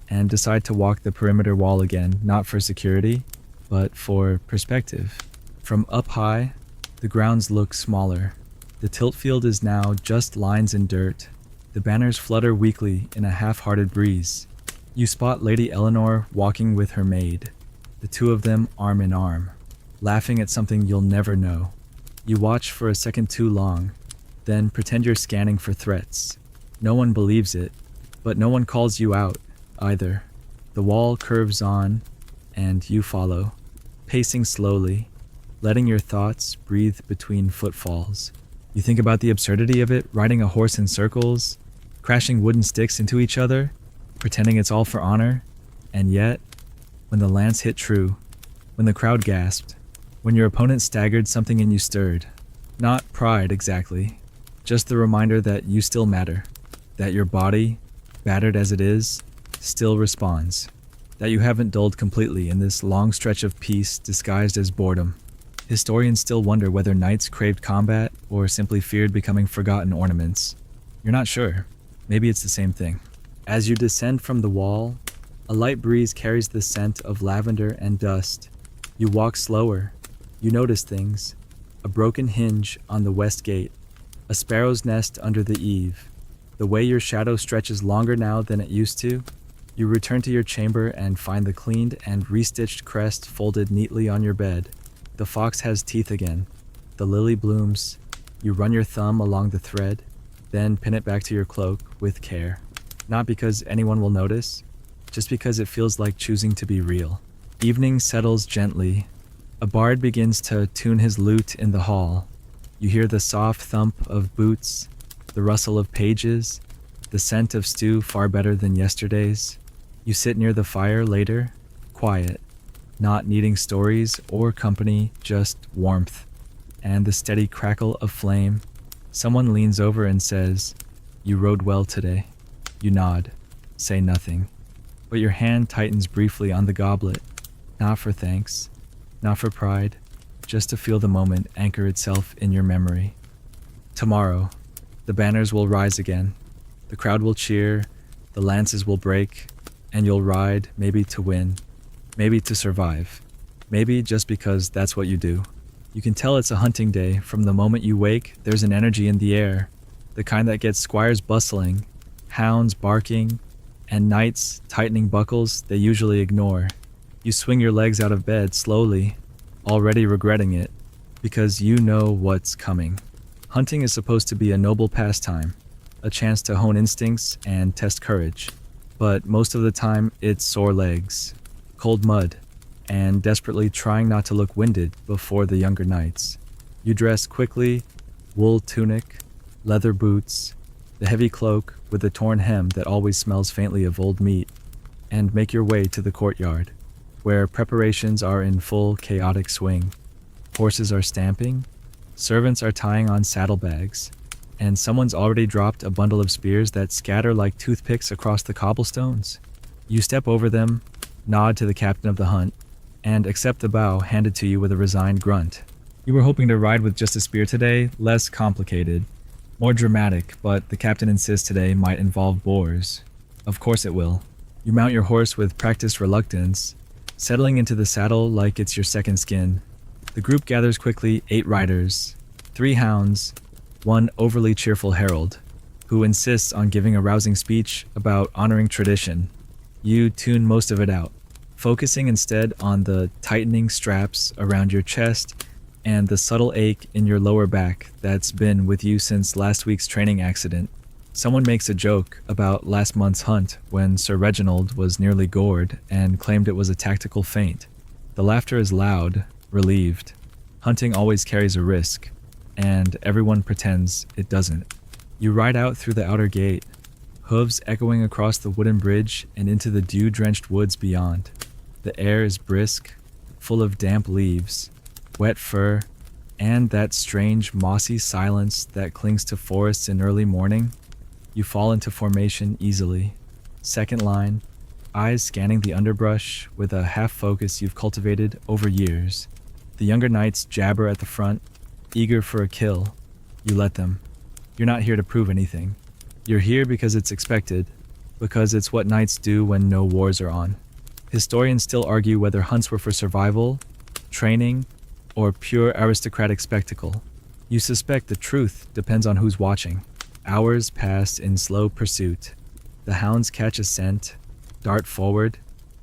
S1: and decide to walk the perimeter wall again, not for security, but for perspective. From up high, the grounds look smaller. The tilt field is now just lines and dirt. The banners flutter weakly in a half-hearted breeze. You spot Lady Eleanor walking with her maid, the two of them arm in arm, laughing at something you'll never know. You watch for a second too long, then pretend you're scanning for threats. No one believes it, but no one calls you out. either. The wall curves on, and you follow, pacing slowly, letting your thoughts breathe between footfalls. You think about the absurdity of it, riding a horse in circles, crashing wooden sticks into each other, pretending it's all for honor, and yet, when the lance hit true, when the crowd gasped, when your opponent staggered, something in you stirred. Not pride exactly, just the reminder that you still matter, that your body, battered as it is, still responds, that you haven't dulled completely in this long stretch of peace disguised as boredom. Historians still wonder whether knights craved combat or simply feared becoming forgotten ornaments. You're not sure. Maybe it's the same thing. As you descend from the wall, a light breeze carries the scent of lavender and dust. You walk slower. You notice things. A broken hinge on the west gate. A sparrow's nest under the eave. The way your shadow stretches longer now than it used to. You return to your chamber and find the cleaned and restitched crest folded neatly on your bed. The fox has teeth again. The lily blooms. You run your thumb along the thread, then pin it back to your cloak with care. Not because anyone will notice, just because it feels like choosing to be real. Evening settles gently. A bard begins to tune his lute in the hall. You hear the soft thump of boots, the rustle of pages, the scent of stew far better than yesterday's. You sit near the fire later, quiet, not needing stories or company, just warmth, and the steady crackle of flame. Someone leans over and says, "You rode well today." You nod, say nothing, but your hand tightens briefly on the goblet, not for thanks, not for pride, just to feel the moment anchor itself in your memory. Tomorrow, the banners will rise again, the crowd will cheer, the lances will break, and you'll ride, maybe to win, maybe to survive, maybe just because that's what you do. You can tell it's a hunting day from the moment you wake. There's an energy in the air, the kind that gets squires bustling, hounds barking, and knights tightening buckles they usually ignore. You swing your legs out of bed slowly, already regretting it, because you know what's coming. Hunting is supposed to be a noble pastime, a chance to hone instincts and test courage. But most of the time, it's sore legs, cold mud, and desperately trying not to look winded before the younger knights. You dress quickly, wool tunic, leather boots, the heavy cloak with the torn hem that always smells faintly of old meat, and make your way to the courtyard, where preparations are in full chaotic swing. Horses are stamping, servants are tying on saddlebags, and someone's already dropped a bundle of spears that scatter like toothpicks across the cobblestones. You step over them, nod to the captain of the hunt, and accept the bow handed to you with a resigned grunt. You were hoping to ride with just a spear today, less complicated, more dramatic, but the captain insists today might involve boars. Of course it will. You mount your horse with practiced reluctance, settling into the saddle like it's your second skin. The group gathers quickly, 8 riders, 3 hounds, 1 overly cheerful herald, who insists on giving a rousing speech about honoring tradition. You tune most of it out, focusing instead on the tightening straps around your chest and the subtle ache in your lower back that's been with you since last week's training accident. Someone makes a joke about last month's hunt when Sir Reginald was nearly gored and claimed it was a tactical feint. The laughter is loud, relieved. Hunting always carries a risk, and everyone pretends it doesn't. You ride out through the outer gate, hooves echoing across the wooden bridge and into the dew-drenched woods beyond. The air is brisk, full of damp leaves, wet fur, and that strange mossy silence that clings to forests in early morning. You fall into formation easily. Second line, eyes scanning the underbrush with a half-focus you've cultivated over years. The younger knights jabber at the front, eager for a kill. You let them. You're not here to prove anything. You're here because it's expected, because it's what knights do when no wars are on. Historians still argue whether hunts were for survival, training, or pure aristocratic spectacle. You suspect the truth depends on who's watching. Hours pass in slow pursuit. The hounds catch a scent, dart forward,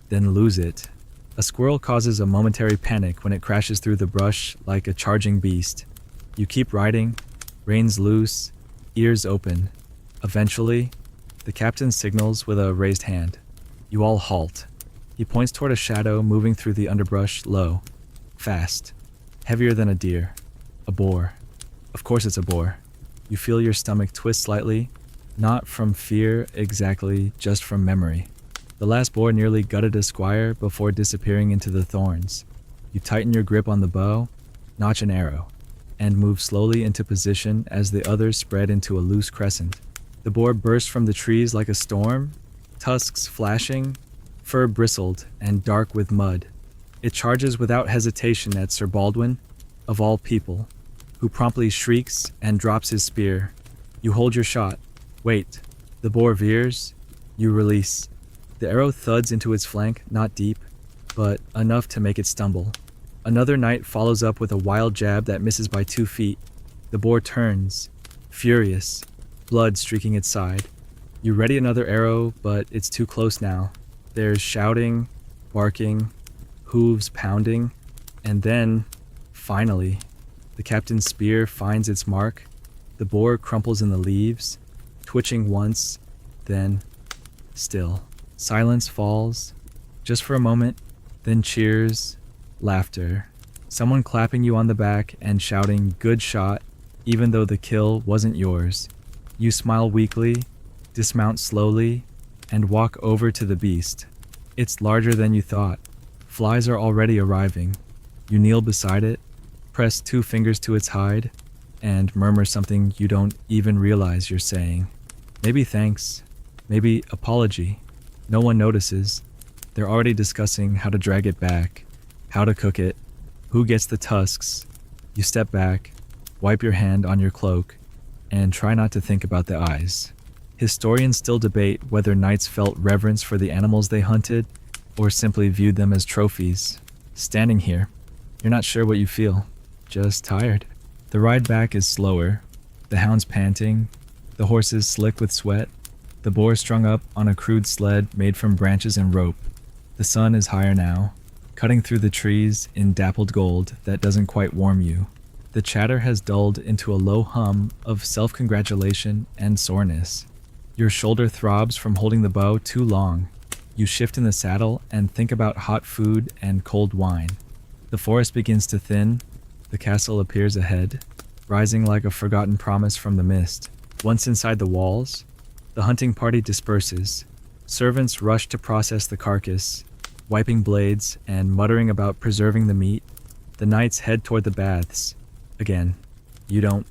S1: then lose it. A squirrel causes a momentary panic when it crashes through the brush like a charging beast. You keep riding, reins loose, ears open. Eventually, the captain signals with a raised hand. You all halt. He points toward a shadow moving through the underbrush, low, fast, heavier than a deer. A boar. Of course it's a boar. You feel your stomach twist slightly, not from fear exactly, just from memory. The last boar nearly gutted a squire before disappearing into the thorns. You tighten your grip on the bow, notch an arrow, and move slowly into position as the others spread into a loose crescent. The boar burst from the trees like a storm, tusks flashing, fur bristled and dark with mud. It charges without hesitation at Sir Baldwin, of all people, who promptly shrieks and drops his spear. You hold your shot. Wait. The boar veers. You release. The arrow thuds into its flank, not deep, but enough to make it stumble. Another knight follows up with a wild jab that misses by 2 feet. The boar turns, furious, blood streaking its side. You ready another arrow, but it's too close now. There's shouting, barking, hooves pounding, and then, finally, the captain's spear finds its mark. The boar crumples in the leaves, twitching once, then still. Silence falls, just for a moment, then cheers, laughter, someone clapping you on the back and shouting, "Good shot," even though the kill wasn't yours. You smile weakly, dismount slowly, and walk over to the beast. It's larger than you thought. Flies are already arriving. You kneel beside it, press 2 fingers to its hide, and murmur something you don't even realize you're saying. Maybe thanks, maybe apology. No one notices. They're already discussing how to drag it back, how to cook it, who gets the tusks. You step back, wipe your hand on your cloak, and try not to think about the eyes. Historians still debate whether knights felt reverence for the animals they hunted or simply viewed them as trophies. Standing here, you're not sure what you feel, just tired. The ride back is slower, the hounds panting, the horses slick with sweat, the boar strung up on a crude sled made from branches and rope. The sun is higher now, cutting through the trees in dappled gold that doesn't quite warm you. The chatter has dulled into a low hum of self-congratulation and soreness. Your shoulder throbs from holding the bow too long. You shift in the saddle and think about hot food and cold wine. The forest begins to thin. The castle appears ahead, rising like a forgotten promise from the mist. Once inside the walls, the hunting party disperses. Servants rush to process the carcass, wiping blades and muttering about preserving the meat. The knights head toward the baths. Again, you don't.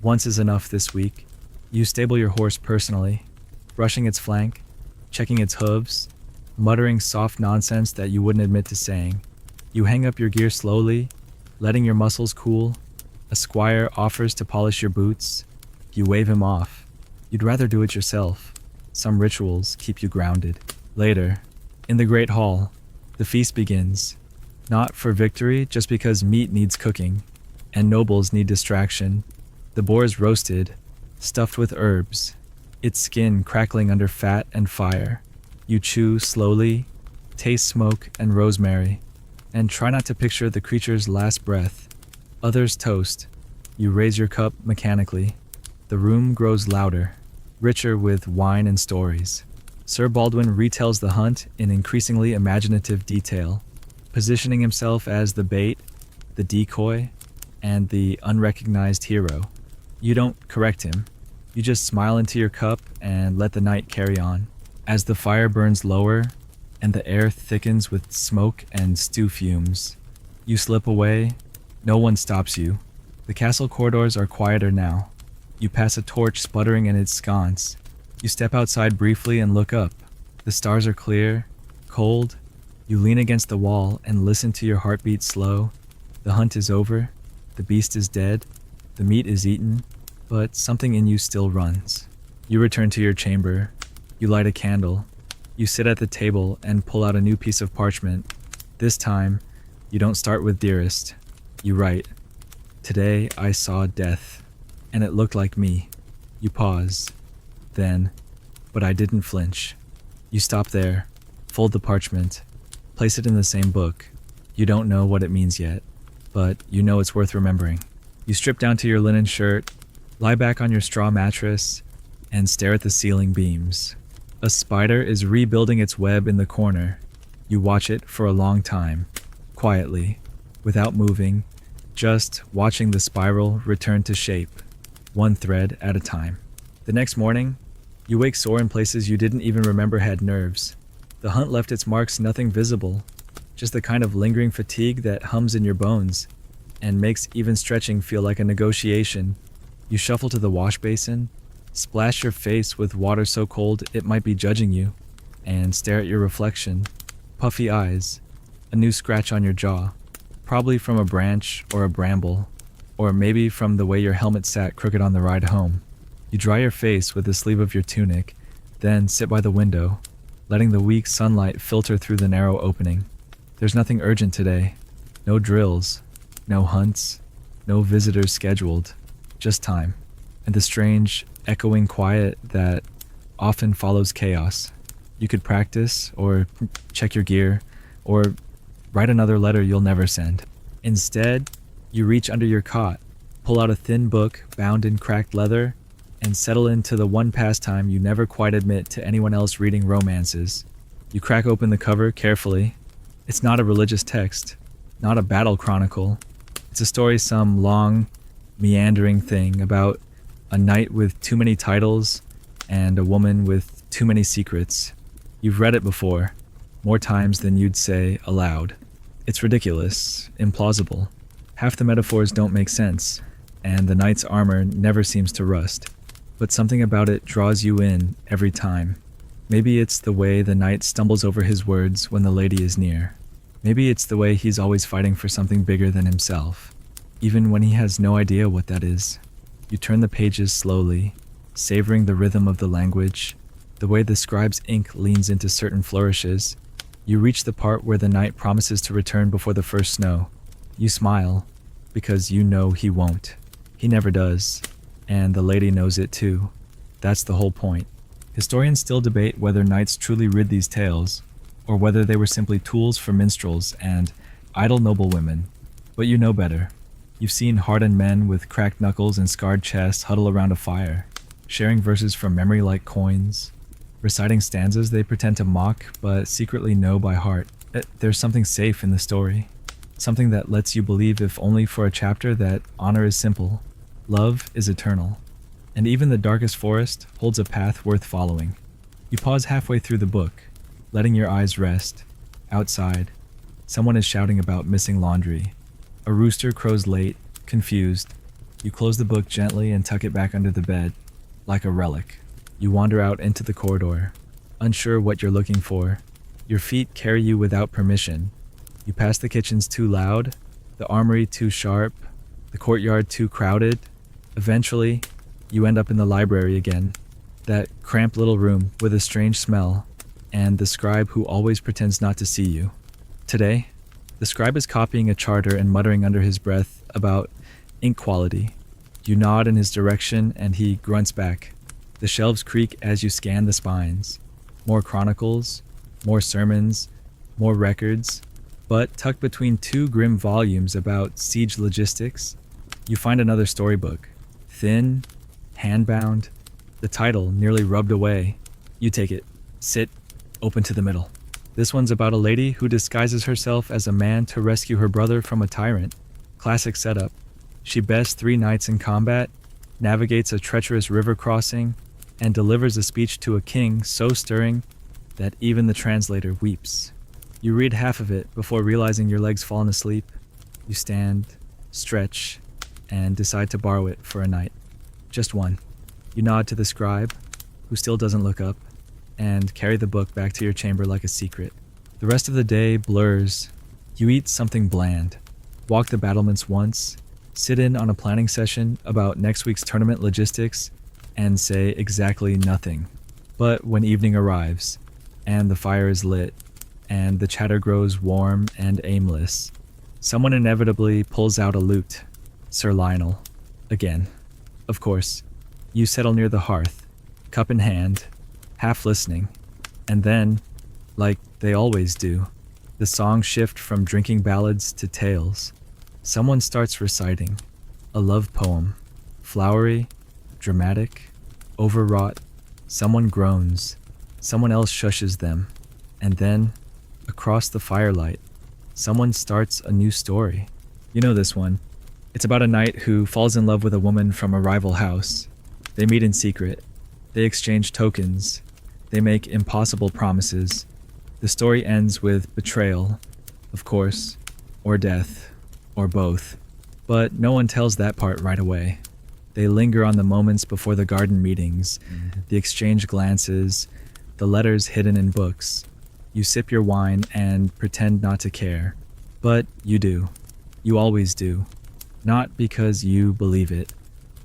S1: Once is enough this week. You stable your horse personally, brushing its flank, checking its hooves, muttering soft nonsense that you wouldn't admit to saying. You hang up your gear slowly, letting your muscles cool. A squire offers to polish your boots. You wave him off. You'd rather do it yourself. Some rituals keep you grounded. Later, in the great hall, the feast begins. Not for victory, just because meat needs cooking, and nobles need distraction. The boar is roasted, stuffed with herbs, its skin crackling under fat and fire. You chew slowly, taste smoke and rosemary, and try not to picture the creature's last breath. Others toast. You raise your cup mechanically. The room grows louder, richer with wine and stories. Sir Baldwin retells the hunt in increasingly imaginative detail, positioning himself as the bait, the decoy, and the unrecognized hero. You don't correct him. You just smile into your cup and let the night carry on. As the fire burns lower and the air thickens with smoke and stew fumes, you slip away. No one stops you. The castle corridors are quieter now. You pass a torch sputtering in its sconce. You step outside briefly and look up. The stars are clear, cold. You lean against the wall and listen to your heartbeat slow. The hunt is over. The beast is dead. The meat is eaten. But something in you still runs. You return to your chamber. You light a candle. You sit at the table and pull out a new piece of parchment. This time, you don't start with dearest. You write, "Today I saw death, and it looked like me." You pause. Then, "But I didn't flinch." You stop there, fold the parchment, place it in the same book. You don't know what it means yet, but you know it's worth remembering. You strip down to your linen shirt, lie back on your straw mattress, and stare at the ceiling beams. A spider is rebuilding its web in the corner. You watch it for a long time, quietly, without moving, just watching the spiral return to shape, one thread at a time. The next morning, you wake sore in places you didn't even remember had nerves. The hunt left its marks nothing visible, just the kind of lingering fatigue that hums in your bones and makes even stretching feel like a negotiation. You shuffle to the wash basin, splash your face with water so cold it might be judging you, and stare at your reflection. Puffy eyes, a new scratch on your jaw, probably from a branch or a bramble, or maybe from the way your helmet sat crooked on the ride home. You dry your face with the sleeve of your tunic, then sit by the window, letting the weak sunlight filter through the narrow opening. There's nothing urgent today. No drills, no hunts, no visitors scheduled, just time, and the strange, echoing quiet that often follows chaos. You could practice, or check your gear, or write another letter you'll never send. Instead, you reach under your cot, pull out a thin book bound in cracked leather, and settle into the one pastime you never quite admit to anyone else reading romances. You crack open the cover carefully. It's not a religious text, not a battle chronicle. It's a story, some long, meandering thing about a night with too many titles and a woman with too many secrets. You've read it before, more times than you'd say aloud. It's ridiculous, implausible. Half the metaphors don't make sense, and the knight's armor never seems to rust. But something about it draws you in every time. Maybe it's the way the knight stumbles over his words when the lady is near. Maybe it's the way he's always fighting for something bigger than himself, even when he has no idea what that is. You turn the pages slowly, savoring the rhythm of the language, the way the scribe's ink leans into certain flourishes. You reach the part where the knight promises to return before the first snow. You smile, because you know he won't. He never does, and the lady knows it too. That's the whole point. Historians still debate whether knights truly read these tales, or whether they were simply tools for minstrels and idle noblewomen. But you know better. You've seen hardened men with cracked knuckles and scarred chests huddle around a fire, sharing verses from memory like coins, reciting stanzas they pretend to mock but secretly know by heart. There's something safe in the story, something that lets you believe, if only for a chapter, that honor is simple, love is eternal, and even the darkest forest holds a path worth following. You pause halfway through the book, letting your eyes rest. Outside, someone is shouting about missing laundry. A rooster crows late, confused. You close the book gently and tuck it back under the bed, like a relic. You wander out into the corridor, unsure what you're looking for. Your feet carry you without permission. You pass the kitchens too loud, the armory too sharp, the courtyard too crowded. Eventually, you end up in the library again, that cramped little room with a strange smell, and the scribe who always pretends not to see you. Today, the scribe is copying a charter and muttering under his breath about ink quality. You nod in his direction and he grunts back. The shelves creak as you scan the spines. More chronicles, more sermons, more records. But tucked between two grim volumes about siege logistics, you find another storybook. Thin, hand-bound, the title nearly rubbed away. You take it. Sit, open to the middle. This one's about a lady who disguises herself as a man to rescue her brother from a tyrant. Classic setup. She bests 3 knights in combat, navigates a treacherous river crossing, and delivers a speech to a king so stirring that even the translator weeps. You read half of it before realizing your leg's fallen asleep. You stand, stretch, and decide to borrow it for a night. Just one. You nod to the scribe, who still doesn't look up, and carry the book back to your chamber like a secret. The rest of the day blurs. You eat something bland, walk the battlements once, sit in on a planning session about next week's tournament logistics, and say exactly nothing. But when evening arrives, and the fire is lit, and the chatter grows warm and aimless, someone inevitably pulls out a lute. Sir Lionel. Again. Of course, you settle near the hearth, cup in hand, half listening, and then, like they always do, the songs shift from drinking ballads to tales. Someone starts reciting a love poem, flowery, dramatic, overwrought. Someone groans, Someone else shushes them. And then, across the firelight, someone starts a new story. You know this one. It's about a knight who falls in love with a woman from a rival house. They meet in secret. They exchange tokens. They make impossible promises. The story ends with betrayal, of course, or death, or both. But no one tells that part right away. They linger on the moments before the garden meetings, the exchange glances, the letters hidden in books. You sip your wine and pretend not to care. But you do. You always do. Not because you believe it,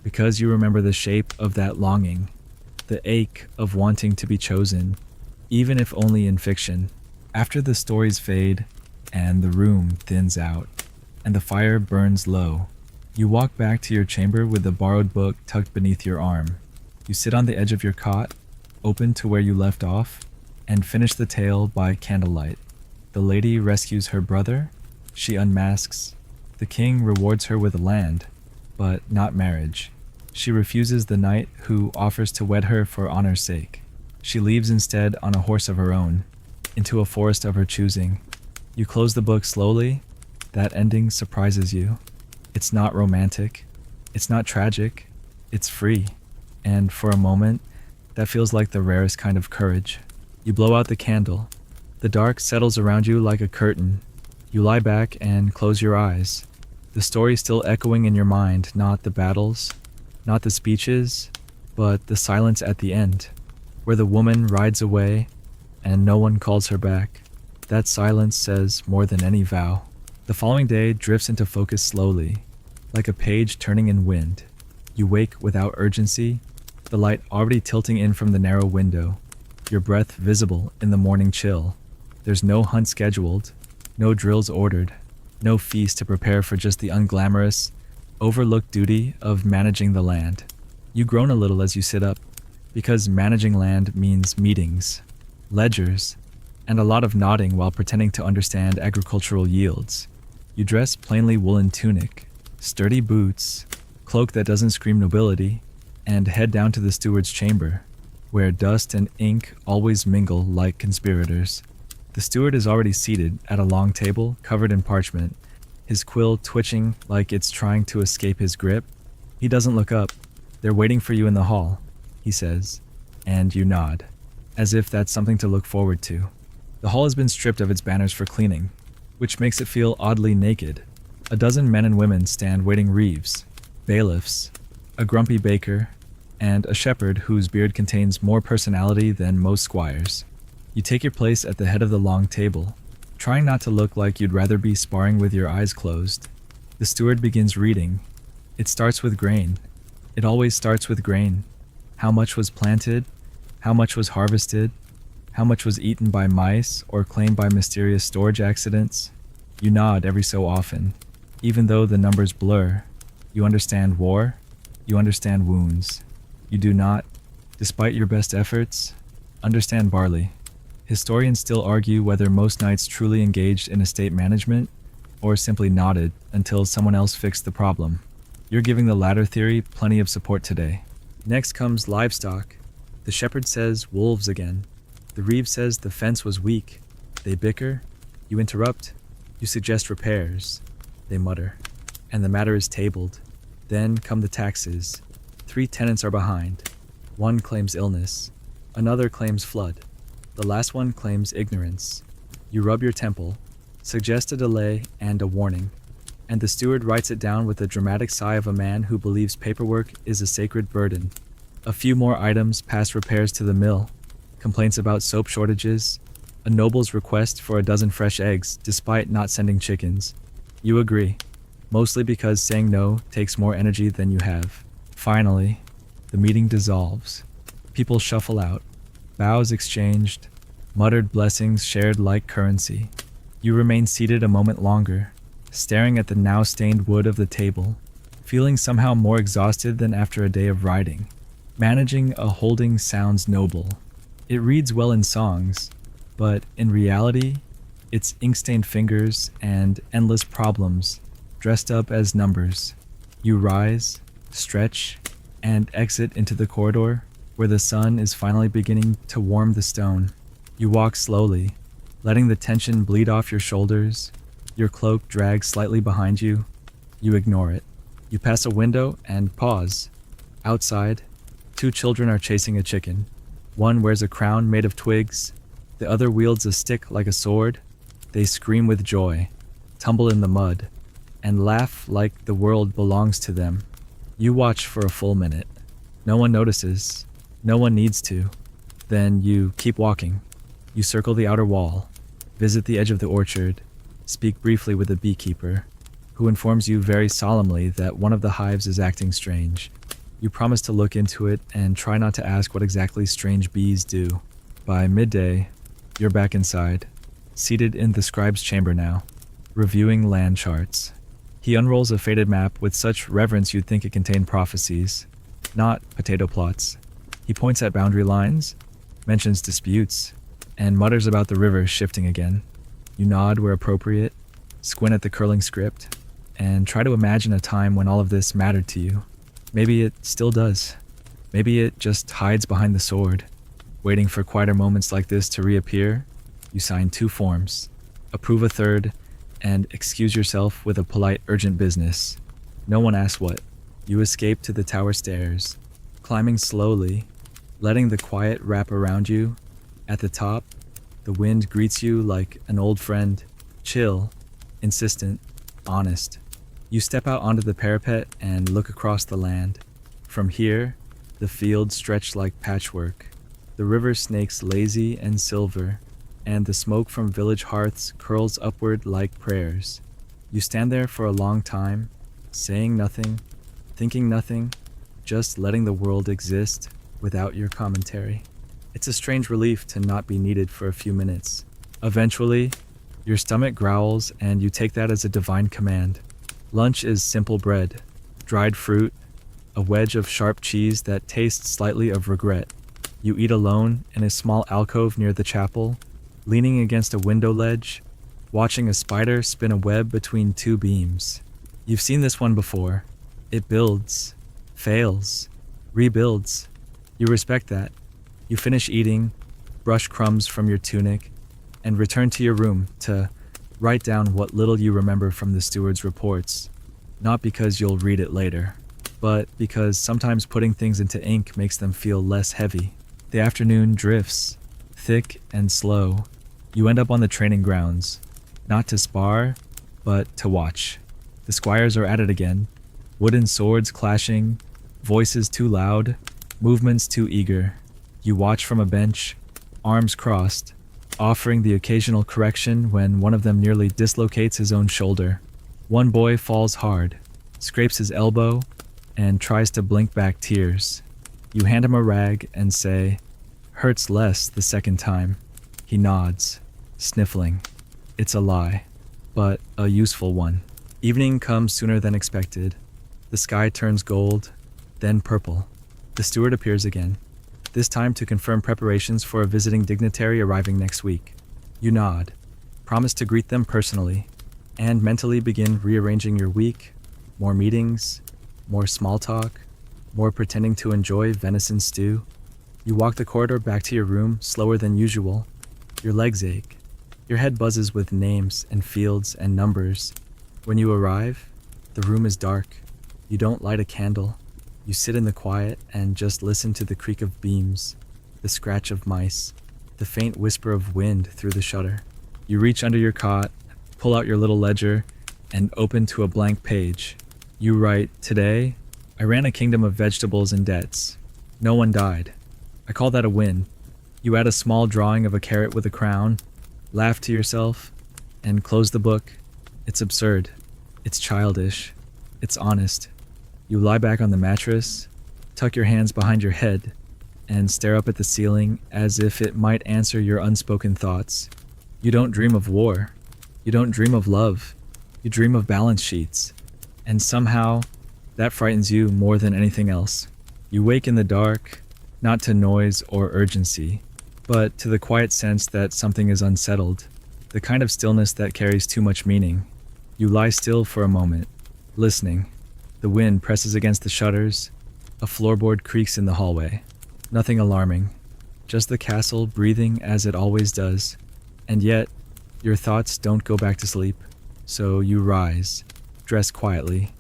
S1: because you remember the shape of that longing, the ache of wanting to be chosen, even if only in fiction. After the stories fade, and the room thins out, and the fire burns low, you walk back to your chamber with the borrowed book tucked beneath your arm. You sit on the edge of your cot, open to where you left off, and finish the tale by candlelight. The lady rescues her brother, she unmasks. The king rewards her with land, but not marriage. She refuses the knight who offers to wed her for honor's sake. She leaves instead on a horse of her own, into a forest of her choosing. You close the book slowly. That ending surprises you. It's not romantic. It's not tragic. It's free. And for a moment, that feels like the rarest kind of courage. You blow out the candle. The dark settles around you like a curtain. You lie back and close your eyes. The story still echoing in your mind, not the battles, not the speeches, but the silence at the end, where the woman rides away and no one calls her back. That silence says more than any vow. The following day drifts into focus slowly, like a page turning in wind. You wake without urgency, the light already tilting in from the narrow window, your breath visible in the morning chill. There's no hunt scheduled, no drills ordered, no feast to prepare for just the unglamorous, overlooked duty of managing the land. You groan a little as you sit up, because managing land means meetings, ledgers, and a lot of nodding while pretending to understand agricultural yields. You dress plainly woolen tunic, sturdy boots, cloak that doesn't scream nobility, and head down to the steward's chamber, where dust and ink always mingle like conspirators. The steward is already seated at a long table covered in parchment, his quill twitching like it's trying to escape his grip. He doesn't look up. "They're waiting for you in the hall," he says, and you nod, as if that's something to look forward to. The hall has been stripped of its banners for cleaning, which makes it feel oddly naked. A dozen men and women stand waiting reeves, bailiffs, a grumpy baker, and a shepherd whose beard contains more personality than most squires. You take your place at the head of the long table, trying not to look like you'd rather be sparring with your eyes closed. The steward begins reading. It starts with grain. It always starts with grain. How much was planted? How much was harvested? How much was eaten by mice or claimed by mysterious storage accidents? You nod every so often. Even though the numbers blur, you understand war. You understand wounds. You do not, despite your best efforts, understand barley. Historians still argue whether most knights truly engaged in estate management or simply nodded until someone else fixed the problem. You're giving the latter theory plenty of support today. Next comes livestock. The shepherd says wolves again. The reeve says the fence was weak. They bicker. You interrupt. You suggest repairs. They mutter. And the matter is tabled. Then come the taxes. 3 tenants are behind. One claims illness. Another claims flood. The last one claims ignorance. You rub your temple, suggest a delay and a warning, and the steward writes it down with the dramatic sigh of a man who believes paperwork is a sacred burden. A few more items past repairs to the mill, complaints about soap shortages, a noble's request for a dozen fresh eggs despite not sending chickens. You agree, mostly because saying no takes more energy than you have. Finally, the meeting dissolves. People shuffle out. Bows exchanged, muttered blessings shared like currency. You remain seated a moment longer, staring at the now stained wood of the table, feeling somehow more exhausted than after a day of riding. Managing a holding sounds noble. It reads well in songs, but in reality, it's ink-stained fingers and endless problems dressed up as numbers. You rise, stretch, and exit into the corridor, where the sun is finally beginning to warm the stone. You walk slowly, letting the tension bleed off your shoulders. Your cloak drags slightly behind you. You ignore it. You pass a window and pause. Outside, two children are chasing a chicken. One wears a crown made of twigs. The other wields a stick like a sword. They scream with joy, tumble in the mud, and laugh like the world belongs to them. You watch for a full minute. No one notices. No one needs to. Then you keep walking. You circle the outer wall, visit the edge of the orchard, speak briefly with the beekeeper, who informs you very solemnly that one of the hives is acting strange. You promise to look into it and try not to ask what exactly strange bees do. By midday, you're back inside, seated in the scribe's chamber now, reviewing land charts. He unrolls a faded map with such reverence you'd think it contained prophecies, not potato plots. He points at boundary lines, mentions disputes, and mutters about the river shifting again. You nod where appropriate, squint at the curling script, and try to imagine a time when all of this mattered to you. Maybe it still does. Maybe it just hides behind the sword. Waiting for quieter moments like this to reappear, you sign 2 forms, approve a third, and excuse yourself with a polite urgent business. No one asks what. You escape to the tower stairs, climbing slowly, letting the quiet wrap around you. At the top, the wind greets you like an old friend, chill, insistent, honest. You step out onto the parapet and look across the land. From here, the fields stretch like patchwork. The river snakes lazy and silver, and the smoke from village hearths curls upward like prayers. You stand there for a long time, saying nothing, thinking nothing, just letting the world exist without your commentary. It's a strange relief to not be needed for a few minutes. Eventually, your stomach growls and you take that as a divine command. Lunch is simple bread, dried fruit, a wedge of sharp cheese that tastes slightly of regret. You eat alone in a small alcove near the chapel, leaning against a window ledge, watching a spider spin a web between 2 beams. You've seen this one before. It builds, fails, rebuilds. You respect that. You finish eating, brush crumbs from your tunic, and return to your room to write down what little you remember from the steward's reports, not because you'll read it later, but because sometimes putting things into ink makes them feel less heavy. The afternoon drifts, thick and slow. You end up on the training grounds, not to spar, but to watch. The squires are at it again, wooden swords clashing, voices too loud, movements too eager. You watch from a bench, arms crossed, offering the occasional correction when one of them nearly dislocates his own shoulder. One boy falls hard, scrapes his elbow, and tries to blink back tears. You hand him a rag and say, "Hurts less the second time." He nods, sniffling. It's a lie, but a useful one. Evening comes sooner than expected. The sky turns gold, then purple. The steward appears again, this time to confirm preparations for a visiting dignitary arriving next week. You nod, promise to greet them personally, and mentally begin rearranging your week. More meetings, more small talk, more pretending to enjoy venison stew. You walk the corridor back to your room slower than usual. Your legs ache. Your head buzzes with names and fields and numbers. When you arrive, the room is dark. You don't light a candle. You sit in the quiet and just listen to the creak of beams, the scratch of mice, the faint whisper of wind through the shutter. You reach under your cot, pull out your little ledger, and open to a blank page. You write, "Today, I ran a kingdom of vegetables and debts. No one died. I call that a win." You add a small drawing of a carrot with a crown, laugh to yourself, and close the book. It's absurd. It's childish. It's honest. You lie back on the mattress, tuck your hands behind your head, and stare up at the ceiling as if it might answer your unspoken thoughts. You don't dream of war. You don't dream of love. You dream of balance sheets. And somehow, that frightens you more than anything else. You wake in the dark, not to noise or urgency, but to the quiet sense that something is unsettled, the kind of stillness that carries too much meaning. You lie still for a moment, listening. The wind presses against the shutters. A floorboard creaks in the hallway. Nothing alarming, just the castle breathing as it always does. And yet, your thoughts don't go back to sleep. So you rise, dress quietly,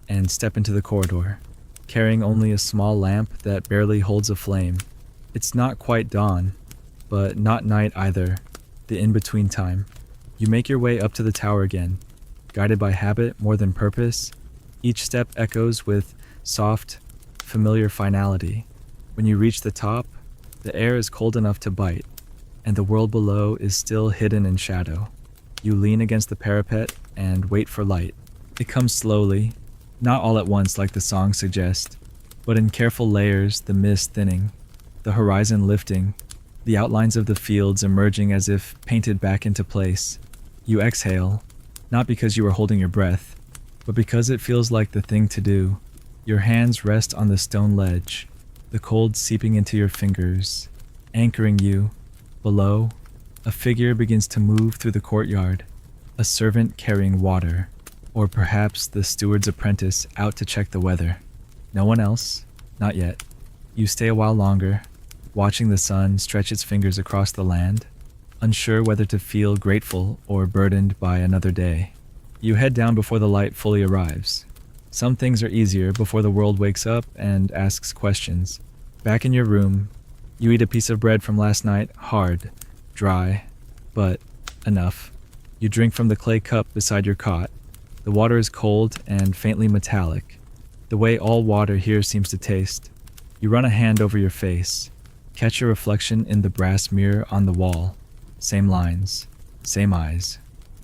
S1: and step into the corridor, carrying only a small lamp that barely holds a flame. It's not quite dawn, but not night either, the in-between time. You make your way up to the tower again, guided by habit more than purpose. Each step echoes with soft, familiar finality. When you reach the top, the air is cold enough to bite, and the world below is still hidden in shadow. You lean against the parapet and wait for light. It comes slowly, not all at once like the song suggests, but in careful layers, the mist thinning, the horizon lifting, the outlines of the fields emerging as if painted back into place. You exhale, not because you are holding your breath, but because it feels like the thing to do. Your hands rest on the stone ledge, the cold seeping into your fingers, anchoring you. Below, a figure begins to move through the courtyard, a servant carrying water, or perhaps the steward's apprentice out to check the weather. No one else, not yet. You stay a while longer, watching the sun stretch its fingers across the land, unsure whether to feel grateful or burdened by another day. You head down before the light fully arrives. Some things are easier before the world wakes up and asks questions. Back in your room, you eat a piece of bread from last night, hard, dry, but enough. You drink from the clay cup beside your cot. The water is cold and faintly metallic, the way all water here seems to taste. You run a hand over your face, catch your reflection in the brass mirror on the wall. Same lines, same eyes.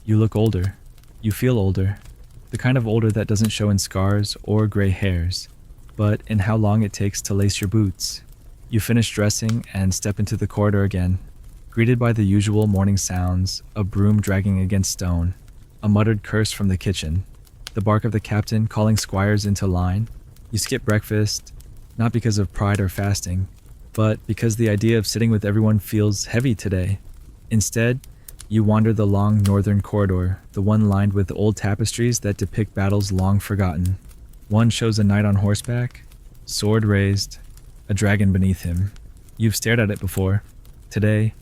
S1: You look older. You feel older. The kind of older that doesn't show in scars or gray hairs, but in how long it takes to lace your boots. You finish dressing and step into the corridor again, greeted by the usual morning sounds, a broom dragging against stone, a muttered curse from the kitchen, the bark of the captain calling squires into line. You skip breakfast, not because of pride or fasting, but because the idea of sitting with everyone feels heavy today. Instead, you wander the long northern corridor, the one lined with old tapestries that depict battles long forgotten. One shows a knight on horseback, sword raised, a dragon beneath him. You've stared at it before. Today,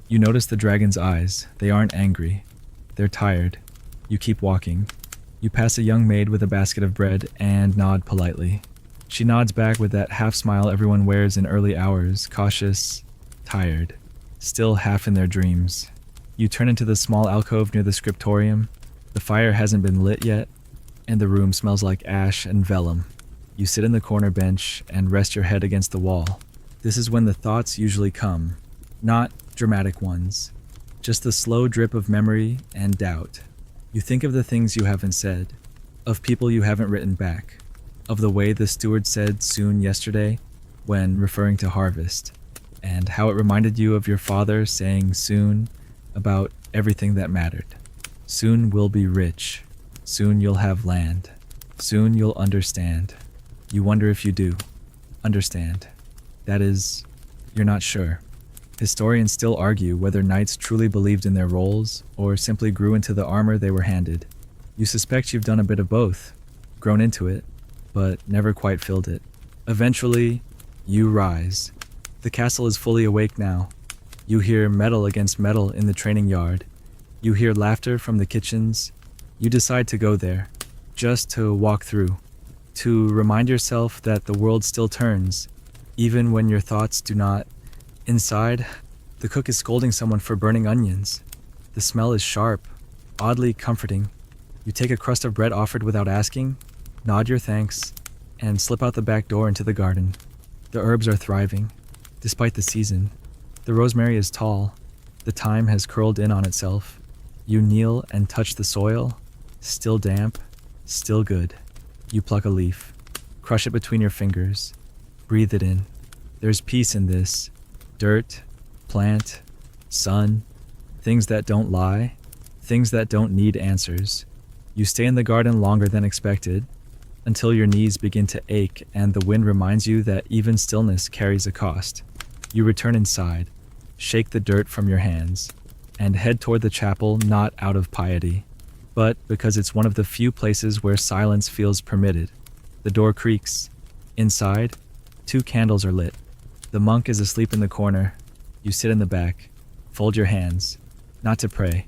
S1: you notice the dragon's eyes. They aren't angry. They're tired. You keep walking. You pass a young maid with a basket of bread and nod politely. She nods back with that half smile everyone wears in early hours, cautious, tired, still half in their dreams. You turn into the small alcove near the scriptorium. The fire hasn't been lit yet, and the room smells like ash and vellum. You sit in the corner bench and rest your head against the wall. This is when the thoughts usually come, not dramatic ones, just the slow drip of memory and doubt. You think of the things you haven't said, of people you haven't written back, of the way the steward said soon yesterday when referring to harvest, and how it reminded you of your father saying soon about everything that mattered. Soon we'll be rich. Soon you'll have land. Soon you'll understand. You wonder if you do understand. That is, you're not sure. Historians still argue whether knights truly believed in their roles or simply grew into the armor they were handed. You suspect you've done a bit of both, grown into it, but never quite filled it. Eventually, you rise. The castle is fully awake now. You hear metal against metal in the training yard. You hear laughter from the kitchens. You decide to go there, just to walk through, to remind yourself that the world still turns, even when your thoughts do not. Inside, the cook is scolding someone for burning onions. The smell is sharp, oddly comforting. You take a crust of bread offered without asking, nod your thanks, and slip out the back door into the garden. The herbs are thriving, despite the season. The rosemary is tall. The thyme has curled in on itself. You kneel and touch the soil, still damp, still good. You pluck a leaf, crush it between your fingers, breathe it in. There's peace in this. Dirt, plant, sun, things that don't lie, things that don't need answers. You stay in the garden longer than expected, until your knees begin to ache and the wind reminds you that even stillness carries a cost. You return inside, shake the dirt from your hands, and head toward the chapel not out of piety, but because it's one of the few places where silence feels permitted. The door creaks. Inside, 2 candles are lit. The monk is asleep in the corner. You sit in the back, fold your hands, not to pray,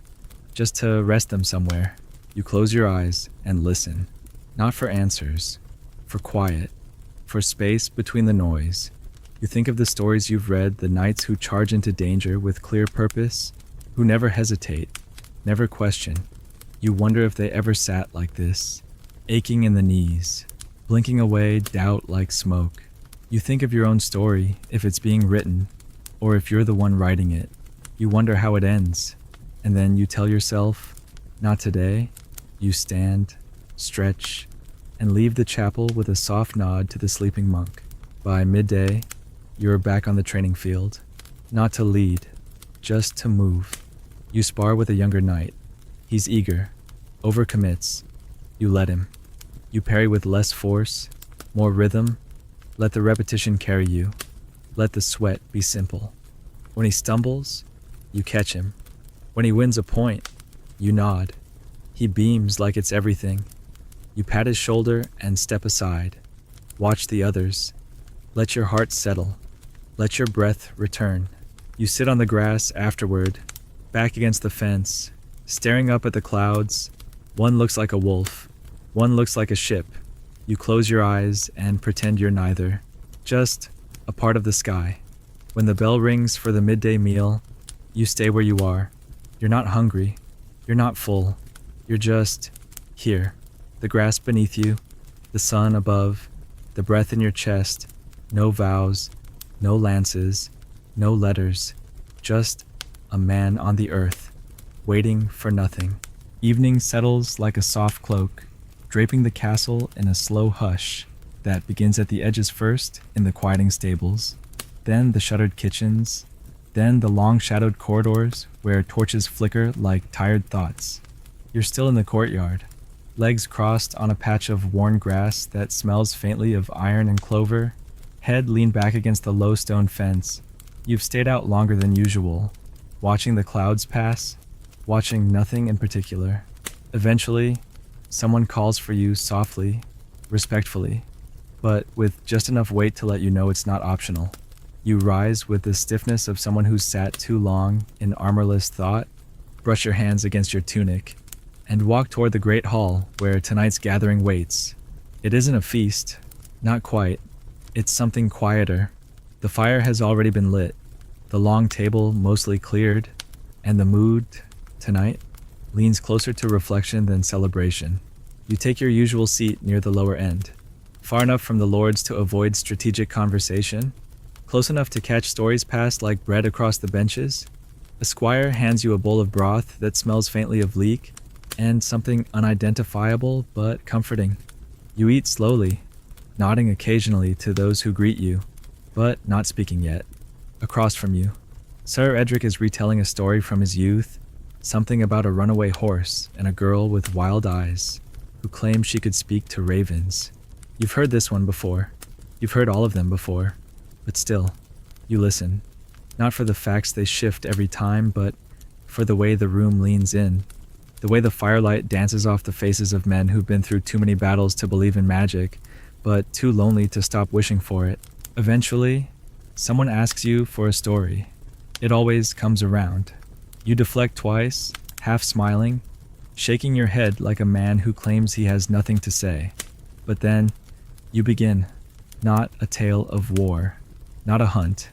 S1: just to rest them somewhere. You close your eyes and listen, not for answers, for quiet, for space between the noise. You think of the stories you've read, the knights who charge into danger with clear purpose, who never hesitate, never question. You wonder if they ever sat like this, aching in the knees, blinking away doubt like smoke. You think of your own story, if it's being written, or if you're the one writing it. You wonder how it ends, and then you tell yourself, not today. You stand, stretch, and leave the chapel with a soft nod to the sleeping monk. By midday, you're back on the training field, not to lead, just to move. You spar with a younger knight. He's eager, overcommits. You let him. You parry with less force, more rhythm. Let the repetition carry you. Let the sweat be simple. When he stumbles, you catch him. When he wins a point, you nod. He beams like it's everything. You pat his shoulder and step aside. Watch the others. Let your heart settle. Let your breath return. You sit on the grass afterward, back against the fence, staring up at the clouds. One looks like a wolf. One looks like a ship. You close your eyes and pretend you're neither, just a part of the sky. When the bell rings for the midday meal, you stay where you are. You're not hungry. You're not full. You're just here. The grass beneath you, the sun above, the breath in your chest. No vows, no lances, no letters. Just a man on the earth, waiting for nothing. Evening settles like a soft cloak, draping the castle in a slow hush that begins at the edges first in the quieting stables, then the shuttered kitchens, then the long-shadowed corridors where torches flicker like tired thoughts. You're still in the courtyard, legs crossed on a patch of worn grass that smells faintly of iron and clover, head leaned back against the low stone fence. You've stayed out longer than usual, watching the clouds pass, watching nothing in particular. Eventually, someone calls for you softly, respectfully, but with just enough weight to let you know it's not optional. You rise with the stiffness of someone who's sat too long in armorless thought, brush your hands against your tunic, and walk toward the great hall where tonight's gathering waits. It isn't a feast, not quite. It's something quieter. The fire has already been lit, the long table mostly cleared, and the mood, tonight, leans closer to reflection than celebration. You take your usual seat near the lower end, far enough from the lords to avoid strategic conversation, close enough to catch stories passed like bread across the benches. A squire hands you a bowl of broth that smells faintly of leek, and something unidentifiable but comforting. You eat slowly, nodding occasionally to those who greet you, but not speaking yet. Across from you, Sir Edric is retelling a story from his youth, something about a runaway horse and a girl with wild eyes who claimed she could speak to ravens. You've heard this one before. You've heard all of them before. But still, you listen. Not for the facts they shift every time, but for the way the room leans in. The way the firelight dances off the faces of men who've been through too many battles to believe in magic, but too lonely to stop wishing for it. Eventually, someone asks you for a story. It always comes around. You deflect twice, half smiling, shaking your head like a man who claims he has nothing to say. But then, you begin. Not a tale of war, not a hunt.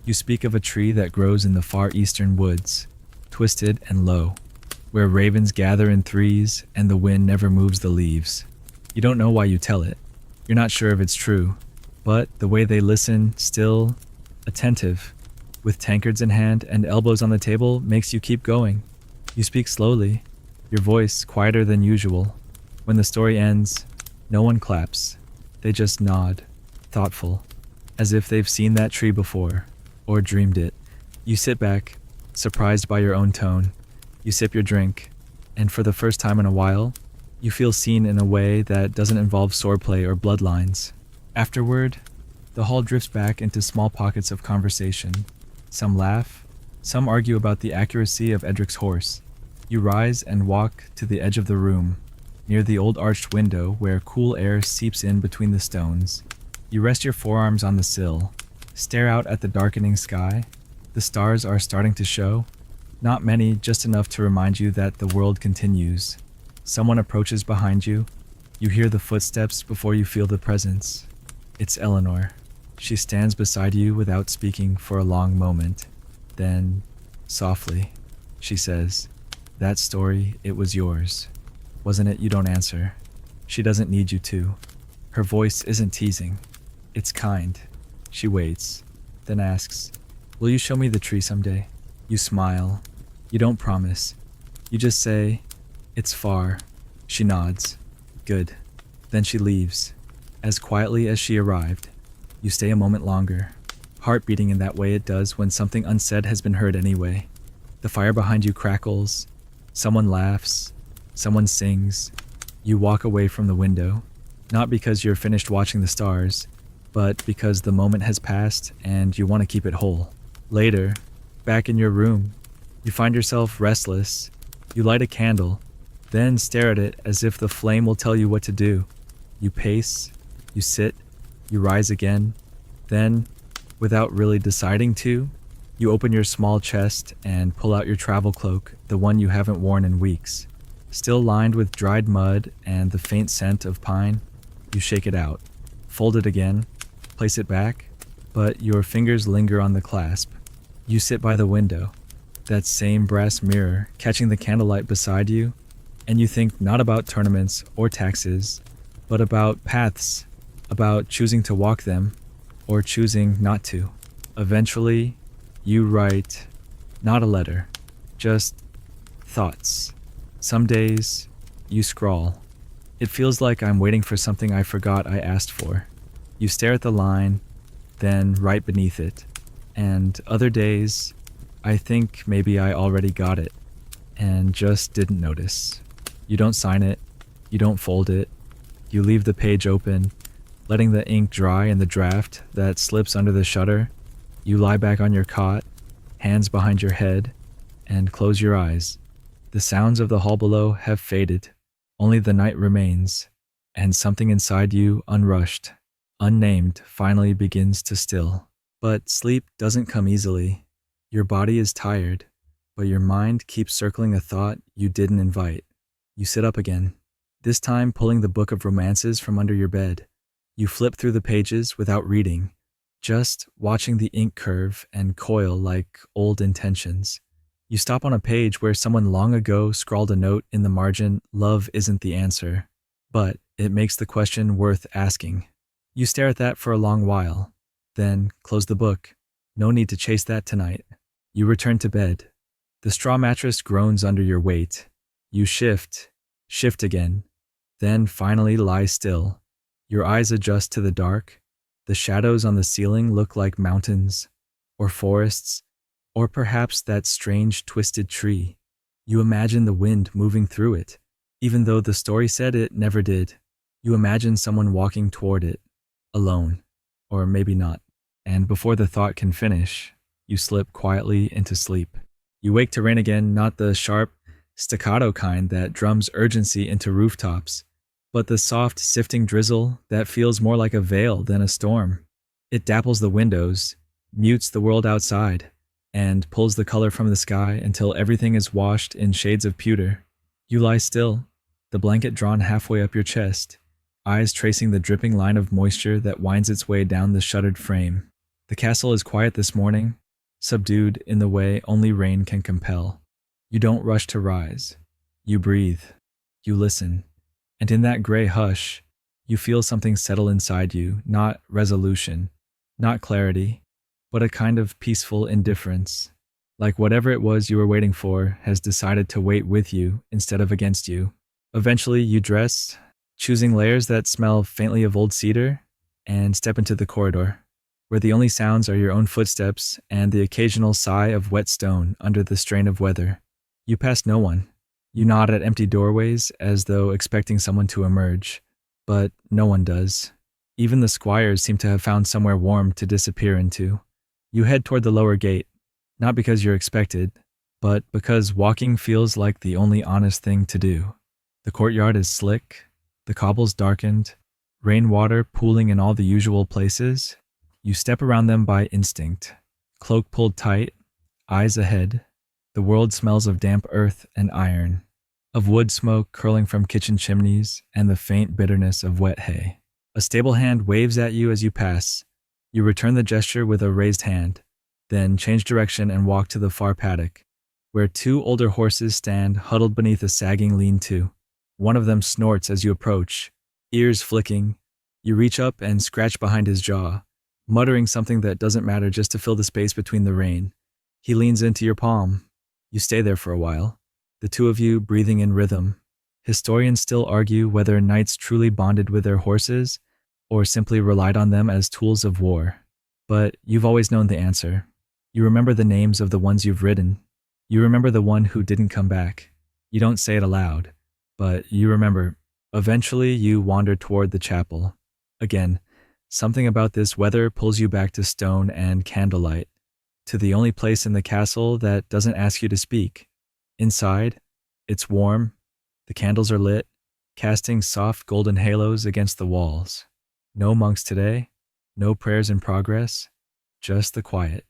S1: You speak of a tree that grows in the far eastern woods, twisted and low, where ravens gather in threes and the wind never moves the leaves. You don't know why you tell it. You're not sure if it's true, but the way they listen, still, attentive, with tankards in hand and elbows on the table, makes you keep going. You speak slowly, your voice quieter than usual. When the story ends, no one claps. They just nod, thoughtful, as if they've seen that tree before, or dreamed it. You sit back, surprised by your own tone. You sip your drink, and for the first time in a while, you feel seen in a way that doesn't involve swordplay or bloodlines. Afterward, the hall drifts back into small pockets of conversation. Some laugh, some argue about the accuracy of Edric's horse. You rise and walk to the edge of the room, near the old arched window where cool air seeps in between the stones. You rest your forearms on the sill, Stare out at the darkening sky. The stars are starting to show. Not many, just enough to remind you that the world continues. Someone approaches behind you. You hear the footsteps before you feel the presence. It's Eleanor. She stands beside you without speaking for a long moment. Then, softly, she says, "That story, it was yours. Wasn't it?" You don't answer. She doesn't need you to. Her voice isn't teasing. It's kind. She waits, then asks, "Will you show me the tree someday?" You smile. You don't promise. You just say, "It's far." She nods. Good. Then she leaves, as quietly as she arrived. You stay a moment longer, heart beating in that way it does when something unsaid has been heard anyway. The fire behind you crackles. Someone laughs. Someone sings. You walk away from the window, not because you're finished watching the stars, but because the moment has passed and you want to keep it whole. Later, back in your room, you find yourself restless. You light a candle, then stare at it as if the flame will tell you what to do. You pace, you sit, you rise again. Then, without really deciding to, you open your small chest and pull out your travel cloak, the one you haven't worn in weeks. Still lined with dried mud and the faint scent of pine, you shake it out, fold it again, place it back, but your fingers linger on the clasp. You sit by the window, that same brass mirror catching the candlelight beside you, and you think not about tournaments or taxes, but about paths, about choosing to walk them or choosing not to. Eventually, you write, not a letter, just thoughts. Some days, you scrawl. It feels like I'm waiting for something I forgot I asked for. You stare at the line, then write beneath it. And other days, I think maybe I already got it and just didn't notice. You don't sign it, you don't fold it, you leave the page open, letting the ink dry in the draft that slips under the shutter. You lie back on your cot, hands behind your head, and close your eyes. The sounds of the hall below have faded. Only the night remains, and something inside you, unrushed, unnamed, finally begins to still. But sleep doesn't come easily. Your body is tired, but your mind keeps circling a thought you didn't invite. You sit up again, this time pulling the book of romances from under your bed. You flip through the pages without reading, just watching the ink curve and coil like old intentions. You stop on a page where someone long ago scrawled a note in the margin, "Love isn't the answer," but it makes the question worth asking. You stare at that for a long while, then close the book. No need to chase that tonight. You return to bed. The straw mattress groans under your weight. You shift again, then finally lie still. Your eyes adjust to the dark. The shadows on the ceiling look like mountains, or forests, or perhaps that strange twisted tree. You imagine the wind moving through it, even though the story said it never did. You imagine someone walking toward it, alone, or maybe not. And before the thought can finish, you slip quietly into sleep. You wake to rain again, not the sharp, staccato kind that drums urgency into rooftops, but the soft, sifting drizzle that feels more like a veil than a storm. It dapples the windows, mutes the world outside, and pulls the color from the sky until everything is washed in shades of pewter. You lie still, the blanket drawn halfway up your chest, eyes tracing the dripping line of moisture that winds its way down the shuttered frame. The castle is quiet this morning, subdued in the way only rain can compel. You don't rush to rise. You breathe. You listen. And in that gray hush, you feel something settle inside you, not resolution, not clarity, but a kind of peaceful indifference. Like whatever it was you were waiting for has decided to wait with you instead of against you. Eventually, you dress, choosing layers that smell faintly of old cedar, and step into the corridor, where the only sounds are your own footsteps and the occasional sigh of wet stone under the strain of weather. You pass no one. You nod at empty doorways as though expecting someone to emerge, but no one does. Even the squires seem to have found somewhere warm to disappear into. You head toward the lower gate, not because you're expected, but because walking feels like the only honest thing to do. The courtyard is slick, the cobbles darkened, rainwater pooling in all the usual places. You step around them by instinct, cloak pulled tight, eyes ahead. The world smells of damp earth and iron, of wood smoke curling from kitchen chimneys and the faint bitterness of wet hay. A stable hand waves at you as you pass. You return the gesture with a raised hand, then change direction and walk to the far paddock, where two older horses stand huddled beneath a sagging lean-to. One of them snorts as you approach, ears flicking. You reach up and scratch behind his jaw, muttering something that doesn't matter just to fill the space between the rein. He leans into your palm. You stay there for a while, the two of you breathing in rhythm. Historians still argue whether knights truly bonded with their horses or simply relied on them as tools of war. But you've always known the answer. You remember the names of the ones you've ridden. You remember the one who didn't come back. You don't say it aloud, but you remember. Eventually, you wander toward the chapel. Again, something about this weather pulls you back to stone and candlelight, to the only place in the castle that doesn't ask you to speak. Inside, it's warm, the candles are lit, casting soft golden halos against the walls. No monks today, no prayers in progress, just the quiet.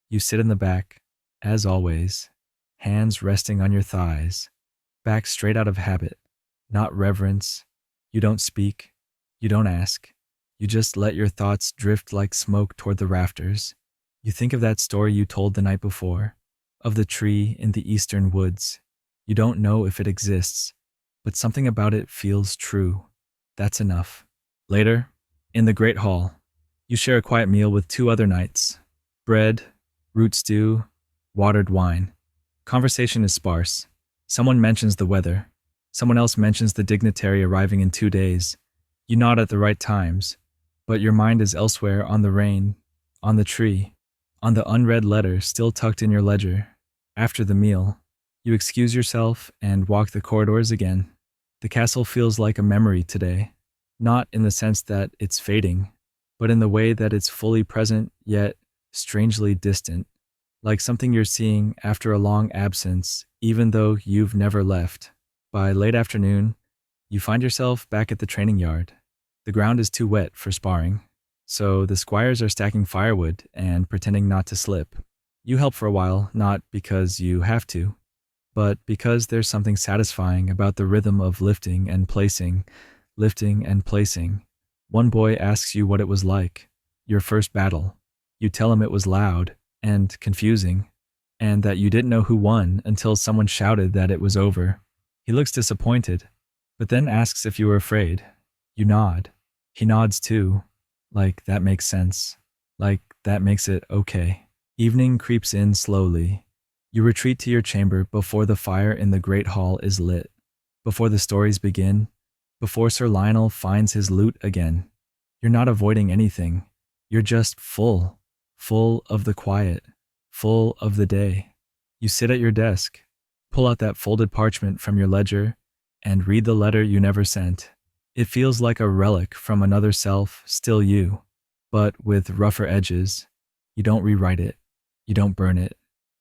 S1: You sit in the back, as always, hands resting on your thighs, back straight out of habit, not reverence. You don't speak, you don't ask, you just let your thoughts drift like smoke toward the rafters. You think of that story you told the night before, of the tree in the eastern woods. You don't know if it exists, but something about it feels true. That's enough. Later, in the great hall, you share a quiet meal with two other knights. Bread, root stew, watered wine. Conversation is sparse. Someone mentions the weather. Someone else mentions the dignitary arriving in 2 days. You nod at the right times, but your mind is elsewhere, on the rain, on the tree, on the unread letter still tucked in your ledger. After the meal, you excuse yourself and walk the corridors again. The castle feels like a memory today, not in the sense that it's fading, but in the way that it's fully present yet strangely distant, like something you're seeing after a long absence, even though you've never left. By late afternoon, you find yourself back at the training yard. The ground is too wet for sparring, so the squires are stacking firewood and pretending not to slip. You help for a while, not because you have to, but because there's something satisfying about the rhythm of lifting and placing, lifting and placing. One boy asks you what it was like, your first battle. You tell him it was loud and confusing, and that you didn't know who won until someone shouted that it was over. He looks disappointed, but then asks if you were afraid. You nod. He nods too, like that makes sense, like that makes it okay. Evening creeps in slowly. You retreat to your chamber before the fire in the great hall is lit, before the stories begin, before Sir Lionel finds his lute again. You're not avoiding anything. You're just full of the quiet, full of the day. You sit at your desk, pull out that folded parchment from your ledger, and read the letter you never sent. It feels like a relic from another self, still you, but with rougher edges. You don't rewrite it. You don't burn it.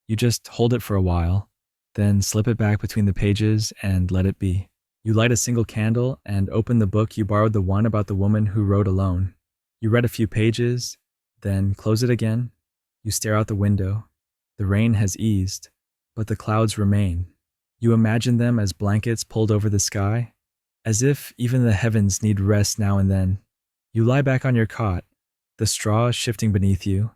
S1: You just hold it for a while, then slip it back between the pages and let it be. You light a single candle and open the book you borrowed, the one about the woman who rode alone. You read a few pages, then close it again. You stare out the window. The rain has eased, but the clouds remain. You imagine them as blankets pulled over the sky, as if even the heavens need rest now and then. You lie back on your cot, the straw shifting beneath you,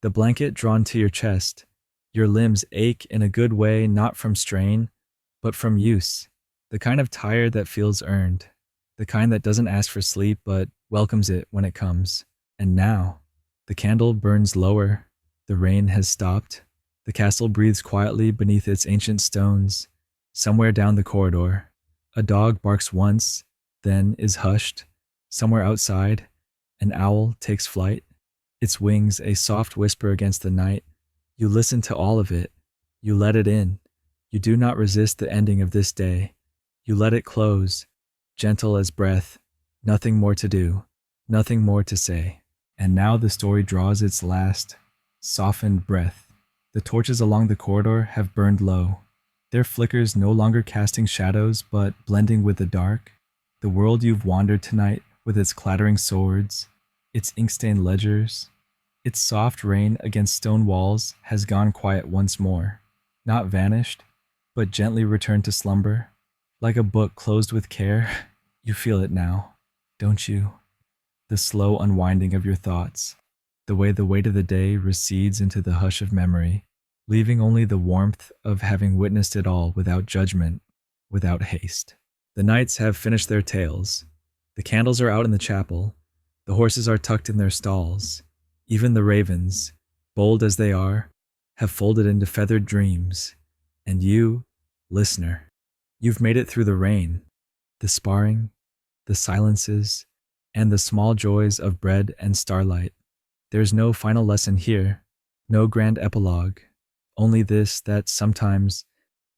S1: the blanket drawn to your chest. Your limbs ache in a good way, not from strain, but from use, the kind of tired that feels earned, the kind that doesn't ask for sleep but welcomes it when it comes. And now, the candle burns lower, the rain has stopped, the castle breathes quietly beneath its ancient stones. Somewhere down the corridor, a dog barks once, then is hushed. Somewhere outside, an owl takes flight, its wings a soft whisper against the night. You listen to all of it. You let it in. You do not resist the ending of this day. You let it close, gentle as breath. Nothing more to do, nothing more to say. And now the story draws its last, softened breath. The torches along the corridor have burned low, their flickers no longer casting shadows but blending with the dark. The world you've wandered tonight with its clattering swords, its ink-stained ledgers, Its soft rain against stone walls has gone quiet once more, not vanished, but gently returned to slumber. Like a book closed with care, you feel it now, don't you? The slow unwinding of your thoughts, the way the weight of the day recedes into the hush of memory, leaving only the warmth of having witnessed it all without judgment, without haste. The knights have finished their tales. The candles are out in the chapel. The horses are tucked in their stalls. Even the ravens, bold as they are, have folded into feathered dreams. And you, listener, you've made it through the rain, the sparring, the silences, and the small joys of bread and starlight. There's no final lesson here, no grand epilogue, only this, that sometimes,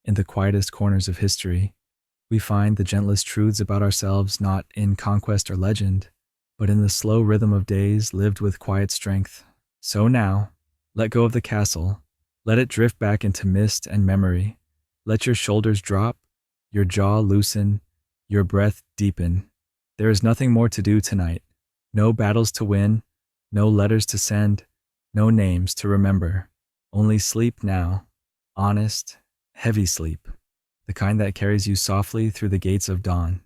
S1: in the quietest corners of history, we find the gentlest truths about ourselves not in conquest or legend, but in the slow rhythm of days lived with quiet strength. So now, let go of the castle, let it drift back into mist and memory. Let your shoulders drop, your jaw loosen, your breath deepen. There is nothing more to do tonight. No battles to win, no letters to send, no names to remember. Only sleep now. Honest, heavy sleep. The kind that carries you softly through the gates of dawn.